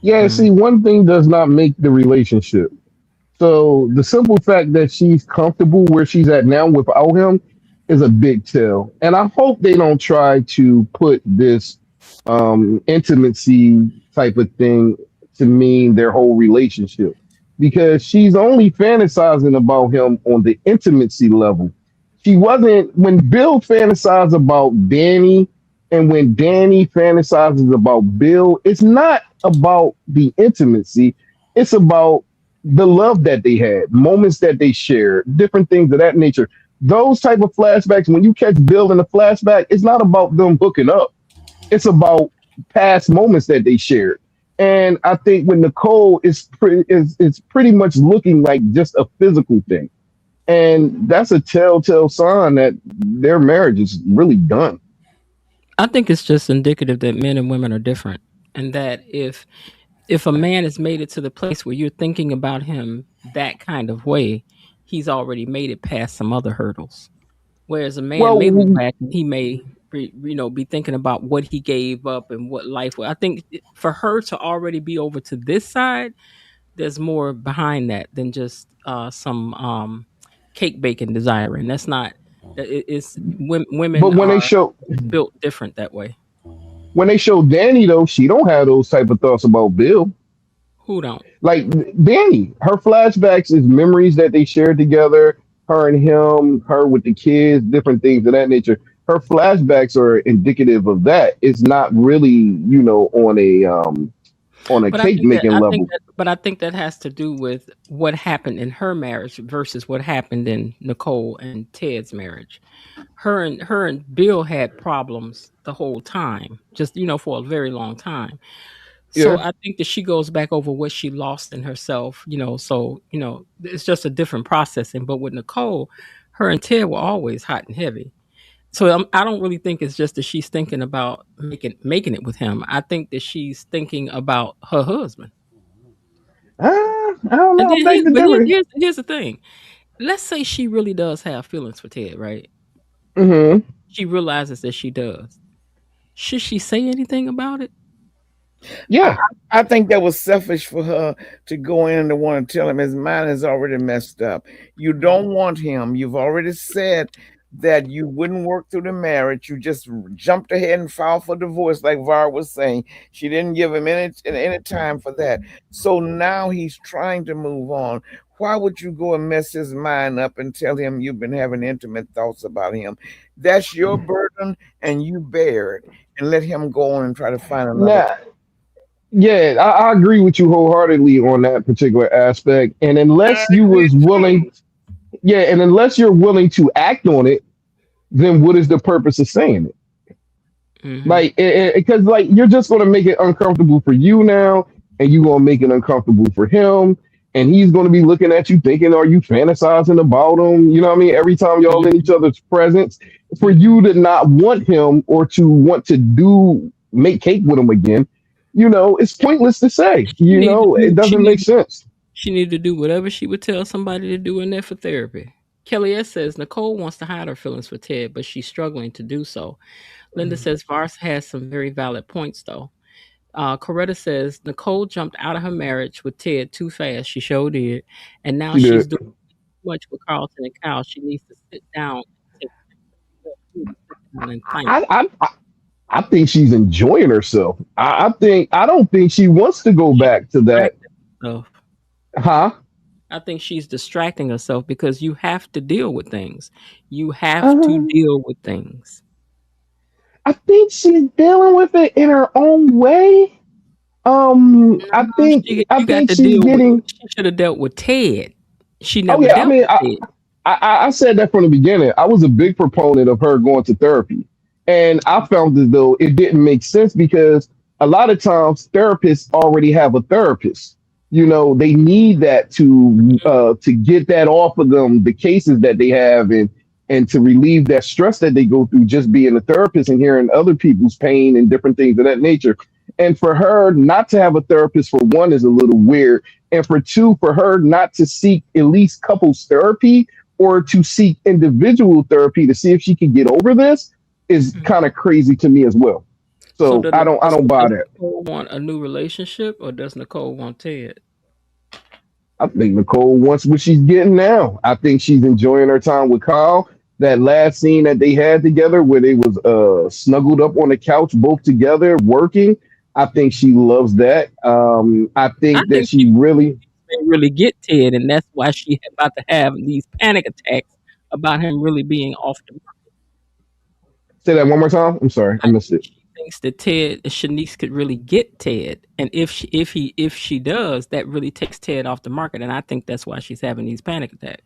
Yeah, Mm. see, one thing does not make the relationship. So the simple fact that she's comfortable where she's at now without him is a big tell. And I hope they don't try to put this intimacy type of thing to mean their whole relationship because she's only fantasizing about him on the intimacy level. She wasn't when Bill fantasized about Danny and when Danny fantasizes about Bill, it's not about the intimacy, it's about the love that they had, moments that they shared, different things of that nature. Those type of flashbacks, when you catch Bill in a flashback, it's not about them hooking up. It's about past moments that they shared. And I think with Nicole, it's pretty much looking like just a physical thing. And that's a telltale sign that their marriage is really done. I think it's just indicative that men and women are different, and that if a man has made it to the place where you're thinking about him that kind of way, he's already made it past some other hurdles. Whereas a man may look Well, back and he may be thinking about what he gave up and what life was. I think for her to already be over to this side, there's more behind that than just some cake baking desiring. That's not. It's women but are built different that way. when they show Danny though, she don't have those type of thoughts about Bill. Who don't? Like Danny, her flashbacks is memories that they shared together, her and him, her with the kids, different things of that nature. Her flashbacks are indicative of that. It's not really, on a But I cake think that making I think level. that but I think that has to do with what happened in her marriage versus what happened in Nicole and Ted's marriage. Her and Bill had problems the whole time, just for a very long time. So Yeah. I think that she goes back over what she lost in herself, so it's just a different processing. But with Nicole, her and Ted were always hot and heavy. So I don't really think it's just that she's thinking about making it with him. I think that she's thinking about her husband. I don't And know. then I beg to differ. here's the thing. Let's say she really does have feelings for Ted, right? Hmm. She realizes that she does. Should she say anything about it? I, Yeah. I think that was selfish for her to go in and want to tell him his mind is already messed up. You don't want him. You've already said that you wouldn't work through the marriage. You just jumped ahead and filed for divorce, like Var was saying. She didn't give him any time for that. So now he's trying to move on. Why would you go and mess his mind up and tell him you've been having intimate thoughts about him? That's your burden, and you bear it, and let him go on and try to find another. Now, yeah, I agree with you wholeheartedly on that particular aspect. And I unless you agree was too. willing, yeah, and unless you're willing to act on it, then what is the purpose of saying it? Hmm. Like, because like you're just gonna make it uncomfortable for you now, and you're gonna make it uncomfortable for him, and he's gonna be looking at you thinking, are you fantasizing about him? You know what I mean? Every time y'all in each other's presence, for Hmm. you to not want him or to want to do make cake with him again, it's pointless to say. She need to It do. She doesn't make need. sense. She need to do whatever she would tell somebody to do in there for therapy. Kelly S says Nicole wants to hide her feelings for Ted, but she's struggling to do so. Linda says Vars has some very valid points, though. Coretta says Nicole jumped out of her marriage with Ted too fast. She sure did. And now She she's did. doing too much with Carlton and Kyle. She needs to sit down and take she needs to sit down and think. I think she's enjoying herself. I don't think she wants to go She's back to that. distracting herself. Huh? I think she's distracting herself because you have to deal with things. You have to Uh, deal with things. I think she's dealing with it in her own way. I No, think I she got think to she's deal with. getting. She should have dealt with Ted. She Oh never yeah, I dealt mean, with Ted. I said that from the beginning. I was a big proponent of her going to therapy, and I found as though it didn't make sense because a lot of times therapists already have a therapist. They need that to get that off of them, the cases that they have, and to relieve that stress that they go through just being a therapist and hearing other people's pain and different things of that nature. And for her not to have a therapist, for one, is a little weird, and for two, for her not to seek at least couples therapy or to seek individual therapy to see if she can get over this is Mhm. kind of crazy to me as well. So So I don't buy does that. Nicole want a new relationship or does Nicole want Ted? I think Nicole wants what she's getting now. I think she's enjoying her time with Kyle. that last scene that they had together where they was snuggled up on the couch both together working. I think she loves that. I I think that think she really they really get Ted, and that's why she about to have these panic attacks about him really being off the market. say that one more time. I'm sorry, I I missed think it. she thinks that Shanice could really get Ted, and if she does, that really takes Ted off the market, and I think that's why she's having these panic attacks.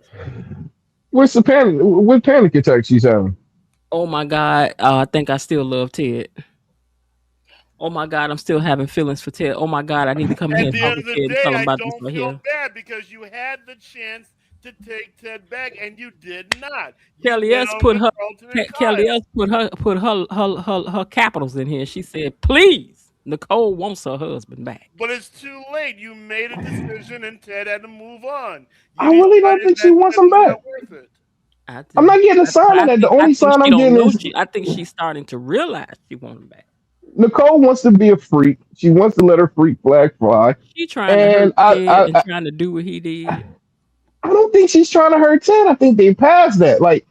What's the panic? What panic attack she's having? Oh my God, I think I still love Ted. Oh my God, I'm still having feelings for Ted. Oh my God, I need to come in here At and the talk end to of the Ted and day, tell him I about this don't right feel here. bad because you had the chance to take Ted back and you did not. You Kelly went S on put with her Carlton and Kelly S Kyle. put her capitals in here. She said, "Please, Nicole wants her husband back." But it's too late. You made a decision and Ted had to move on. You I really don't decided think she that wants Ted him was back. not worth it. I I'm do. not getting a sign of that. The I only think sign she I'm don't getting know. is I think she's starting to realize she wants him back. Nicole wants to be a freak. She wants to let her freak flag fly. She trying to hurt And Ted and trying to do what he did. I don't think she's trying to hurt Ted. I think they passed that. Like,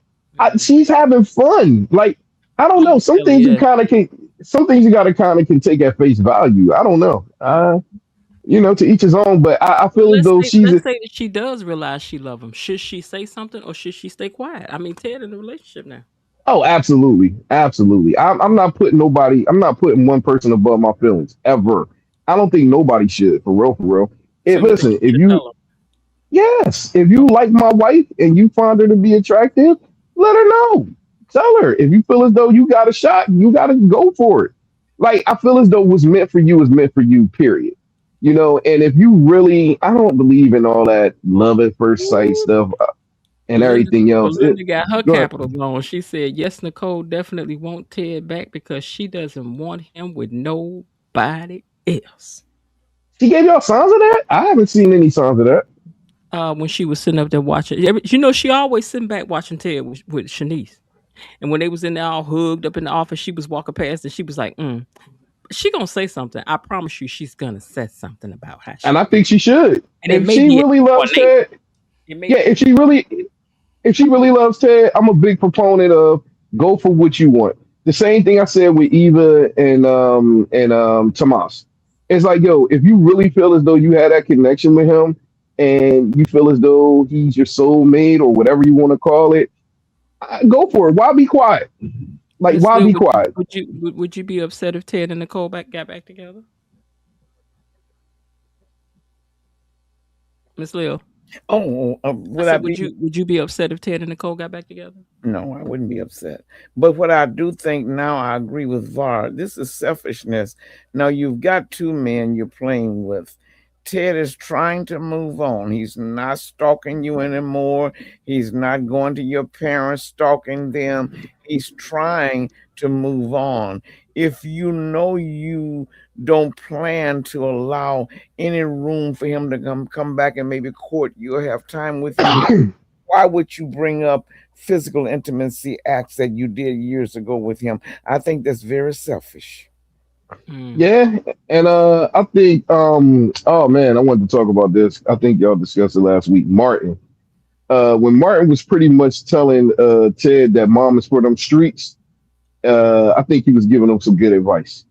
she's having fun. Like, I don't know. Some things Kelly you S. kind of can. Some things you got to kind of can take at face value. I don't know. To each his own. But I Well, feel as though she's. let's say that she does realize she love him. Should she say something or should she stay quiet? I mean, Ted in a relationship now. Oh, absolutely, absolutely. I'm not putting nobody. I'm not putting one person above my feelings ever. I don't think nobody should. For real, for real. So you think Listen, she if should you tell him? yes, if you like my wife and you find her to be attractive, let her know. Tell her. If you feel as though you got a shot, you got to go for it. Like, I feel as though what's meant for you is meant for you, period. And if you really, I don't believe in all that love at first sight Ooh, stuff and everything else. Belinda got her Go ahead. capitals on. She said, yes, Nicole definitely want Ted back because she doesn't want him with nobody else. She gave y'all signs of that? I haven't seen any signs of that. When she was sitting up there watching, she always sitting back watching Ted with Shanice. And when they was in there all hugged up in the office, she was walking past and she was like, she gonna say something. I promise you, she's gonna say something about how And she I feels. think she should. And it If may she be an really loves explanation. Ted, It may yeah, be. if she really loves Ted, I'm a big proponent of go for what you want. The same thing I said with Eva and Tomas. It's like, yo, if you really feel as though you had that connection with him and you feel as though he's your soulmate or whatever you want to call it, go for it. Why be quiet? Like, Miss why Lil, be quiet? would you be upset if Ted and Nicole got back together? Miss Lil, Oh, I would I said, be? would you be upset if Ted and Nicole got back together? No, I wouldn't be upset. But what I do think now, I agree with VAR. This is selfishness. Now you've got two men you're playing with. Ted is trying to move on. He's not stalking you anymore. He's not going to your parents, stalking them. He's trying to move on. If you know you don't plan to allow any room for him to come back and maybe court you or have time with you, why would you bring up physical intimacy acts that you did years ago with him? I think that's very selfish. Yeah, and I think oh man, I wanted to talk about this. I think y'all discussed it last week. Martin. When Martin was pretty much telling Ted that mom is for them streets, I think he was giving him some good advice.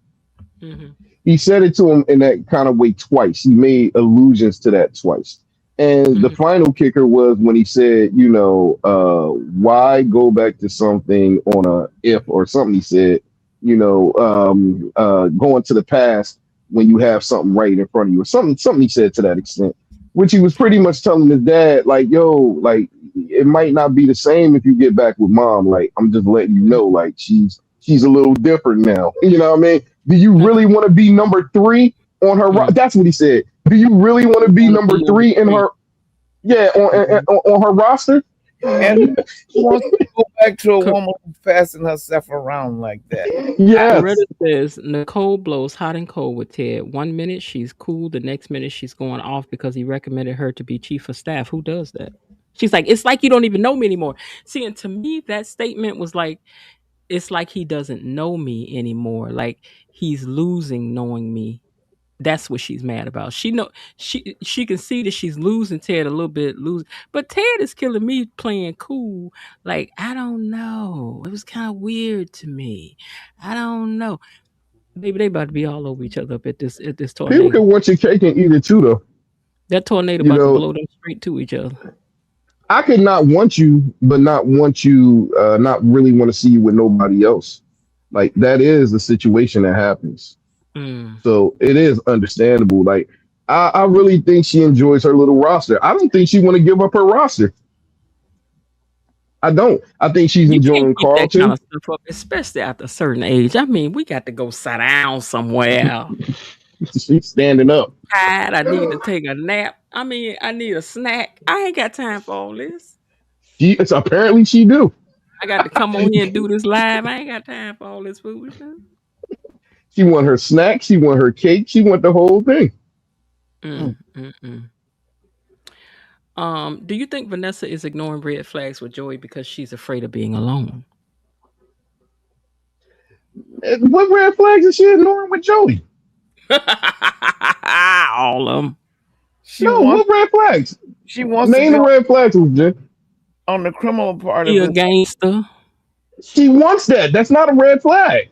Mm-hmm. He said it to him in that kind of way twice. He made allusions to that twice. And the final kicker was when he said, why go back to something on a if or something he said, going to the past when you have something right in front of you or something he said to that extent, which he was pretty much telling his dad, like, yo, like it might not be the same if you get back with mom. Like, I'm just letting you know, like she's a little different now. You know what I mean? Do you really want to be number 3 on her? That's what he said. Do you really want to be number 3 in her? Yeah, on her roster. And who wants to go back to a woman who fastened herself around like that? Yeah. Loretta says Nicole blows hot and cold with Ted. 1 minute she's cool, the next minute she's going off because he recommended her to be chief of staff. Who does that? She's like, it's like you don't even know me anymore. See, and to me, that statement was like, it's like he doesn't know me anymore. Like he's losing knowing me. That's what she's mad about. She can see that she's losing Ted a little bit, but Ted is killing me playing cool. Like, I don't know. It was kind of weird to me. I don't know. Maybe they about to be all over each other up at this People tornado. can want your cake and eat it too, though. That tornado You about to know, blow them straight to each other. I could not want you, but not want you, not really want to see you with nobody else. Like that is the situation that happens. So it is understandable. Like I really think she enjoys her little roster. I don't think she want to give up her roster. I don't. I think she's You can't enjoying keep that kind Carlton. of stuff up, especially after a certain age. I mean, we got to go sit down somewhere. She's standing up. Tired. I need to take a nap. I mean, I need a snack. I ain't got time for all this. It's apparently she do. I got to come on here and do this live. I ain't got time for all this foolishness. She want her snack. She want her cake. She want the whole thing. Do you think Vanessa is ignoring red flags with Joey because she's afraid of being alone? What red flags is she ignoring with Joey? All of them. What red flags? She wants name to the red flags, Jen. On the criminal part He of a it. gangster. She wants that. That's not a red flag.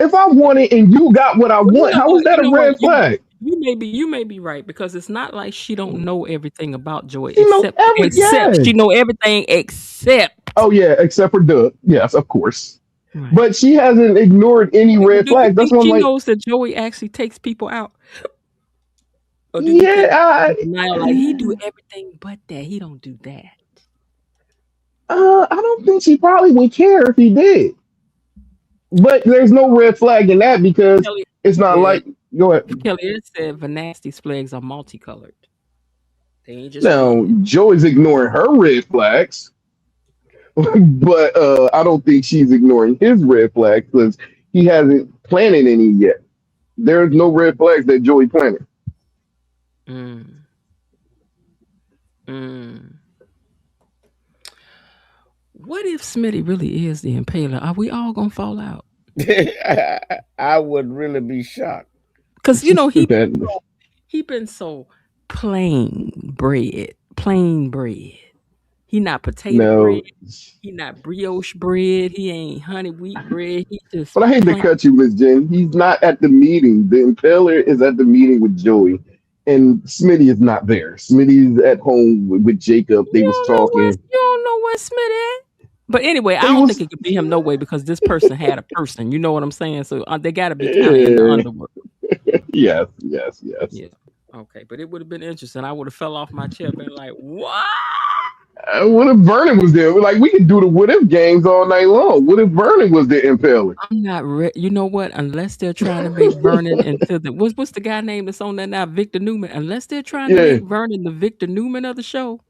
If I want it and you got what I want, how is that a red flag? You may be right, because it's not like she don't know everything about Joey. She She know everything except. Oh yeah, except for Doug. Yes, of course. Right. But she hasn't ignored any red flags. That's what she knows that Joey actually takes people out. Or do like he do everything but that. He don't do that. I don't think she probably would care if he did. But there's no red flag in that because Kelly, it's not like. Go ahead. Kelly, it said Vanasty's flags are multicolored. They ain't just. Now Joey's ignoring her red flags, but I don't think she's ignoring his red flags because he hasn't planted any yet. There's no red flags that Joey planted. What if Smitty really is the Impaler? Are we all gonna fall out? I would really be shocked. Because he been so plain bread. He not potato bread. He not brioche bread. He ain't honey wheat bread. He just. But I hate to cut you, Miss Jen. He's not at the meeting. The Impaler is at the meeting with Joey, and Smitty is not there. Smitty's at home with Jacob. They was talking. You don't know where Smitty at? But anyway, I don't think it could be him no way because this person had a person. You know what I'm saying? So they got to be kind of in the underworld. Yes. Yeah. Okay, but it would have been interesting. I would have fell off my chair, been like, "What? What if Vernon was there? Like we could do the what if games all night long. What if Vernon was the Impaler? I'm not ready. You know what? Unless they're trying to make Vernon into the what's the guy name that's on that now? Victor Newman. Unless they're trying to make Vernon the Victor Newman of the show.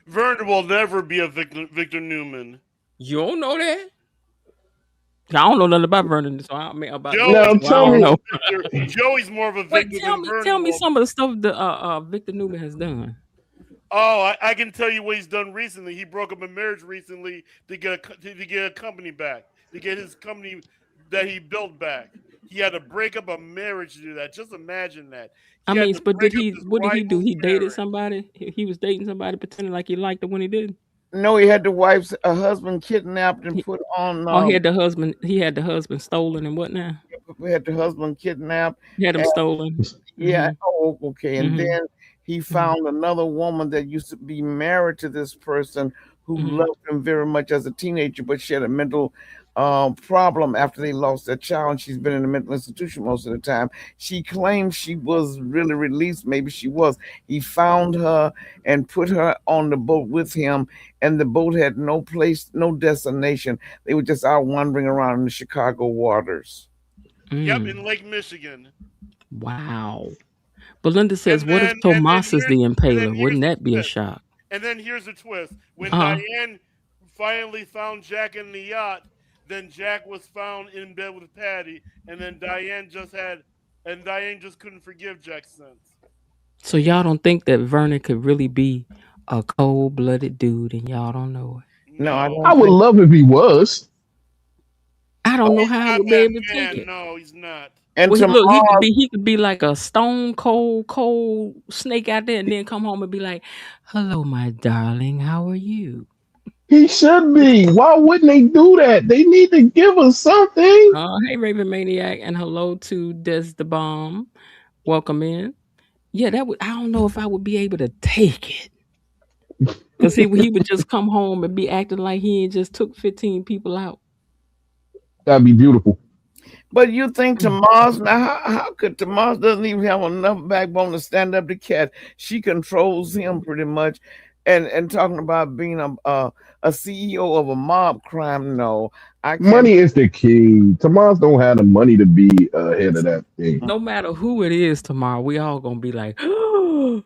Vernon will never be a Victor Newman. You don't know that? I don't know nothing about Vernon, so I mean about. Joey's more of a Victor than Vernon. Tell me some of the stuff that Victor Newman has done. Oh, I can tell you what he's done recently. He broke up a marriage recently to get a company back, to get his company that he built back. He had to break up a marriage to do that. Just imagine that. But what did he do? He dated somebody? He was dating somebody pretending like he liked it when he didn't? No, he had a husband kidnapped and put on. He had the husband stolen and what now? We had the husband kidnapped. He had him stolen. Yeah. Mm-hmm. Oh, okay. And then he found another woman that used to be married to this person who loved him very much as a teenager, but she had a mental problem after they lost their child, and she's been in a mental institution most of the time. She claims she was really released. Maybe she was. He found her and put her on the boat with him, and the boat had no place, no destination. They were just out wandering around in the Chicago waters. Yep, in Lake Michigan. Wow. Belinda says, what if Tomas is the Impaler? Wouldn't that be a shock? And then here's the twist. When Diane finally found Jack in the yacht, then Jack was found in bed with Patty, and then Diane just couldn't forgive Jack since. So y'all don't think that Vernon could really be a cold-blooded dude, and y'all don't know it? No, I don't. I would love if he was. I don't know how I would be able to take it. No, he's not. And Well, look, tomorrow, he could be like a stone cold snake out there, and then come home and be like, "Hello, my darling, how are you?" He should be. Why wouldn't they do that? They need to give us something. Hey, Raven Maniac, and hello to Des the Bomb. Welcome in. Yeah, that would. I don't know if I would be able to take it because he would just come home and be acting like he ain't just took 15 people out. That'd be beautiful. but you think Tomas now? How could Tomas doesn't even have enough backbone to stand up to Cat? She controls him pretty much, and talking about being a CEO of a mob crime. No, I can't. Money is the key. Tomas don't have the money to be ahead of that thing. No matter who it is tomorrow, we all gonna be like, You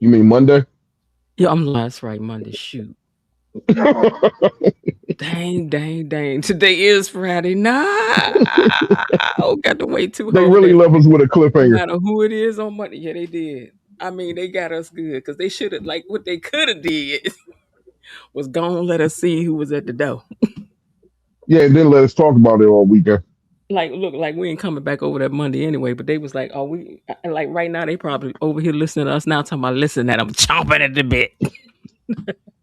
mean Monday? yeah, that's right, Monday. Shoot. Dang. Today is Friday. Got to wait too. They really left us with a cliffhanger. No matter who it is on Monday. Yeah, they did. I mean, they got us good because they should have, like, what they could have did was gonna let us see who was at the door. Yeah, then let us talk about it all weekend. Like, look, like we ain't coming back over that Monday anyway. But they was like, oh, we like right now they probably over here listening to us now talking about listen that I'm chomping at the bit.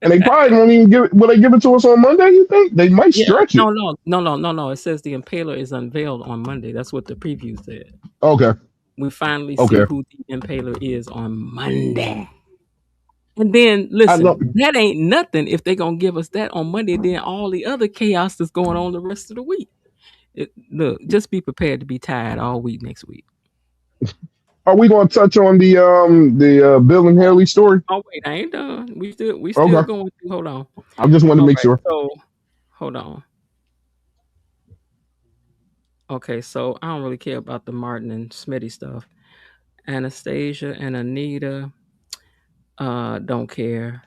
And they probably won't even give it. Will they give it to us on Monday? You think they might stretch it? No. It says the Impaler is unveiled on Monday. That's what the preview said. Okay. We finally see who the Impaler is on Monday. And then listen, that ain't nothing if they're gonna give us that on Monday. Then all the other chaos that's going on the rest of the week. Look, just be prepared to be tired all week next week. Are we going to touch on the Bill and Haley story? Oh wait, I ain't done. We still going through. Hold on. I just wanted to make sure. So, hold on. Okay, so I don't really care about the Martin and Smitty stuff. Anastasia and Anita, don't care.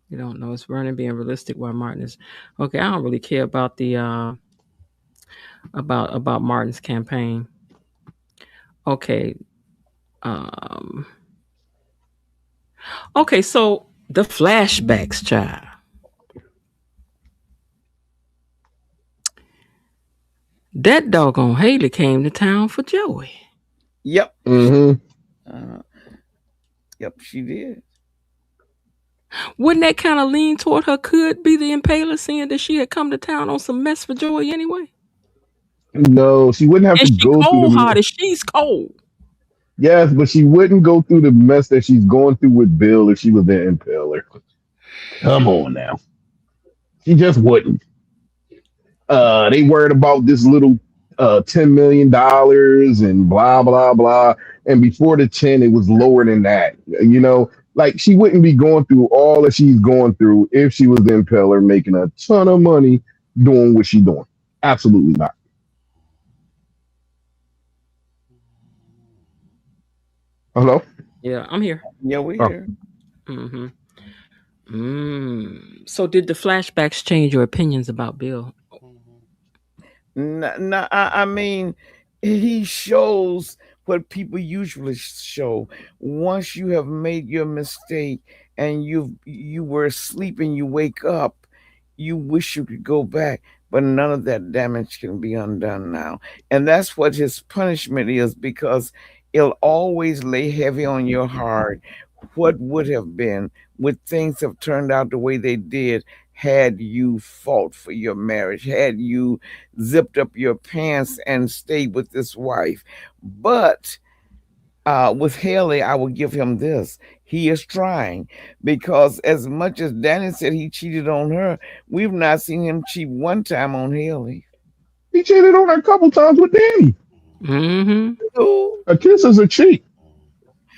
You don't know. It's Vernon being realistic while Martin is okay. I don't really care about the about Martin's campaign. Okay. Okay, so the flashbacks, child. That doggone Haley came to town for Joey. Yep. Mm-hmm. Yep, she did. Wouldn't that kind of lean toward her could be the Impaler, seeing that she had come to town on some mess for Joey anyway? No, she wouldn't have to go through the mess. She's cold. Yes, but she wouldn't go through the mess that she's going through with Bill if she was the Impaler. Come on now. She just wouldn't. They worried about this little $10 million and blah, blah, blah. And before the 10, it was lower than that. You know, like she wouldn't be going through all that she's going through if she was the Impaler making a ton of money doing what she's doing. Absolutely not. Hello? Yeah, I'm here. Yeah, we're here. Mm-hmm. So did the flashbacks change your opinions about Bill? No, I mean, he shows what people usually show. Once you have made your mistake and you were asleep and you wake up, you wish you could go back, but none of that damage can be undone now. And that's what his punishment is, because it'll always lay heavy on your heart. What would have been, would things have turned out the way they did had you fought for your marriage, had you zipped up your pants and stayed with this wife? But with Haley, I will give him this. He is trying, because as much as Danny said he cheated on her, we've not seen him cheat one time on Haley. He cheated on her a couple times with Danny. Mm-hmm. A kiss is a cheat.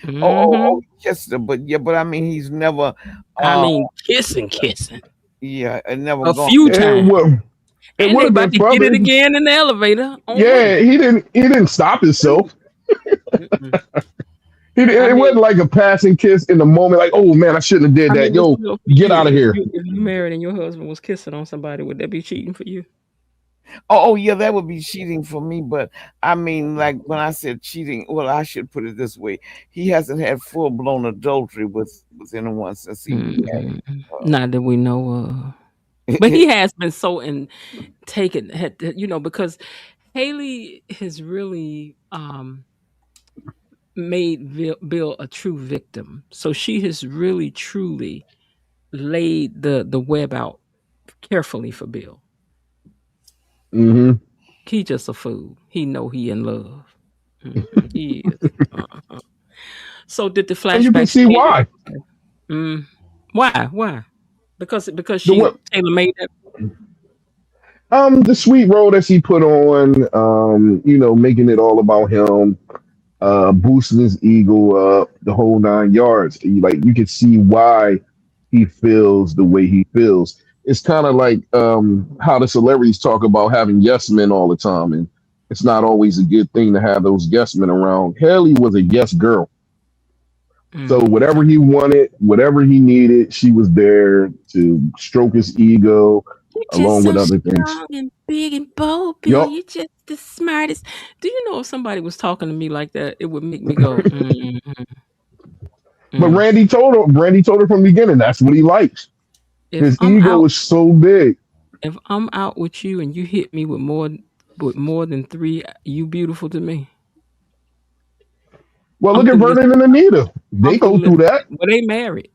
Mm-hmm. Oh, yes, but I mean, he's never. Kissing. Yeah, it never a few times. And they about to get it again in the elevator. Yeah, he didn't stop himself. It wasn't like a passing kiss in the moment, like, oh man, I shouldn't have did that. Yo, get out of here. If you married and your husband was kissing on somebody, would that be cheating for you? Oh yeah, that would be cheating for me. But I mean, like when I said cheating, well, I should put it this way: he hasn't had full blown adultery with anyone since he was married. Not that we know of. But he has been so taken, because Haley has really made Bill a true victim. So she has really truly laid the web out carefully for Bill. Mm-hmm. He just a fool. He know he in love. Mm-hmm. He is. So did the flashback? And you can see why. Why? Because Taylor made that. The sweet role that she put on, making it all about him, boosting his ego up, the whole 9 yards. You can see why he feels the way he feels. It's kind of like how the celebrities talk about having yes men all the time, and it's not always a good thing to have those yes men around. Haley was a yes girl. So whatever he wanted, whatever he needed, she was there to stroke his ego, along with other things. Strong and big and bold, Bill. Yep. You're just the smartest. Do you know if somebody was talking to me like that, it would make me go. But Randy told her from the beginning that's what he likes. His ego is so big. If I'm out with you and you hit me with more than 3, you beautiful to me. Well, look at Vernon and Anita. They go through that. Well, they married.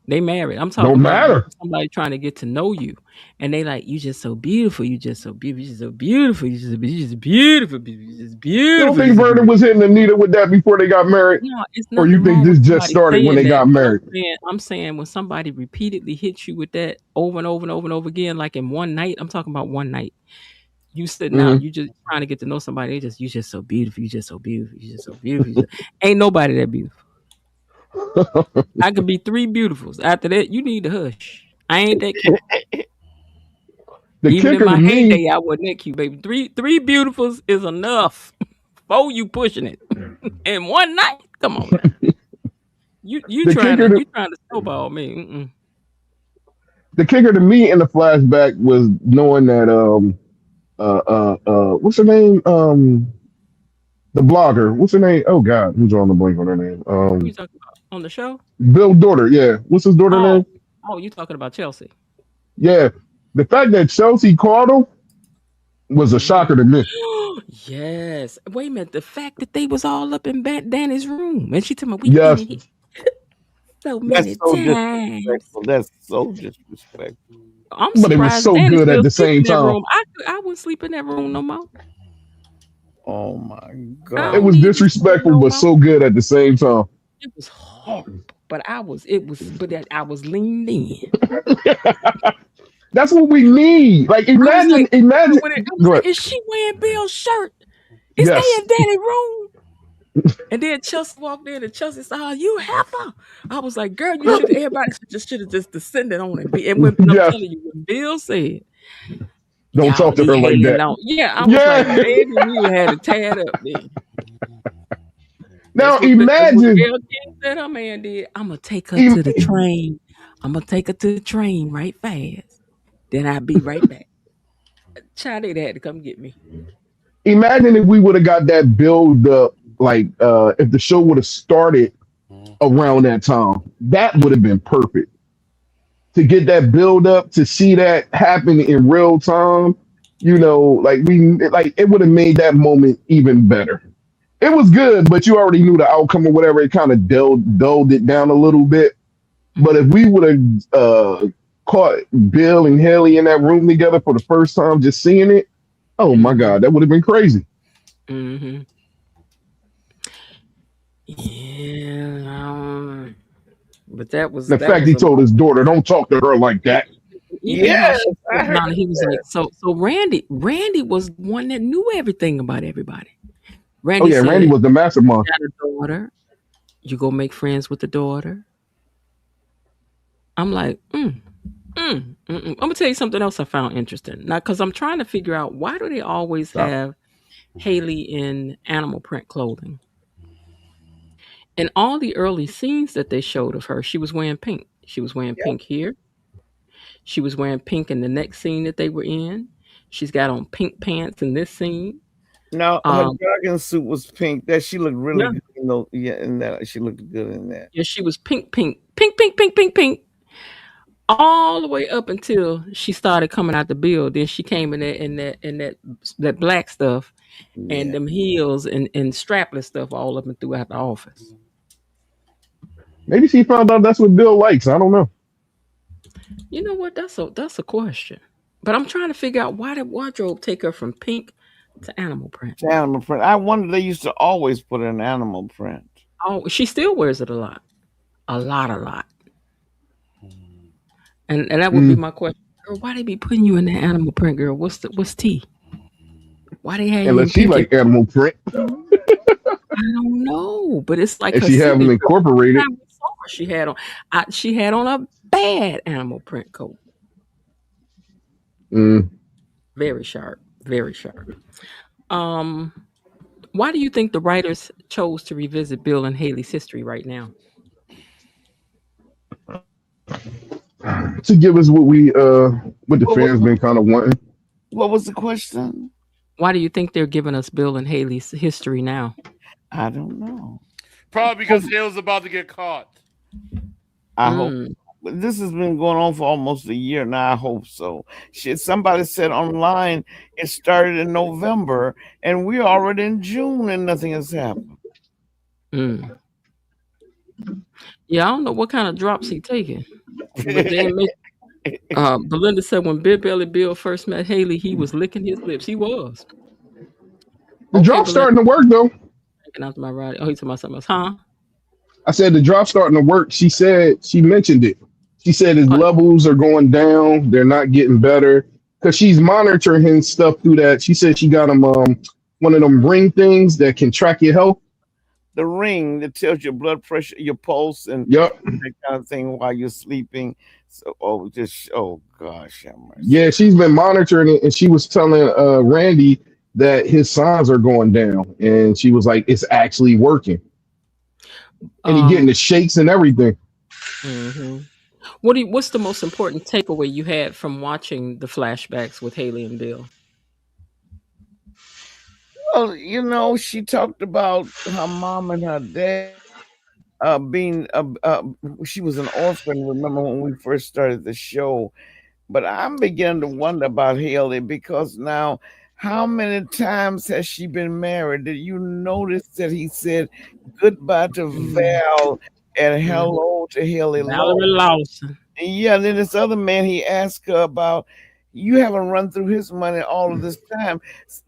I'm talking about somebody trying to get to know you, and they like, you just so beautiful. You just so beautiful. You just so beautiful. You just beautiful. You just beautiful. You don't think Vernon was hitting Anita with that before they got married? No, it's not. Or you think this just started when they got married? I'm saying when somebody repeatedly hits you with that over and over and over and over again, like in one night. I'm talking about one night. You sitting out, you just trying to get to know somebody. You just so beautiful. You just so beautiful. You just so beautiful. Ain't nobody that beautiful. I could be 3 beautifuls. After that, you need to hush. I ain't that cute. Even in my heyday, I wasn't that cute, baby. Three beautifuls is enough. 4 you pushing it. In one night, come on. Now. You trying to snowball me. Mm-mm. The kicker to me in the flashback was knowing that what's her name? The blogger. What's her name? Oh God, who's on the blank on her name? Who you talking about on the show? Bill's daughter. Yeah. What's his daughter name? Oh, you talking about Chelsea? Yeah. The fact that Chelsea called him was a shocker to me. Yes. Wait a minute. The fact that they was all up in Danny's room and she told me we yes. so many times. That's so disrespectful. I'm surprised. But it was so good at the same time. I wouldn't sleep in that room no more. Oh my God. It was disrespectful, but so good at the same time. It was horrible, but I was leaned in. That's what we need. Like imagine. Is she wearing Bill's shirt? Is they in Danny's room? And then Chelsea walked in and Chelsea said, "Oh, you heifer." I was like, "Girl, everybody should have just descended on it." And when I'm telling you, when Bill said, "Don't talk to her like that," I was like, "Baby, you had to tie it up then." Now imagine. Gail King said her man did. I'm gonna take her to the train. I'm gonna take her to the train right fast. Then I'll be right back. Child, they had to come get me. Imagine if we would have got that build up, like if the show would have started around that time. That would have been perfect. To get that build up, to see that happen in real time, it would have made that moment even better. It was good, but you already knew the outcome or whatever. It kind of dulled it down a little bit. But if we would have caught Bill and Haley in that room together for the first time, just seeing it, oh my God, that would have been crazy. Mm-hmm. Yeah, but that was the fact he told his daughter, "Don't talk to her like that." Yeah, he was like, so Randy was one that knew everything about everybody. Randy said, Randy was the mastermind. You got a daughter, you go make friends with the daughter. I'm like, I'm gonna tell you something else I found interesting. Now, because I'm trying to figure out why do they always have Haley in animal print clothing? In all the early scenes that they showed of her, she was wearing pink. She was wearing pink here. She was wearing pink in the next scene that they were in. She's got on pink pants in this scene. No, her jogging suit was pink. That she looked really good. In that she looked good in that. Yeah, she was pink. all the way up until she started coming out the bill. Then she came in that black stuff and them heels and strapless stuff all up and throughout the office. Maybe she found out that's what Bill likes. I don't know. You know what? That's a question. But I'm trying to figure out why did wardrobe take her from pink to animal print. Animal print. I wonder they used to always put an animal print. Oh, she still wears it a lot. A lot. And that would be my question. Girl, why they be putting you in the animal print, girl? What's T? Why they have you in Unless she pink? like animal print. I don't know, but it's like If her she have them signature. incorporated. She had on. She had on a bad animal print coat. Very sharp. Very sharp. Why do you think the writers chose to revisit Bill and Haley's history right now? To give us what the fans been kind of wanting. What was the question? Why do you think they're giving us Bill and Haley's history now? I don't know. Probably because Hale's about to get caught. I hope. This has been going on for almost a year now. I hope so. Shit, somebody said online it started in November, and we're already in June, and nothing has happened. Yeah, I don't know what kind of drops he taking. Belinda said when Big Belly Bill first met Haley, he was licking his lips. He was. The drop's starting to work though. Out my ride. Oh, he's talking about something else, huh? I said the drop's starting to work. She mentioned it. She said his levels are going down. They're not getting better because she's monitoring his stuff through that. She said she got him one of them ring things that can track your health. The ring that tells your blood pressure, your pulse, and that kind of thing while you're sleeping. So, oh gosh, yeah, she's been monitoring it, and she was telling Randy that his signs are going down, and she was like, "It's actually working," and he's getting the shakes and everything. Mm-hmm. What's the most important takeaway you had from watching the flashbacks with Haley and Bill? Well, she talked about her mom and her dad being she was an orphan. Remember when we first started the show? But I'm beginning to wonder about Haley because now, how many times has she been married? Did you notice that he said goodbye to Val and hello to Haley Valerie Lawson? Yeah, then this other man he asked her about. You haven't run through his money all of this time.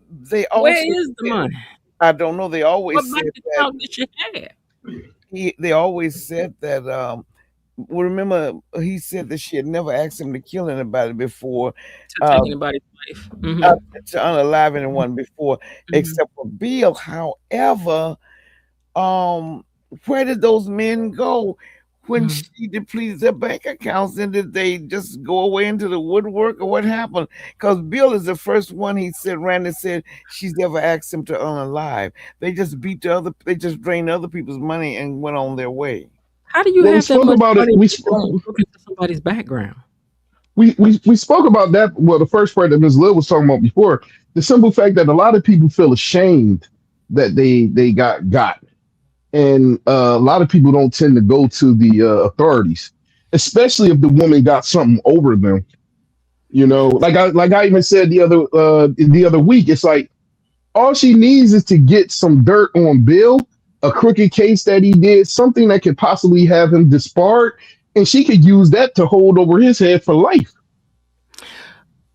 They also Where is the money? I don't know. They always said that. Did you have? They always said that. Well, remember, he said that she had never asked him to kill anybody before, to take anybody's life, to unalive anyone before, except for Bill. However, where did those men go when she depleted their bank accounts? And did they just go away into the woodwork, or what happened? Because Bill is the first one. Randy said she's never asked him to unalive. They just they just drained other people's money and went on their way. How do you have that much money? We look into somebody's background. We spoke about that. Well, the first part that Ms. Lill was talking about before, the simple fact that a lot of people feel ashamed that they got, and a lot of people don't tend to go to the authorities, especially if the woman got something over them. Like I even said the other week, it's like all she needs is to get some dirt on Bill, a crooked case that he did, something that could possibly have him disbarred, and she could use that to hold over his head for life.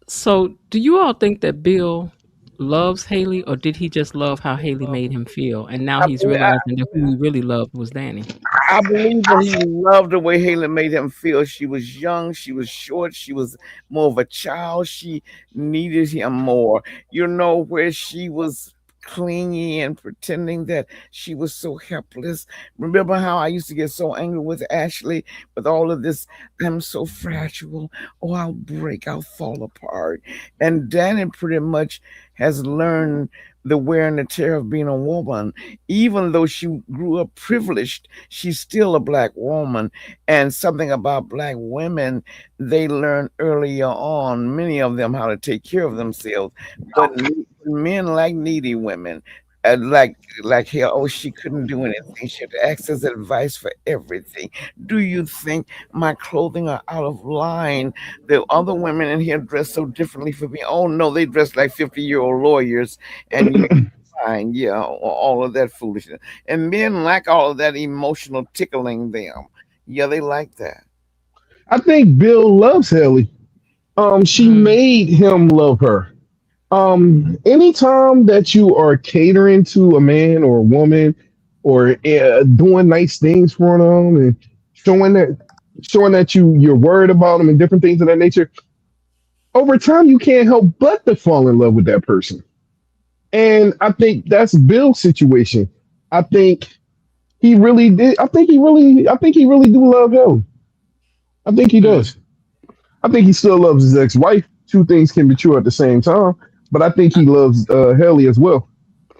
So, do you all think that Bill loves Haley, or did he just love how Haley made him feel, and now he's realizing that who he really loved was Danny? I believe that he loved the way Haley made him feel. She was young, she was short, she was more of a child. She needed him more. Where she was clingy and pretending that she was so helpless. Remember how I used to get so angry with Ashley with all of this, I'm so fragile, I'll break, I'll fall apart. And Danny pretty much has learned the wear and the tear of being a woman. Even though she grew up privileged, she's still a Black woman. And something about Black women, they learn earlier on, many of them, how to take care of themselves. But men like needy women. like here, oh, she couldn't do anything. She had to ask his advice for everything. Do you think my clothing are out of line? The other women in here dress so differently for me. Oh no, they dress like 50-year-old lawyers, and you fine, yeah, all of that foolishness. And men like all of that emotional tickling them. Yeah, they like that. I think Bill loves Haley. She Mm. made him love her. Anytime that you are catering to a man or a woman, or doing nice things for them, and showing that showing that you're worried about them and different things of that nature, over time you can't help but to fall in love with that person. And I think that's Bill's situation. I think he really did. I think he really do love him. I think he Mm. does. I think he still loves his ex-wife. Two things can be true at the same time, but I think he loves Haley as well.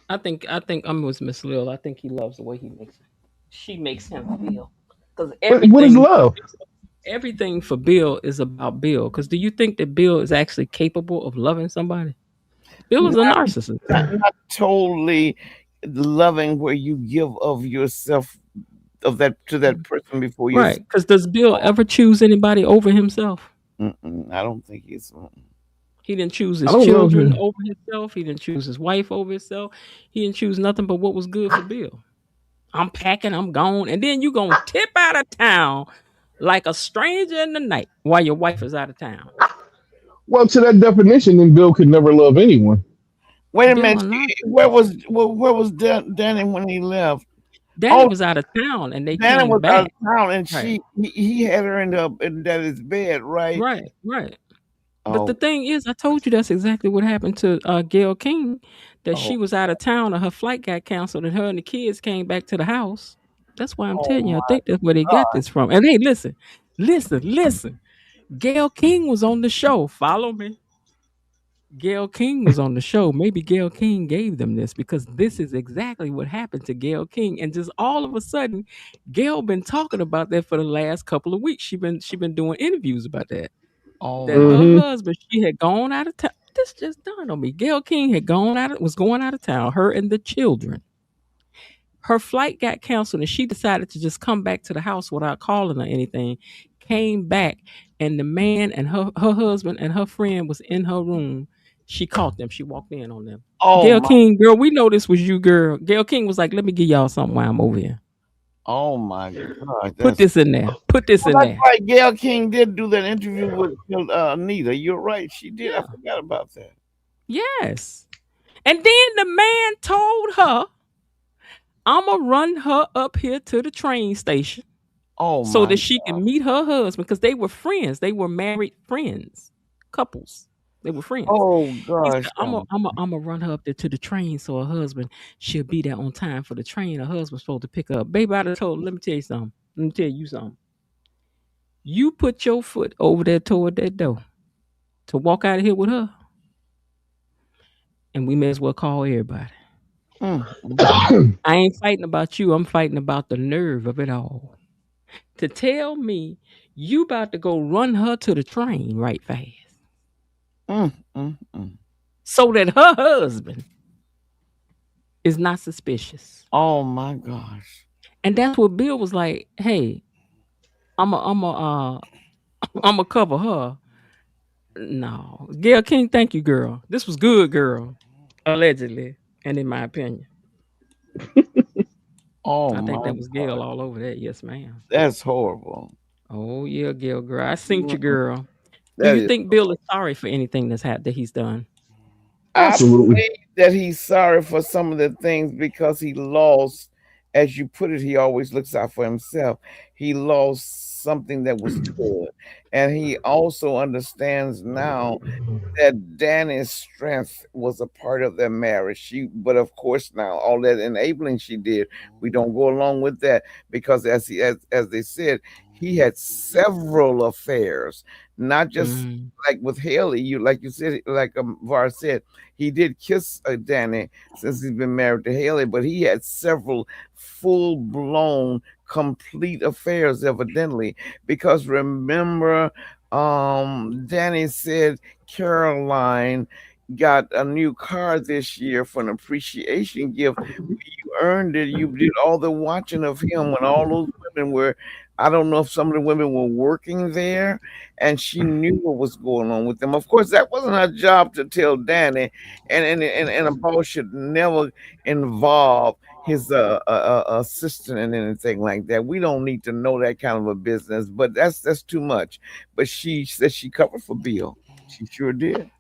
I think I'm with Miss Lil. I think he loves the way she makes him feel. Because But what is love? everything for Bill is about Bill. Because do you think that Bill is actually capable of loving somebody? Bill is a Not, narcissist. not totally loving where you give of yourself of that to that person before you. Right. Because does Bill ever choose anybody over himself? I don't think he's. He didn't choose I his don't know. children over himself. He didn't choose his wife over himself. He didn't choose nothing but what was good for Bill. I'm packing, I'm gone. And then you going to tip out of town like a stranger in the night while your wife is out of town. Well, to that definition, then Bill could never love anyone. Wait a Bill minute. and not. Where was Danny when he left? Danny Oh, was out of town and they Danny came was out of back. town, and Right. he had her in Daddy's bed, right? Right. Right. But the Oh, thing is, I told you that's exactly what happened to Gail King, that oh, she was out of town and her flight got canceled and her and the kids came back to the house. That's why I'm oh telling you, I my think that's where they got God! this from. And hey, listen. Gail King was on the show. Follow me. Gail King was on the show. Maybe Gail King gave them this because this is exactly what happened to Gail King. And just all of a sudden, Gail been talking about that for the last couple of weeks. She been doing interviews about that. Oh That my! her Hmm. husband, she had gone out of town. This just dawned on me. Gail King was going out of town, her and the children. Her flight got canceled and she decided to just come back to the house without calling or anything. Came back and the man and her husband and her friend was in her room. She caught them. She walked in on them. Oh Gail my! King, girl, we know this was you, girl. Gail King was like, let me give y'all something while I'm over here. Oh my God! Put That's this in there. Put this well, in that's there. right. Gail King did do that interview with Anita. You're right. She did. I Yeah. forgot about that. Yes. And then the man told her, I'ma run her up here to the train station Oh so my! that she can meet her husband because they were friends. They were married friends, couples. They were friends. Oh He gosh! said, I'm a run her up there to the train so her husband she'll be there on time for the train. Her husband's supposed to pick her up. Baby, I done told her, let me tell you something. Let me tell you something. You put your foot over there toward that door to walk out of here with her, and we may as well call everybody. Mm. I ain't fighting about you. I'm fighting about the nerve of it all. To tell me you about to go run her to the train right fast Mm, mm, mm. so that her husband is not suspicious. Oh my gosh! And that's what Bill was like, hey, I'm a cover her. No. Gail King, thank you, girl. This was good, girl. Allegedly. And in my opinion. Oh I think my that was Gail God! all over that. Yes, ma'am. That's horrible. Oh yeah, Gail girl. I synced you, Mm, girl. Do that you is. think Bill is sorry for anything that he's done? I Absolutely. believe that he's sorry for some of the things because he lost, as you put it, he always looks out for himself. He lost something that was good. And he also understands now that Danny's strength was a part of their marriage. But of course, now all that enabling she did, we don't go along with that because, as they said, he had several affairs, not just Mm. like with Haley. Like you said, like Var said, he did kiss Danny since he's been married to Haley, but he had several full blown complete affairs evidently because remember Danny said Caroline got a new car this year for an appreciation gift. You earned it. You did all the watching of him when all those women were. I don't know if some of the women were working there, and she knew what was going on with them. Of course, that wasn't her job to tell Danny, and a boss should never involve his assistant and anything like that. We don't need to know that kind of a business, but that's too much. But she said she covered for Bill. She sure did.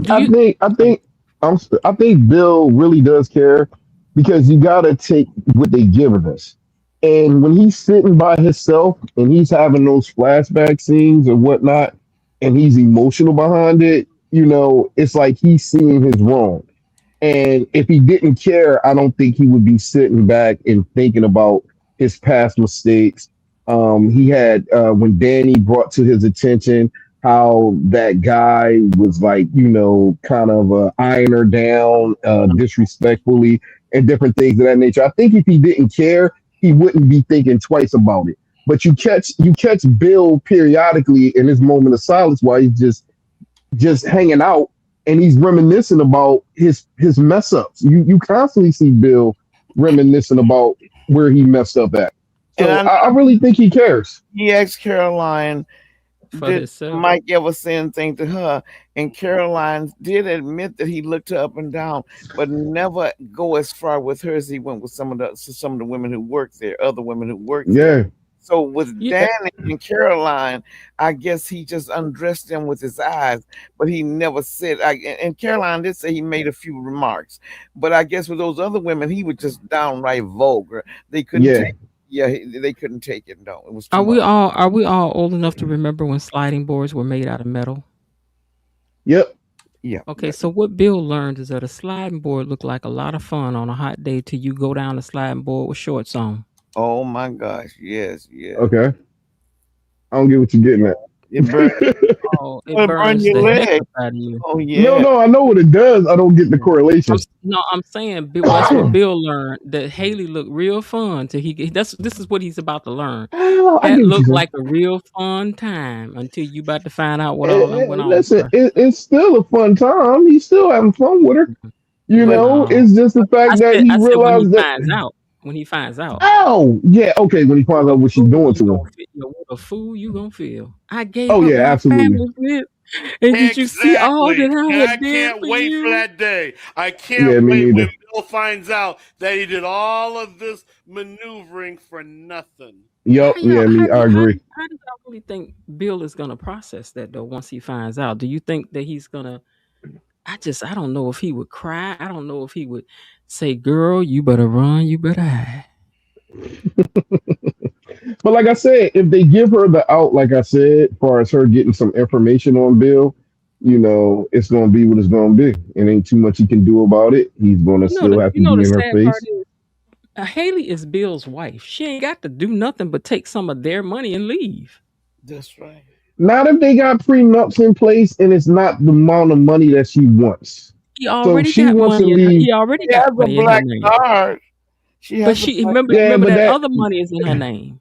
Do you? I think Bill really does care because you gotta take what they giving us. And when he's sitting by himself and he's having those flashback scenes or whatnot, and he's emotional behind it, it's like he's seeing his wrong. And if he didn't care, I don't think he would be sitting back and thinking about his past mistakes. He had when Danny brought to his attention how that guy was like, kind of eyeing her down disrespectfully and different things of that nature. I think if he didn't care, he wouldn't be thinking twice about it. But you catch Bill periodically in his moment of silence while he's just hanging out and he's reminiscing about his mess ups. You constantly see Bill reminiscing about where he messed up at. So And I really think he cares. he asked Caroline, For did himself. Mike ever say anything to her? And Caroline did admit that he looked her up and down, but never go as far with her as he went with some of the women who worked there, other women who worked there. Yeah. So with Yeah. Danny and Caroline, I guess he just undressed them with his eyes, but he never said. And Caroline did say he made a few remarks, but I guess with those other women, he was just downright vulgar. They couldn't Yeah. take. Yeah, they couldn't take it. No, it was too Are we much. all are we all old enough to remember when sliding boards were made out of metal? Yep. Yeah. Okay, so what Bill learned is that a sliding board looked like a lot of fun on a hot day till you go down the sliding board with shorts on. Oh my gosh. Yes. Yes. Okay. I don't get what you're getting at. It burned. Oh, it It'll burn burns your the heck leg. up out of you. Oh No, yeah. no, I know what it does. I don't get the correlation. I'm saying that's what Bill learned. That Haley looked real fun till this is what he's about to learn. Oh, I That get what you're looked saying. like a real fun time until you about to find out what all done went on with Listen, her. it's still a fun time. He's still having fun with her. But No. It's just the I fact that said he I said when he realized that. finds out. When he finds out. Oh, yeah. Okay, when he finds out what she's doing to him. What a fool you gonna feel. I gave Oh, up yeah, my absolutely. family for this. And did you see all Exactly. that I And I had did can't for wait for you? that day. I Yeah, can't me wait when neither. Bill finds out that he did all of this maneuvering for nothing. Yup. Yeah, I agree. How do y'all really think Bill is gonna process that though once he finds out? Do you think that he's gonna I don't know if he would cry. I don't know if he would say, "Girl, you better run, you better hide." But like I said, if they give her the out, like I said, as far as her getting some information on Bill, it's gonna be what it's gonna be. It ain't too much he can do about it. He's gonna still have to The be in her sad part face. is Haley is Bill's wife. She ain't got to do nothing but take some of their money and leave. that's right. Not if they got prenups in place and it's not the amount of money that she wants. He So if already she got wants to money leave, he already She has got a money in her black name. card. She But has a she black. remember yeah, remember but that that, other money is in her name.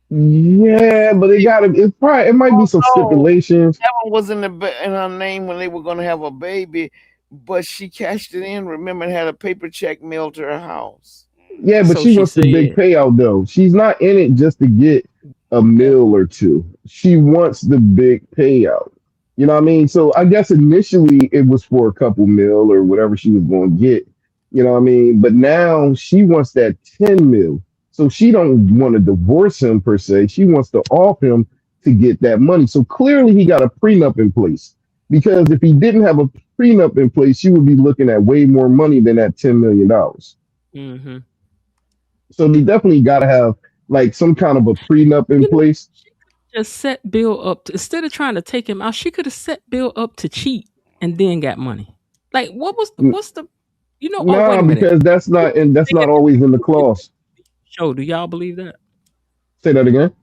yeah, but it might be Oh some no, stipulations. that one was in her name when they were going to have a baby, but she cashed it in. Remember, and had a paper check mailed to her house. Yeah, but So she she wants the big said, payout though. She's not in it just to get a Yeah. meal or two. She wants the big payout. You know what I mean? So I guess initially it was for a couple mil or whatever she was going to get. You know what I mean? But now she wants that 10 mil. So she don't want to divorce him per se. She wants to off him to get that money. So clearly he got a prenup in place. Because if he didn't have a prenup in place, she would be looking at way more money than that $10 million. mm-hmm. So they definitely got to have like some kind of a prenup in place. Just set Bill up instead of trying to take him out, she could have set Bill up to cheat and then got money. Like what's the oh wait Nah, a minute. because that's not always in the clause. Show, do y'all believe that? Say that again.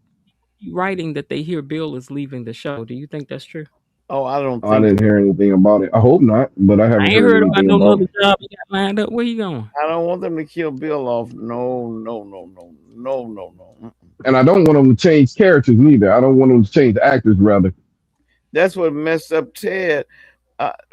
Writing that they hear Bill is leaving the show. Do you think that's true? Oh, I don't I think. didn't hear anything about it. I hope not, but I I haven't ain't heard heard about anything no about other it. job he got lined up. Where you going? I don't want them to kill Bill off. No, no, no, no, no, no, no. And I don't want them to change characters neither. I don't want them to change actors rather. That's what messed up Ted.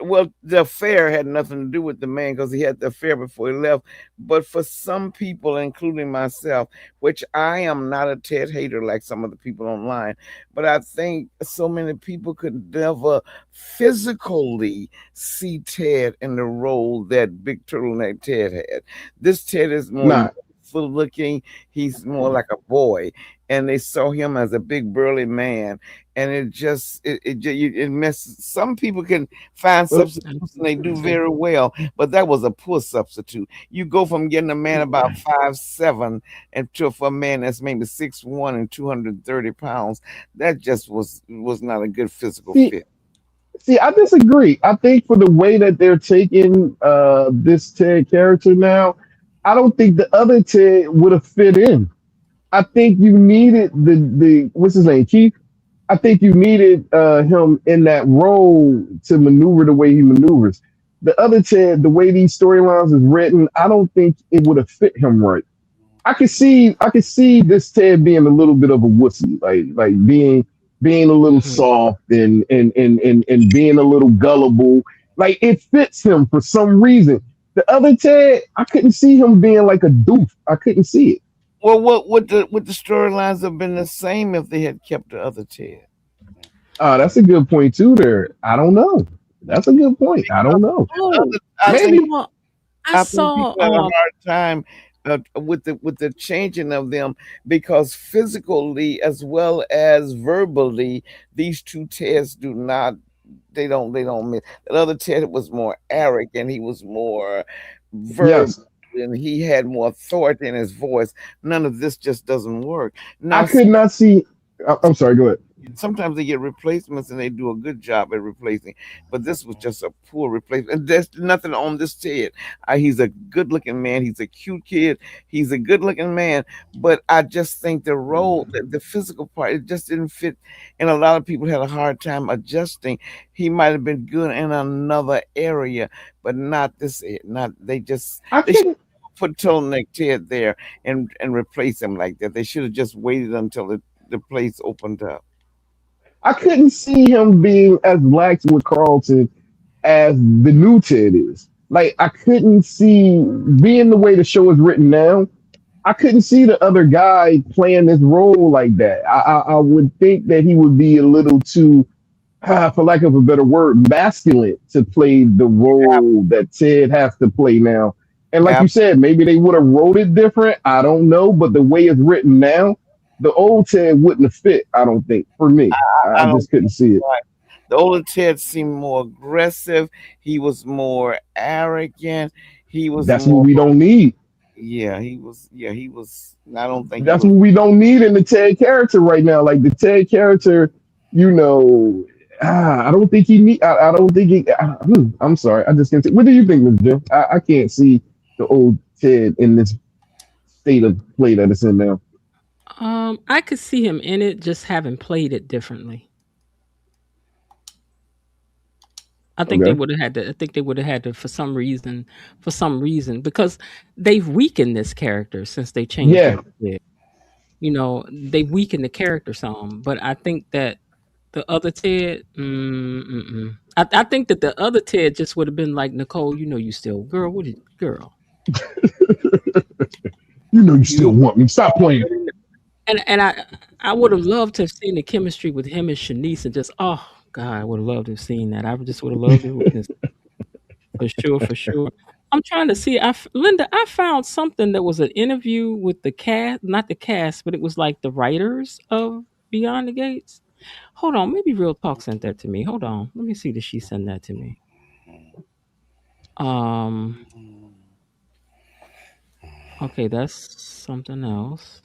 Well, the affair had nothing to do with the man because he had the affair before he left. But for some people, including myself, which I am not a Ted hater like some of the people online, but I think so many people could never physically see Ted in the role that Big Turtleneck Ted had. This Ted is more Nah, youthful looking. He's more like a boy, and they saw him as a big burly man, and it messes. Some people can find uh, substitutes and they do very well, but that was a poor substitute. You go from getting a man about 5'7" and to for a man that's maybe 6'1" and 230 pounds. That just was not a good physical see, fit. see, I disagree. I think for the way that they're taking this Ted character now, I don't think the other Ted would have fit in. I think you needed the what's his name, Keith. I think you needed him in that role to maneuver the way he maneuvers. The other Ted, the way these storylines is written, I don't think it would have fit him right. I could see this Ted being a little bit of a wussy, like being a little Mhm. soft and being a little gullible. Like it fits him for some reason. The other Ted, I couldn't see him being like a doof. I couldn't see it. Well, what would the storylines have been the same if they had kept the other Ted? That's a good point too. There, I don't know. That's a good point. I don't know. Oh, I you think Maybe know, I I think saw. people had a hard time with the changing of them because physically as well as verbally, these two Teds do not. They don't miss. The other Ted was more arrogant. He was more verbal. yes. And he had more authority in his voice. None of this just doesn't work. I Now, could not see. I'm sorry. Go ahead. sometimes they get replacements and they do a good job at replacing, but this was just a poor replacement. And there's nothing on this Ted. He's a good looking man. He's a cute kid. He's a good looking man. But I just think the role, the physical part, it just didn't fit. And a lot of people had a hard time adjusting. He might have been good in another area, but not this. Not I they should couldn't. put Turtleneck Ted there and replace him like that. They should have just waited until the place opened up. I couldn't see him being as lax with Carlton as the new Ted is. Like I couldn't see being the way the show is written now. I couldn't see the other guy playing this role like that. I would think that he would be a little too, for lack of a better word, masculine to play the role that Ted has to play now. And like Yeah, you said, maybe they would have wrote it different. I don't know, but the way it's written now, the old Ted wouldn't have fit. I don't think for me. I I don't just couldn't see it. like the older Ted seemed more aggressive. He was more arrogant. He was That's what more we don't need. he was I don't think he That's was what we don't need in the Ted character right now. Like the Ted character, you know, I don't think he need. I don't think he. I'm sorry. I just can't. What do you think, Mr. Jim? I can't see the old Ted in this state of play that it's in now. I could see him in it, just having played it differently. I think they Okay. would have had to. I think they would have had to for some reason, because they've weakened this character since they changed Yeah, up. You know, they weakened the character some, but I think that the other Ted, I think that the other Ted just would have been like, Nicole, you know, you still, girl, what did, girl, you know you still you want me. Stop playing. already know. And I would have loved to have seen the chemistry with him and Shanice, and just, oh God, I would have loved to have seen that. I just would have loved to witness for sure, for sure. I'm trying to see. Linda, I found something that was an interview with the cast, not the cast, but it was like the writers of Beyond the Gates. Hold on, maybe Real Talk sent that to me. Hold on, let me see. Did she send that to me? Um, okay, that's something else.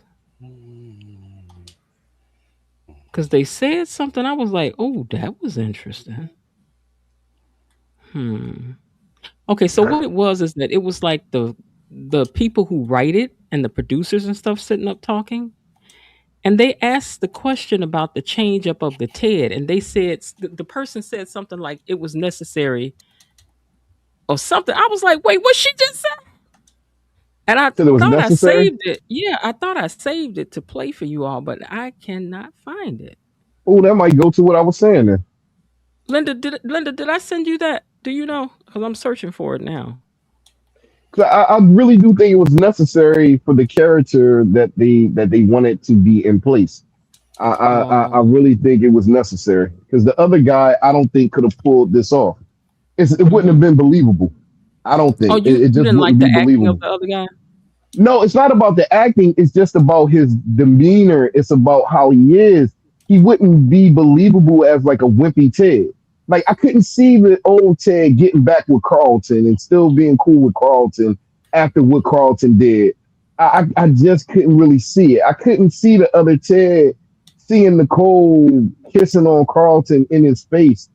Because they said something, I was like, oh, that was interesting. Hmm. Okay, so what it was is that it was like the people who write it and the producers and stuff sitting up talking, and they asked the question about the change up of the TED, and they said the person said something like it was necessary or something. I was like, wait, what she just said? And I Said it was thought I necessary. saved it. Yeah, I thought I saved it to play for you all, but I cannot find it. Oh, that might go to what I was saying then. Linda, did I send you that? Do you know? Because I'm searching for it now. I really do think it was necessary for the character that they wanted to be in place. I really think it was necessary because the other guy I don't think could have pulled this off. It wouldn't have been believable. I don't Oh, think you it just didn't like wouldn't the be acting of believable. the other guy? No, it's not about the acting. It's just about his demeanor. It's about how he is. He wouldn't be believable as like a wimpy Ted. Like I couldn't see the old Ted getting back with Carlton and still being cool with Carlton after what Carlton did. I just couldn't really see it. I couldn't see the other Ted seeing Nicole kissing on Carlton in his face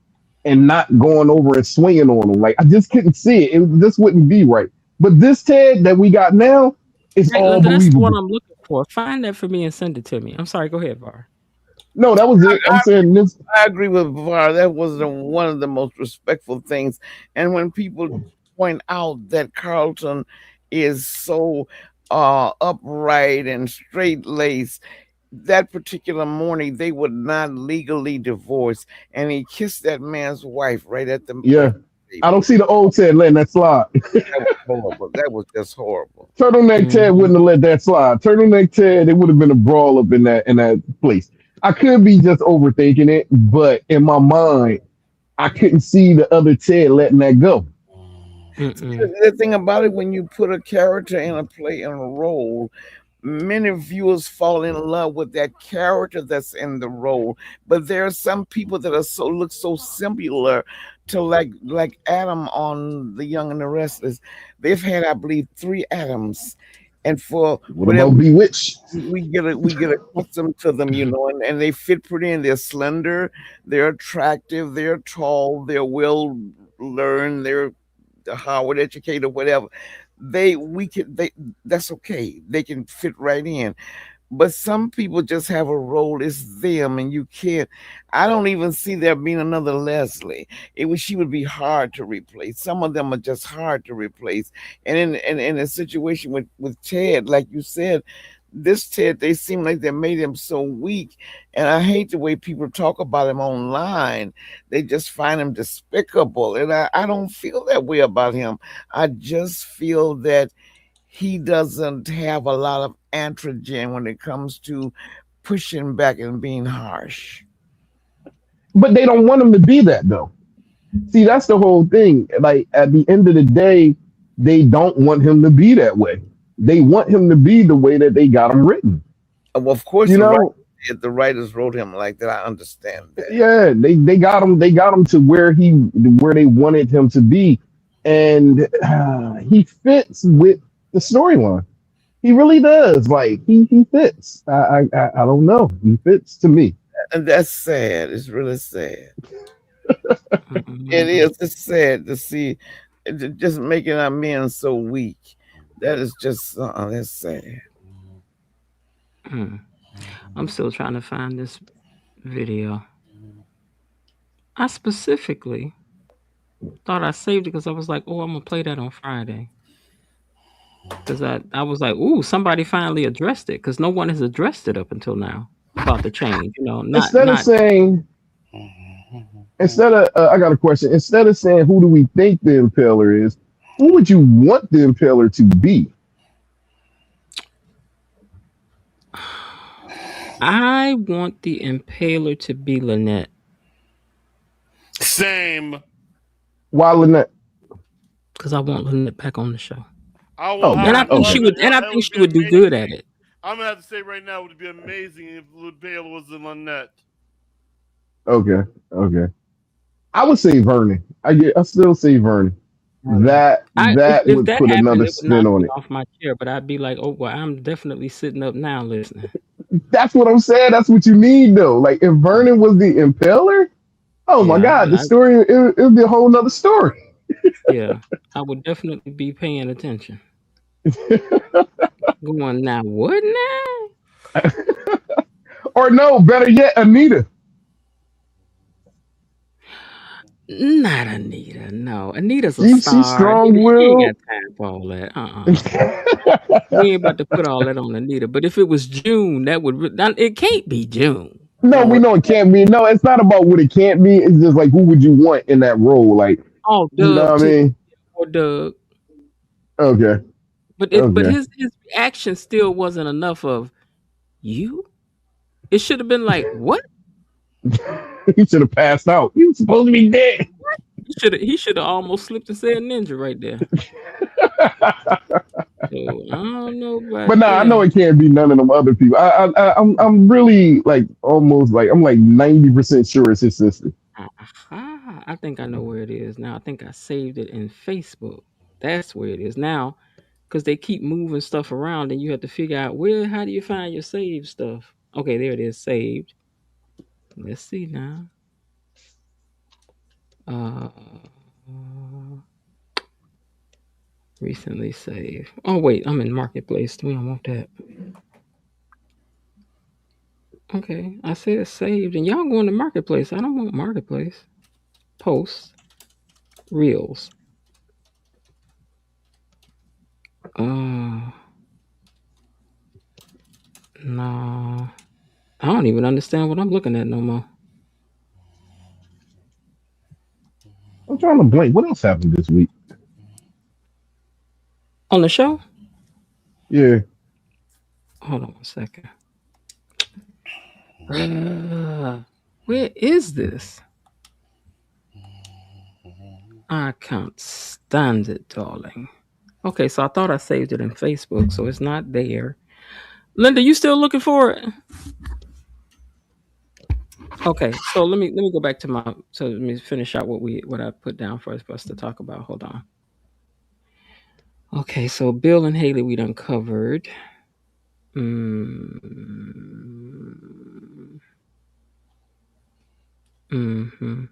and not going over and swinging on him. Like I just couldn't see it. It just wouldn't be right. But this Ted that we got now, it's Right, all Linda, that's the one believable. I'm looking for. Find that for me and send it to me. I'm sorry. Go ahead, Var. No, that was it. I'm saying this. I agree with Var. That was one of the most respectful things. And when people point out that Carlton is so upright and straight laced, that particular morning they would not legally divorce, and he kissed that man's wife right at the Yeah, I don't see the old Ted letting that slide. That was horrible. That was just horrible. Turtleneck Ted wouldn't have let that slide. Turtleneck Ted, it would have been a brawl up in that place. I could be just overthinking it, but in my mind, I couldn't see the other Ted letting that go. The thing about it, when you put a character in a play in a role, many viewers fall in love with that character that's in the role. But there are some people that are look so similar to like Adam on The Young and the Restless. They've had, I believe, 3 Adams. And for what about Bewitched? We get accustomed to them, and they fit pretty in. They're slender, they're attractive, they're tall, they're well learned, they're Howard educated, whatever. That's okay. They can fit right in. But some people just have a role. It's them, and you can't. I don't even see there being another Leslie. She would be hard to replace. Some of them are just hard to replace. And in a situation with Ted, like you said, this Ted, they seem like they made him so weak. And I hate the way people talk about him online. They just find him despicable. And I don't feel that way about him. I just feel that he doesn't have a lot of androgen when it comes to pushing back and being harsh. But they don't want him to be that, though. See, that's the whole thing. Like, at the end of the day, they don't want him to be that way. They want him to be the way that they got him written. Well, of course, the writers wrote him like that. I understand that. Yeah, they got him to where they wanted him to be, and he fits with the storyline. He really does. Like he fits. I don't know. He fits to me, and that's sad. It's really sad. It is. It's sad to see just making our men so weak. That is just that's sad. I'm still trying to find this video. I specifically thought I saved it because I was like, oh, I'm gonna play that on Friday. Because I was like, ooh, somebody finally addressed it, because no one has addressed it up until now about the change. Instead of saying, I got a question. Instead of saying, who do we think the Impaler is, who would you want the Impaler to be? I want the Impaler to be Lynette. Same. Why Lynette? Because I want Lynette back on the show. And I think she would do good at it. I'm gonna have to say right now, it would be amazing if Lynette was in Lynette. Okay. I would say Vernon. I still say Vernon. That would put another spin on it. Off my chair, but I'd be like, oh well, I'm definitely sitting up now listening. That's what I'm saying. That's what you need, though. Like if Vernon was the Impaler, my God, the story it would be a whole nother story. Yeah, I would definitely be paying attention. Going now, what now? Or no, better yet, Anita. Not Anita. No, Anita's a star. She's strong-willed. You ain't got time for all that. We ain't about to put all that on Anita. But if it was June, it can't be June. No, we know it can't be. No, it's not about what it can't be. It's just like who would you want in that role? Like, Oh, you know Doug what I too, mean? or Doug. Okay, But okay. his reaction still wasn't enough of you. It should have been like, what? He should have passed out. He was supposed to be dead. He should have almost slipped and said ninja right there. So I don't know But about nah, I know that. it can't be none of them other people. I'm really like almost like I'm like 90% sure it's his sister. Aha, I think I know where it is now. I think I saved it in Facebook. That's where it is now, because they keep moving stuff around, and you have to figure out where. How do you find your saved stuff? Okay, there it is, saved. Let's see now. Uh, recently saved. Oh wait, I'm in marketplace. We don't want that. Okay, I said saved, and y'all going to marketplace. I don't want marketplace. Posts, reels. Uh, no, I don't even understand what I'm looking at no more. I'm trying to blink. What else happened this week? On the show? Yeah. Hold on one second. Where is this? I can't stand it, darling. Okay, so I thought I saved it in Facebook, so it's not there. Linda, you still looking for it? Okay, so let me go back to my so let me finish out what I put down for us to talk about. Hold on. Okay, so Bill and Haley we done covered. Mm-hmm.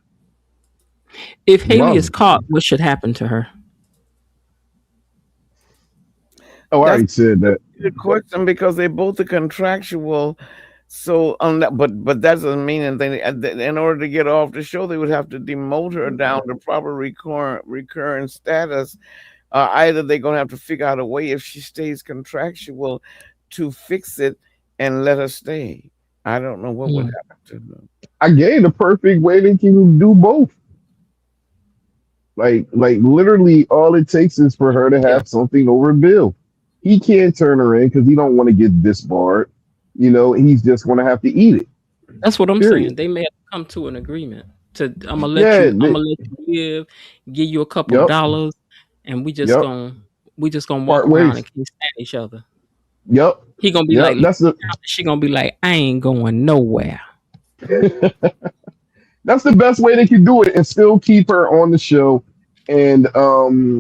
If Haley is Mom. caught, what should happen to her? Oh, I That's already said that. the question because they both are contractual. So on that, but that doesn't mean anything. In order to get off the show, they would have to demote her down to proper recurrent status. Either they're gonna have to figure out a way if she stays contractual to fix it and let her stay. I don't know what would happen to them. I gave the perfect way they can do both. Like literally, all it takes is for her to Yeah, have something over Bill. He can't turn her in because he don't want to get disbarred. You know, he's just going to have to eat it. that's what I'm saying. Period. They may have to come to an agreement. I'm gonna let Yeah. you. I'm gonna let you live. Give you a couple Yep. dollars, and Yep. we just gonna walk Part around and ways. can't stand each other. Yep. He gonna be Yep. like, she gonna be like, I ain't going nowhere. That's the best way they can do it and still keep her on the show and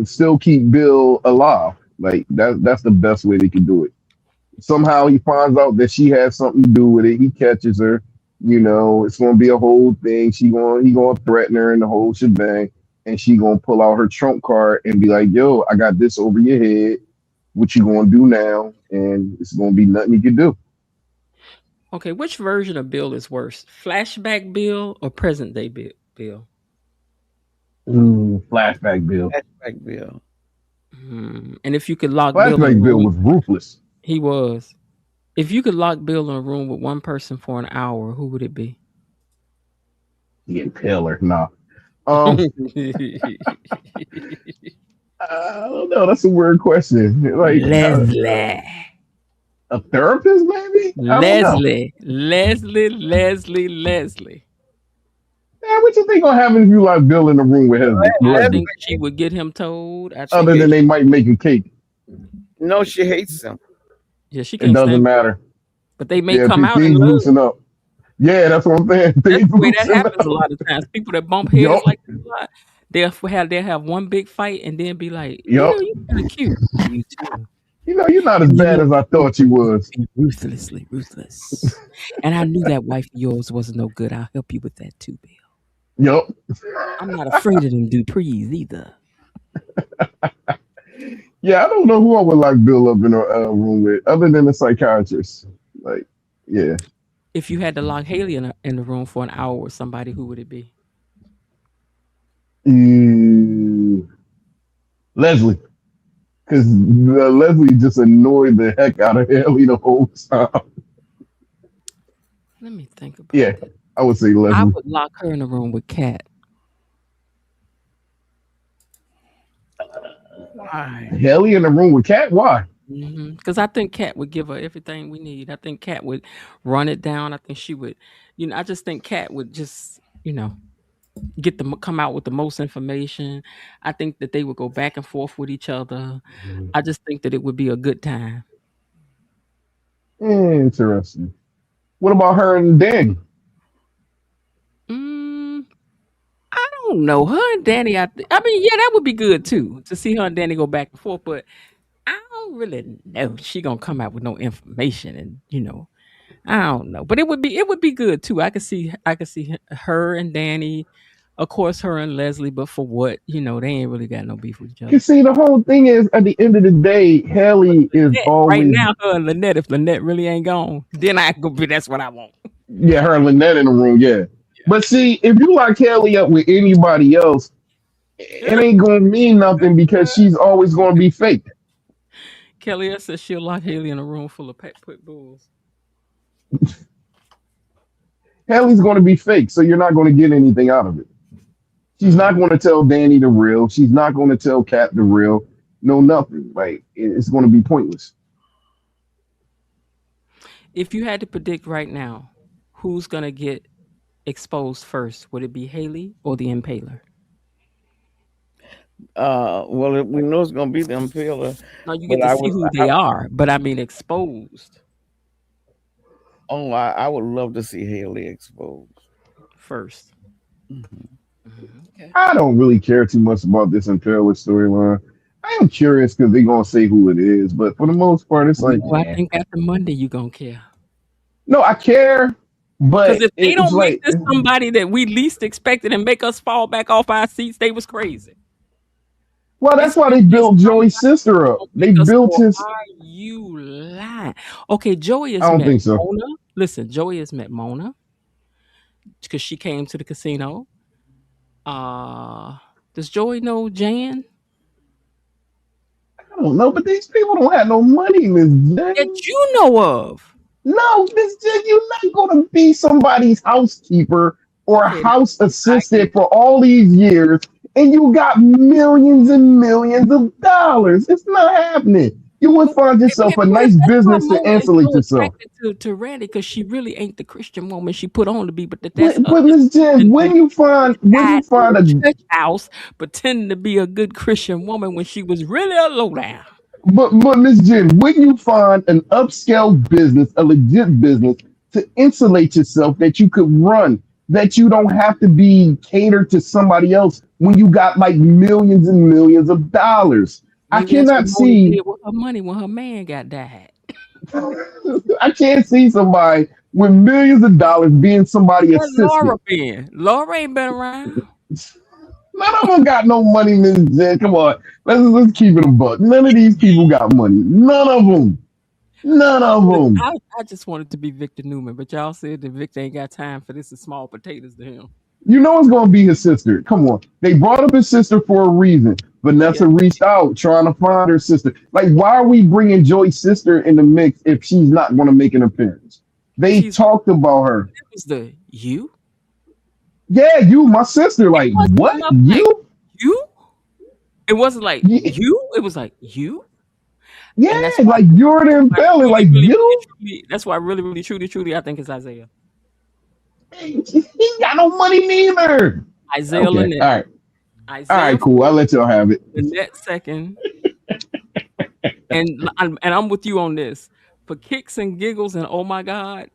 still keep Bill alive. Like that's the best way they can do it. Somehow he finds out that she has something to do with it. He catches her. You know, it's gonna be a whole thing. He gonna threaten her and the whole shebang, and she gonna pull out her trump card and be like, "Yo, I got this over your head. What you gonna do now?" And it's gonna be nothing you can do. Okay, which version of Bill is worse? Flashback Bill or present day Bill? Flashback Bill. Flashback Bill. And if you could lock Bill in a Flashback Bill room, was ruthless. he was. If you could lock Bill in a room with one person for an hour, who would it be? Yeah, Taylor. Nah. I don't know. That's a weird question. Like Leslie. a therapist, maybe? I don't know. Leslie. Man, what you think gonna happen if you lock Bill in the room with his I think she would get him told. Other than they might make a cake. No, she hates him. Yeah, she It can't doesn't stand matter. but they may come out and things love. loosen up. Yeah, that's what I'm saying. That's Things the way that loosen happens up. a lot of times. People that bump heads Yup. like that a lot, they'll have one big fight and then be like, Yup. you kind of cute. You too. You know, you're not as bad as I thought you was. Ruthlessly ruthless. And I knew that wife of yours wasn't no good. I'll help you with that too, Bill. Yup. I'm not afraid of them Duprees either. Yeah, I don't know who I would lock Bill up in a room with, other than a psychiatrist. Like, yeah. If you had to lock Haley in the room for an hour with somebody, who would it be? Leslie. Because Leslie just annoyed the heck out of Haley the whole time. Let me think about Yeah, this. I would say I Leslie. would lock her in a room with Kat. Why? Haley in the room with Cat? Why? Because I think Kat would give her everything we need. I think Kat would run it down. I think she would, I just think Kat would just, come out with the most information. I think that they would go back and forth with each other. I just think that it would be a good time. Interesting. What about her and Danny? I don't know. Her and Danny, I mean, yeah, that would be good too to see her and Danny go back and forth. But I don't really know. She gonna come out with no information, and I don't know. But it would be good too. I could see her and Danny, of course, her and Leslie. But for what, they ain't really got no beef with each other. Cause see, the whole thing is, at the end of the day, Haley is Right always now, her and Lynette. If Lynette really ain't gone, then I go be. That's what I want. yeah, her and Lynette in the room, yeah. But see, if you lock Haley up with anybody else, it ain't gonna mean nothing because she's always gonna be fake. Kelly says she'll lock Haley in a room full of pit bulls. Haley's gonna be fake, so you're not gonna get anything out of it. She's not gonna tell Danny the real. She's not gonna tell Kat the real. No, nothing. Like it's gonna be pointless. If you had to predict right now, who's gonna get exposed first? Would it be Haley or the Impaler? Well, we know it's gonna be the Impaler, No, you but get to see who they are, but I mean exposed I would love to see Haley exposed. first. Okay. I don't really care too much about this Imperial storyline. I am curious because they're gonna say who it is, but for the most part, it's like I think after Monday you gonna care. No, I care, but because if they don't like, make this somebody that we least expected and make us fall back off our seats, they was crazy. Well, that's why they built Joey's sister up. They built his. Are you lying? Okay, Joey has I don't met think so. Mona. Listen, Joey has met Mona because she came to the casino. Does Joey know Jan? I don't know, but these people don't have no money, Miss Jen. That you know of. No, Miss Jen, you're not going to be somebody's housekeeper or house assistant for all these years, and you got millions and millions of dollars. It's not happening. You would find yourself a nice business to insulate yourself. To Randy, because she really ain't the Christian woman she put on to be. But Miss Jen, when you find a church house pretending to be a good Christian woman when she was really a lowdown. But Miss Jen, when you find an upscale business, a legit business to insulate yourself that you could run, that you don't have to be catered to somebody else when you got like millions and millions of dollars. Maybe I cannot see with her money when her man got died. I can't see somebody with millions of dollars being somebody's assistant. Laura ain't been around. None of them got no money, Miss Jen. Come on, let's keep it a buck. None of these people got money. None of them. None of them. I just wanted to be Victor Newman, but y'all said that Victor ain't got time for this. Is small potatoes to him. You know it's gonna be his sister. Come on, they brought up his sister for a reason. Vanessa reached out trying to find her sister. Like, why are we bringing Joy's sister in the mix if she's not going to make an appearance? They talked about her. It was you. Yeah, you, my sister. Like, what? You? You? It wasn't like you. It was like you. Yeah, like you're the Impaler. Like you. That's why really, truly, I think it's Isaiah. He got no money neither. Isaiah Lynette. All right. Isaiah all right, cool. I'll let y'all have it. Lynette second. and I'm with you on this. For kicks and giggles and oh my God,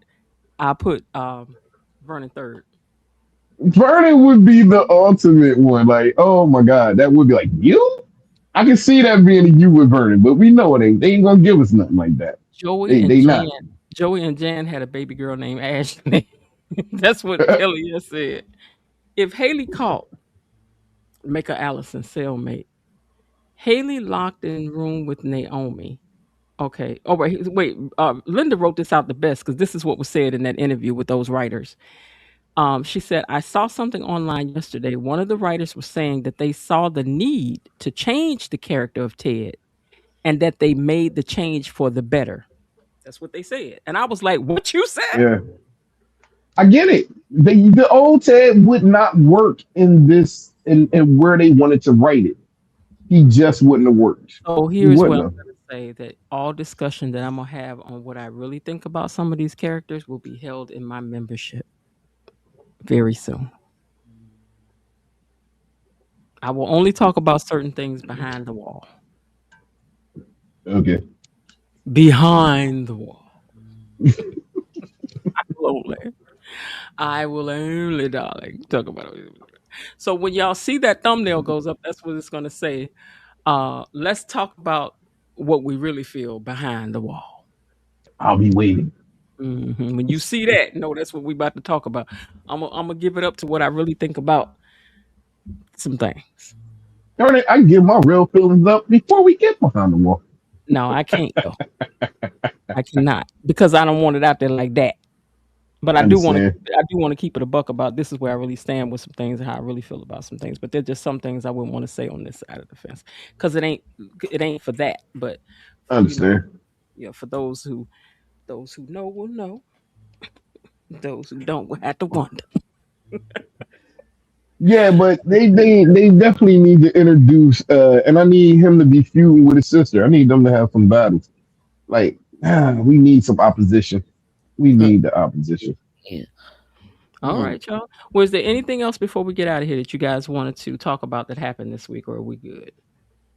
I put Vernon third. Vernon would be the ultimate one. Like, oh my God, that would be like you. I can see that being a you with Vernon, but we know they ain't gonna give us nothing like that. Joey and Jan had a baby girl named Ashley. That's what Kelly has said. If Haley caught, make her Allison cellmate. Haley locked in room with Naomi. Okay. Oh, wait. Linda wrote this out the best because this is what was said in that interview with those writers. She said, I saw something online yesterday. One of the writers was saying that they saw the need to change the character of Ted and that they made the change for the better. That's what they said. And I was like, what you said? Yeah. I get it. The old Ted would not work in this and where they wanted to write it. He just wouldn't have worked. So He here's what wouldn't I'm have. gonna say: that all discussion that I'm gonna have on what I really think about some of these characters will be held in my membership very soon. I will only talk about certain things behind the wall. Okay. Behind the wall. Slowly. I will only, darling, talk about it. So when y'all see that thumbnail goes up, that's what it's gonna say. Let's talk about what we really feel behind the wall. I'll be waiting. When you see that, no, that's what we about to talk about. I'm gonna give it up to what I really think about some things. Darn it, I can give my real feelings up before we get behind the wall. No, I can't though. I cannot because I don't want it out there like that. But I I do want to. understand. I do want to keep it a buck about this is where I really stand with some things and how I really feel about some things. But there's just some things I wouldn't want to say on this side of the fence because it ain't for that. But I for, understand. for those who know will know. Those who don't will have to wonder. Yeah, but they definitely need to introduce and I need him to be feuding with his sister. I need them to have some battles. Like, we need some opposition. We need the opposition. Yeah. All right, y'all. Was there anything else before we get out of here that you guys wanted to talk about that happened this week, or are we good?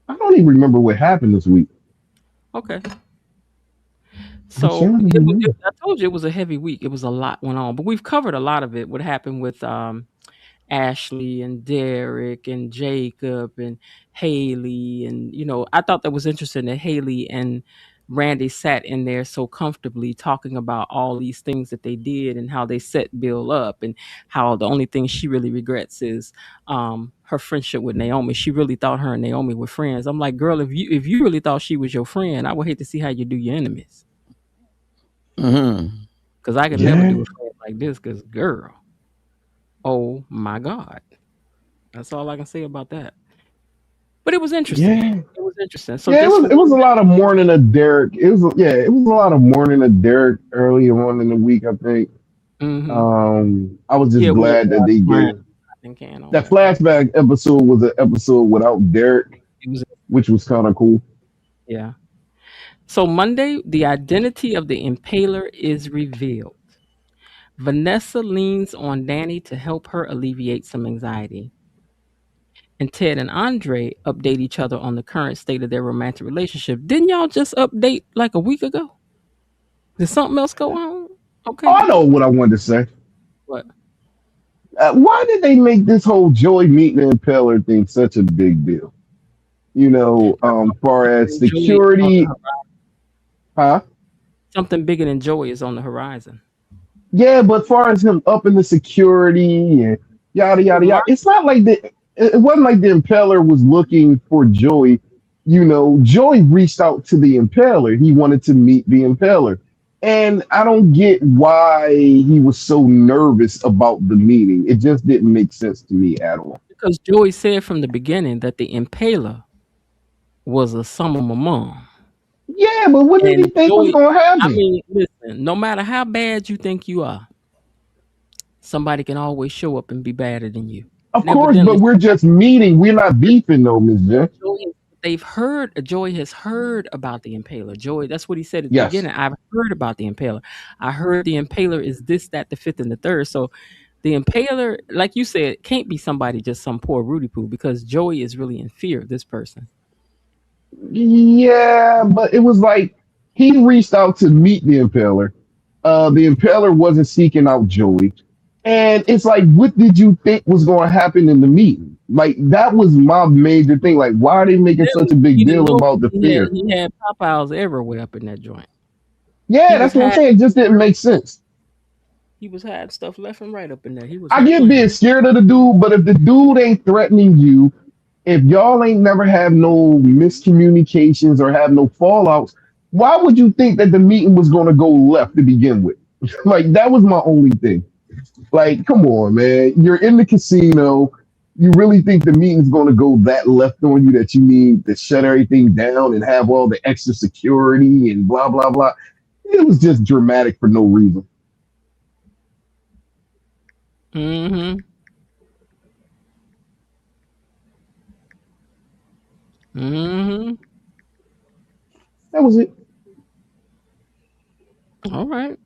I don't even remember what happened this week. Okay. I So can't even remember. I told you it was a heavy week. It was a lot went on, but we've covered a lot of it. What happened with Ashley and Derek and Jacob and Haley, and I thought that was interesting that Haley and Randy sat in there so comfortably talking about all these things that they did and how they set Bill up and how the only thing she really regrets is her friendship with Naomi. She really thought her and Naomi were friends. I'm like, girl, if you really thought she was your friend, I would hate to see how you do your enemies. Because I could never Yeah, do a friend like this. Because girl, oh my God, that's all I can say about that. But it was interesting. yeah, It was interesting. So yeah. just for It was a lot of mourning of Derek. It was a lot of mourning of Derek early on in the week. I think. hmm I was just yeah, we had glad that they Brian gave and Can on that that. flashback episode was an episode without Derek, It was, which was kind of cool. yeah. So Monday, the identity of the impaler is revealed. Vanessa leans on Danny to help her alleviate some anxiety. And Ted and Andre update each other on the current state of their romantic relationship. Didn't y'all just update like a week ago? Did something else go on? Oh, Okay, I know then. what I wanted to say. What? Why did they make this whole Joy meeting the Impaler thing such a big deal? Far as Joey is on the security, horizon. huh? Something bigger than Joey is on the horizon. Yeah, but far as him up in the security and yada yada yada, it's not like it wasn't like the Impaler was looking for Joey. Joey reached out to the Impaler. He wanted to meet the Impaler. And I don't get why he was so nervous about the meeting. It just didn't make sense to me at all. Because Joey said from the beginning that the impaler was a son of my mom. Yeah, but what did he And think was Joey, going to I happen? mean, listen, no matter how bad you think you are, somebody can always show up and be badder than you. Of And course, but evidently, we're just meeting. We're not beefing, though, Miss J. Joey has heard about the impaler. Joey, that's what he said at the Yes. beginning. I've heard about the impaler. I heard the impaler is this, that, the fifth, and the third. So the impaler, like you said, can't be somebody just some poor Rudy Poo because Joey is really in fear of this person. Yeah, but it was like he reached out to meet the Impaler. The Impaler wasn't seeking out Joey. And it's like, what did you think was going to happen in the meeting? Like, that was my major thing. Like, why are they making such a big He didn't deal know about the fear? he had Popeyes everywhere up in that joint. Yeah, He was that's what I'm had saying. It just didn't make sense. he was had stuff left and right up in there. He was I not get being playing. scared of the dude, but if the dude ain't threatening you, if y'all ain't never have no miscommunications or have no fallouts, why would you think that the meeting was going to go left to begin with? Like, that was my only thing. Like, come on, man. You're in the casino. You really think the meeting's going to go that left on you that you need to shut everything down and have all the extra security and blah, blah, blah. It was just dramatic for no reason. Mm-hmm. Mm-hmm. That was it. All right.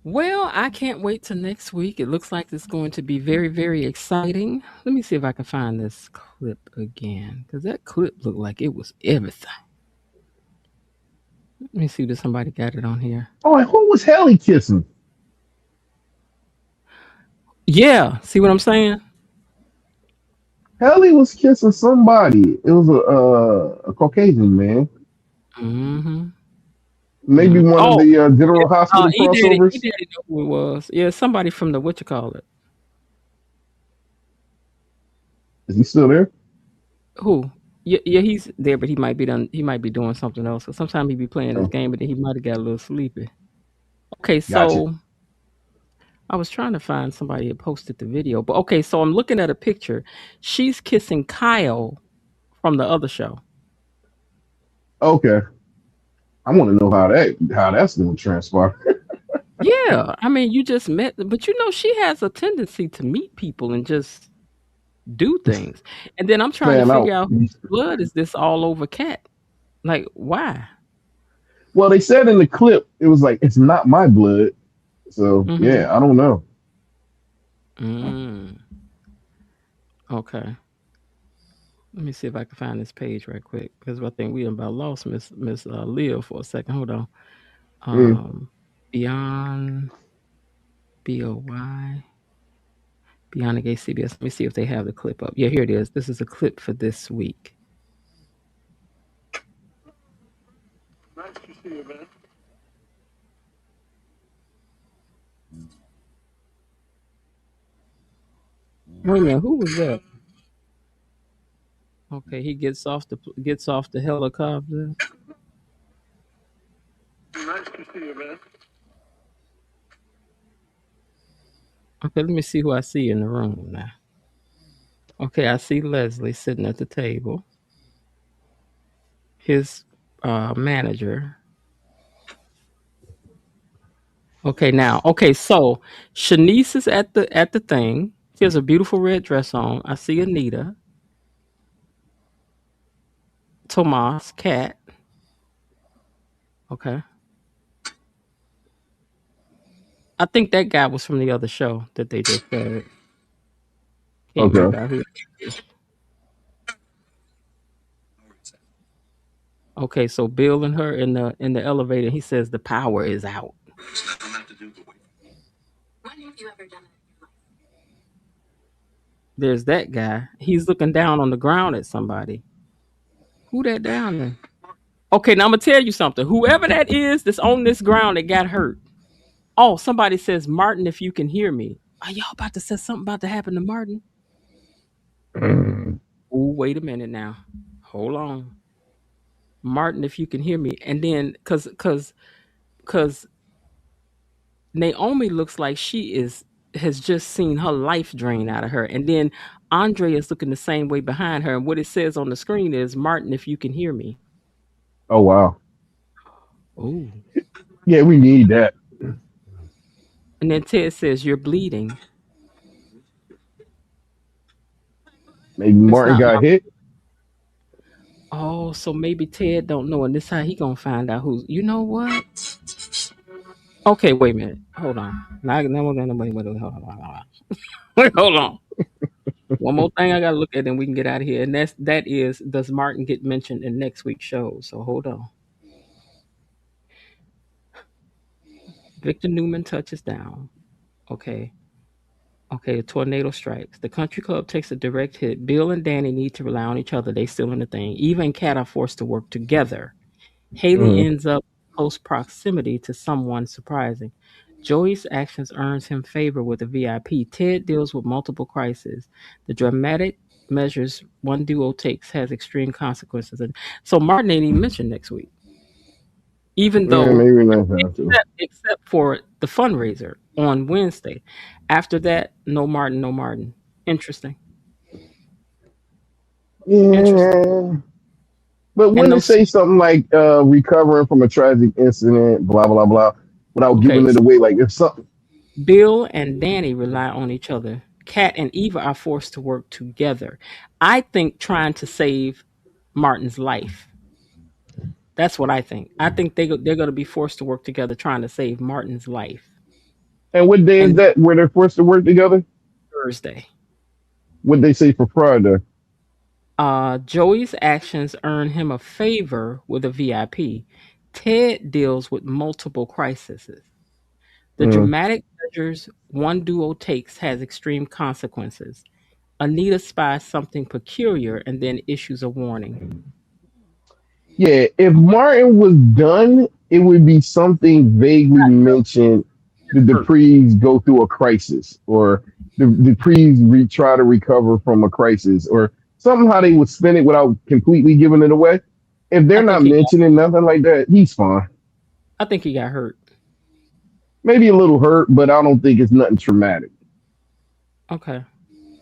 Well, I can't wait till next week. It looks like it's going to be very, very exciting. Let me see if I can find this clip again, because that clip looked like it was everything. Let me see if somebody got it on here. Oh, and who was Haley kissing? Yeah, see what I'm saying? Haley was kissing somebody. It was a Caucasian man. Mm-hmm. Maybe Mm. one of Oh, the General Hospital he crossovers. did know who it was. Yeah, somebody from the what you call it? Is he still there? Who? Yeah, yeah, he's there, but he might be done. He might be doing something else. So sometimes he be playing this Oh, game, but then he might have got a little sleepy. Okay, gotcha. so I was trying to find somebody that posted the video, but okay, so I'm looking at a picture. She's kissing Kyle from the other show. Okay. I want to know how that's going to transpire. Yeah, I mean, you just met, but she has a tendency to meet people and just do things. And then I'm trying to Fan figure out. out whose blood is this all over Cat? Like, why? Well, they said in the clip it was like it's not my blood. So Mm-hmm. yeah, I don't know. Mm. Okay. Let me see if I can find this page right quick because I think we about lost Miss Leah for a second. Hold on. Mm. Beyond BOY Beyond the Gay CBS. Let me see if they have the clip up. Yeah, here it is. This is a clip for this week. Nice to see you, man. Wait a minute, who was that? Okay, he gets off the helicopter. Nice to see you, man. Okay, let me see who I see in the room now. Okay, I see Leslie sitting at the table. His manager. Okay, so Shanice is at the thing. She has a beautiful red dress on. I see Anita, Tomas, Cat. Okay. I think that guy was from the other show that they just said. Can't make Okay. out who it is. Okay, so Bill and her in the elevator, he says the power is out. There's that guy. He's looking down on the ground at somebody. Who that down there? Okay, now I'm gonna tell you something. Whoever that is that's on this ground that got hurt. Oh, somebody says, Martin, if you can hear me. Are y'all about to say something about to happen to Martin? Mm. Oh, wait a minute now. Hold on. Martin, if you can hear me. And then cause Naomi looks like she has just seen her life drain out of her. And then Andre is looking the same way behind her. And what it says on the screen is, Martin, if you can hear me. Oh wow. Oh. Yeah, we need that. And then Ted says, you're bleeding. Maybe It's Martin not my. got hit. Oh, so maybe Ted don't know. And this how he gonna find out who's, you know what? Okay, wait a minute. Hold on. Now we're gonna wait, hold on. Wait, hold on. One more thing I gotta look at, and we can get out of here. And that is, does Martin get mentioned in next week's show? So hold on. Victor Newman touches down. Okay. Okay, a tornado strikes. The country club takes a direct hit. Bill and Danny need to rely on each other. They still in the thing. Eva and Kat are forced to work together. Haley Mm. ends up in close proximity to someone surprising. Joey's actions earns him favor with the VIP. Ted deals with multiple crises. The dramatic measures one duo takes has extreme consequences. And so Martin ain't even mentioned next week. Even Yeah, though maybe not have to. except for the fundraiser on Wednesday. After that, no Martin, no Martin. Interesting. Interesting. Yeah. But And when no they say something like recovering from a tragic incident, blah blah blah, without okay, giving it away, like if something. Bill and Danny rely on each other. Kat and Eva are forced to work together. I think trying to save Martin's life. That's what I think. I think they're going to be forced to work together trying to save Martin's life. And what day is And that where they're forced to work together? Thursday. What they say for Friday? Joey's actions earn him a favor with a VIP. Ted deals with multiple crises. The Mm. dramatic measures one duo takes has extreme consequences. Anita spies something peculiar and then issues a warning. Yeah, if Martin was done, it would be something vaguely mentioned. The Hurt. Duprees go through a crisis, or the Duprees try to recover from a crisis, or somehow they would spin it without completely giving it away. If I they're think not he got, mentioning nothing like that, he's fine. I think he got hurt. Maybe a little hurt, but I don't think it's nothing traumatic. Okay.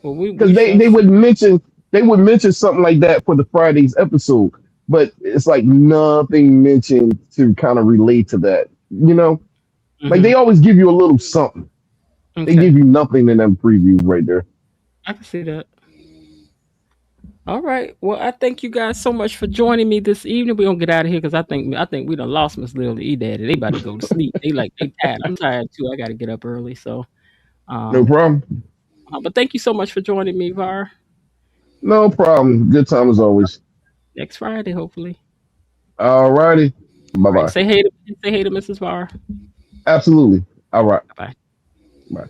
Well, we Because shall they see. would mention something like that for the Friday's episode, but it's like nothing mentioned to kind of relate to that. Like Hmm. they always give you a little something. They Okay. give you nothing in them previews right there. I can see that. All right. Well, I thank you guys so much for joining me this evening. We're gonna get out of here because I think we done lost Miss Lil to E Daddy. They about to go to sleep. They tired. I'm tired too. I gotta get up early. So No um problem. but thank you so much for joining me, Var. No problem. Good time as always. Next Friday, hopefully. All righty. Bye All right. bye. Say hey to Mrs. Var. Absolutely. All right. Bye bye. Bye.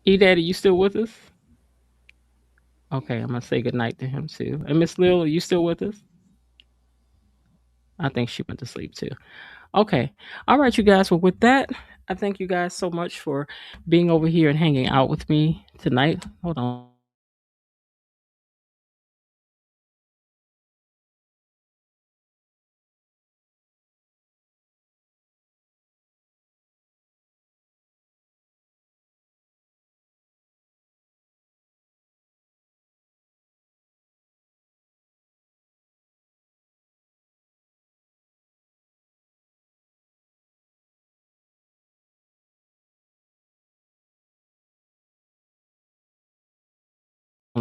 E Daddy, you still with us? Okay, I'm gonna say goodnight to him too. And Miss Lil, are you still with us? I think she went to sleep too. Okay. All right, you guys. Well, with that, I thank you guys so much for being over here and hanging out with me tonight. Hold on.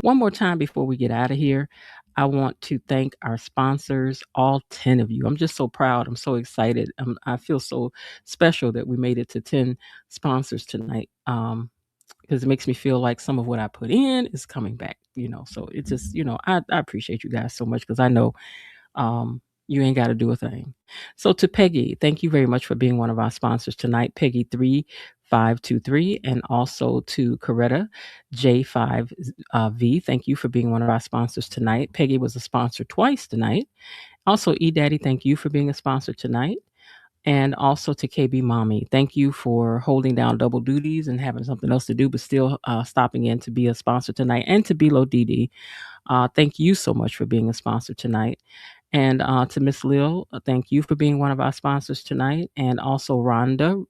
One more time before we get out of here, I want to thank our sponsors, all 10 of you. I'm just so proud. I'm so excited. I feel so special that we made it to 10 sponsors tonight. Because it makes me feel like some of what I put in is coming back, So it's just, I appreciate you guys so much because I know you ain't got to do a thing. So to Peggy, thank you very much for being one of our sponsors tonight, Peggy 3523, and also to Coretta J5V. Thank you for being one of our sponsors tonight. Peggy was a sponsor twice tonight. Also, E Daddy, thank you for being a sponsor tonight. And also to KB Mommy, thank you for holding down double duties and having something else to do, but still stopping in to be a sponsor tonight. And to Bilo Didi, thank you so much for being a sponsor tonight. And to Miss Lil, thank you for being one of our sponsors tonight. And also Rhonda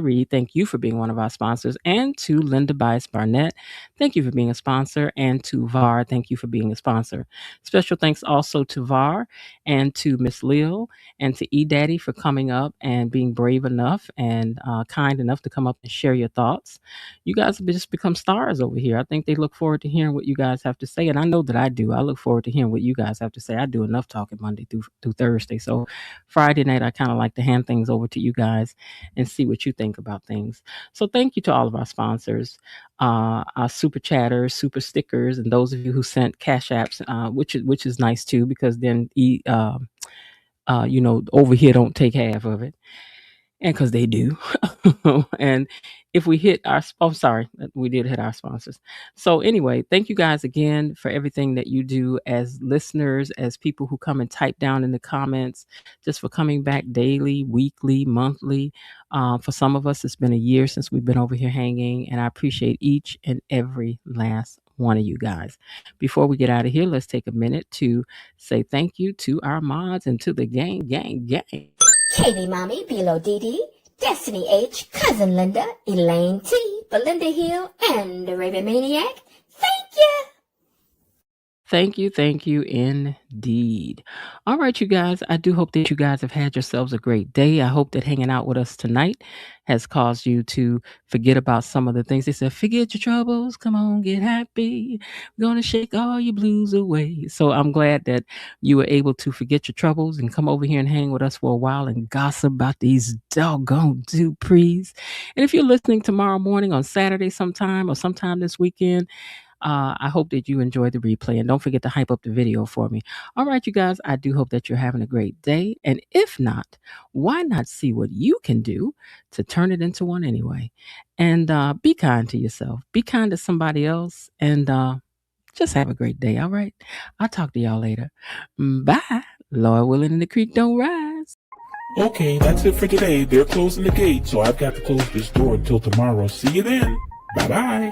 Reed, thank you for being one of our sponsors. And to Linda Bice Barnett, thank you for being a sponsor. And to VAR, thank you for being a sponsor. Special thanks also to VAR and to Miss Lil and to E Daddy for coming up and being brave enough and kind enough to come up and share your thoughts. You guys have just become stars over here. I think they look forward to hearing what you guys have to say. And I know that I do. I look forward to hearing what you guys have to say. I do enough talking Monday through Thursday. So Friday night, I kind of like to hand things over to you guys and see what you think about things. So thank you to all of our sponsors, our super chatters, super stickers, and those of you who sent cash apps, which is nice too, because then over here don't take half of it. And because they do. And if we hit sorry, we did hit our sponsors. So anyway, thank you guys again for everything that you do as listeners, as people who come and type down in the comments, just for coming back daily, weekly, monthly. For some of us, it's been a year since we've been over here hanging, and I appreciate each and every last one of you guys. Before we get out of here, let's take a minute to say thank you to our mods and to the gang. Katie Mommy, Bilo Didi, Destiny H, Cousin Linda, Elaine T, Belinda Hill, and the Raven Maniac. Thank you! Thank you indeed. All right, you guys. I do hope that you guys have had yourselves a great day. I hope that hanging out with us tonight has caused you to forget about some of the things. They said, forget your troubles, come on, get happy. We're going to shake all your blues away. So I'm glad that you were able to forget your troubles and come over here and hang with us for a while and gossip about these doggone Duprees. And if you're listening tomorrow morning on Saturday sometime or sometime this weekend, I hope that you enjoy the replay, and don't forget to hype up the video for me. All right, you guys, I do hope that you're having a great day. And if not, why not see what you can do to turn it into one anyway? And be kind to yourself, be kind to somebody else, and just have a great day. All right, I'll talk to y'all later. Bye. Lord willing, and the creek don't rise. Okay, that's it for today. They're closing the gate, so I've got to close this door until tomorrow. See you then. Bye-bye.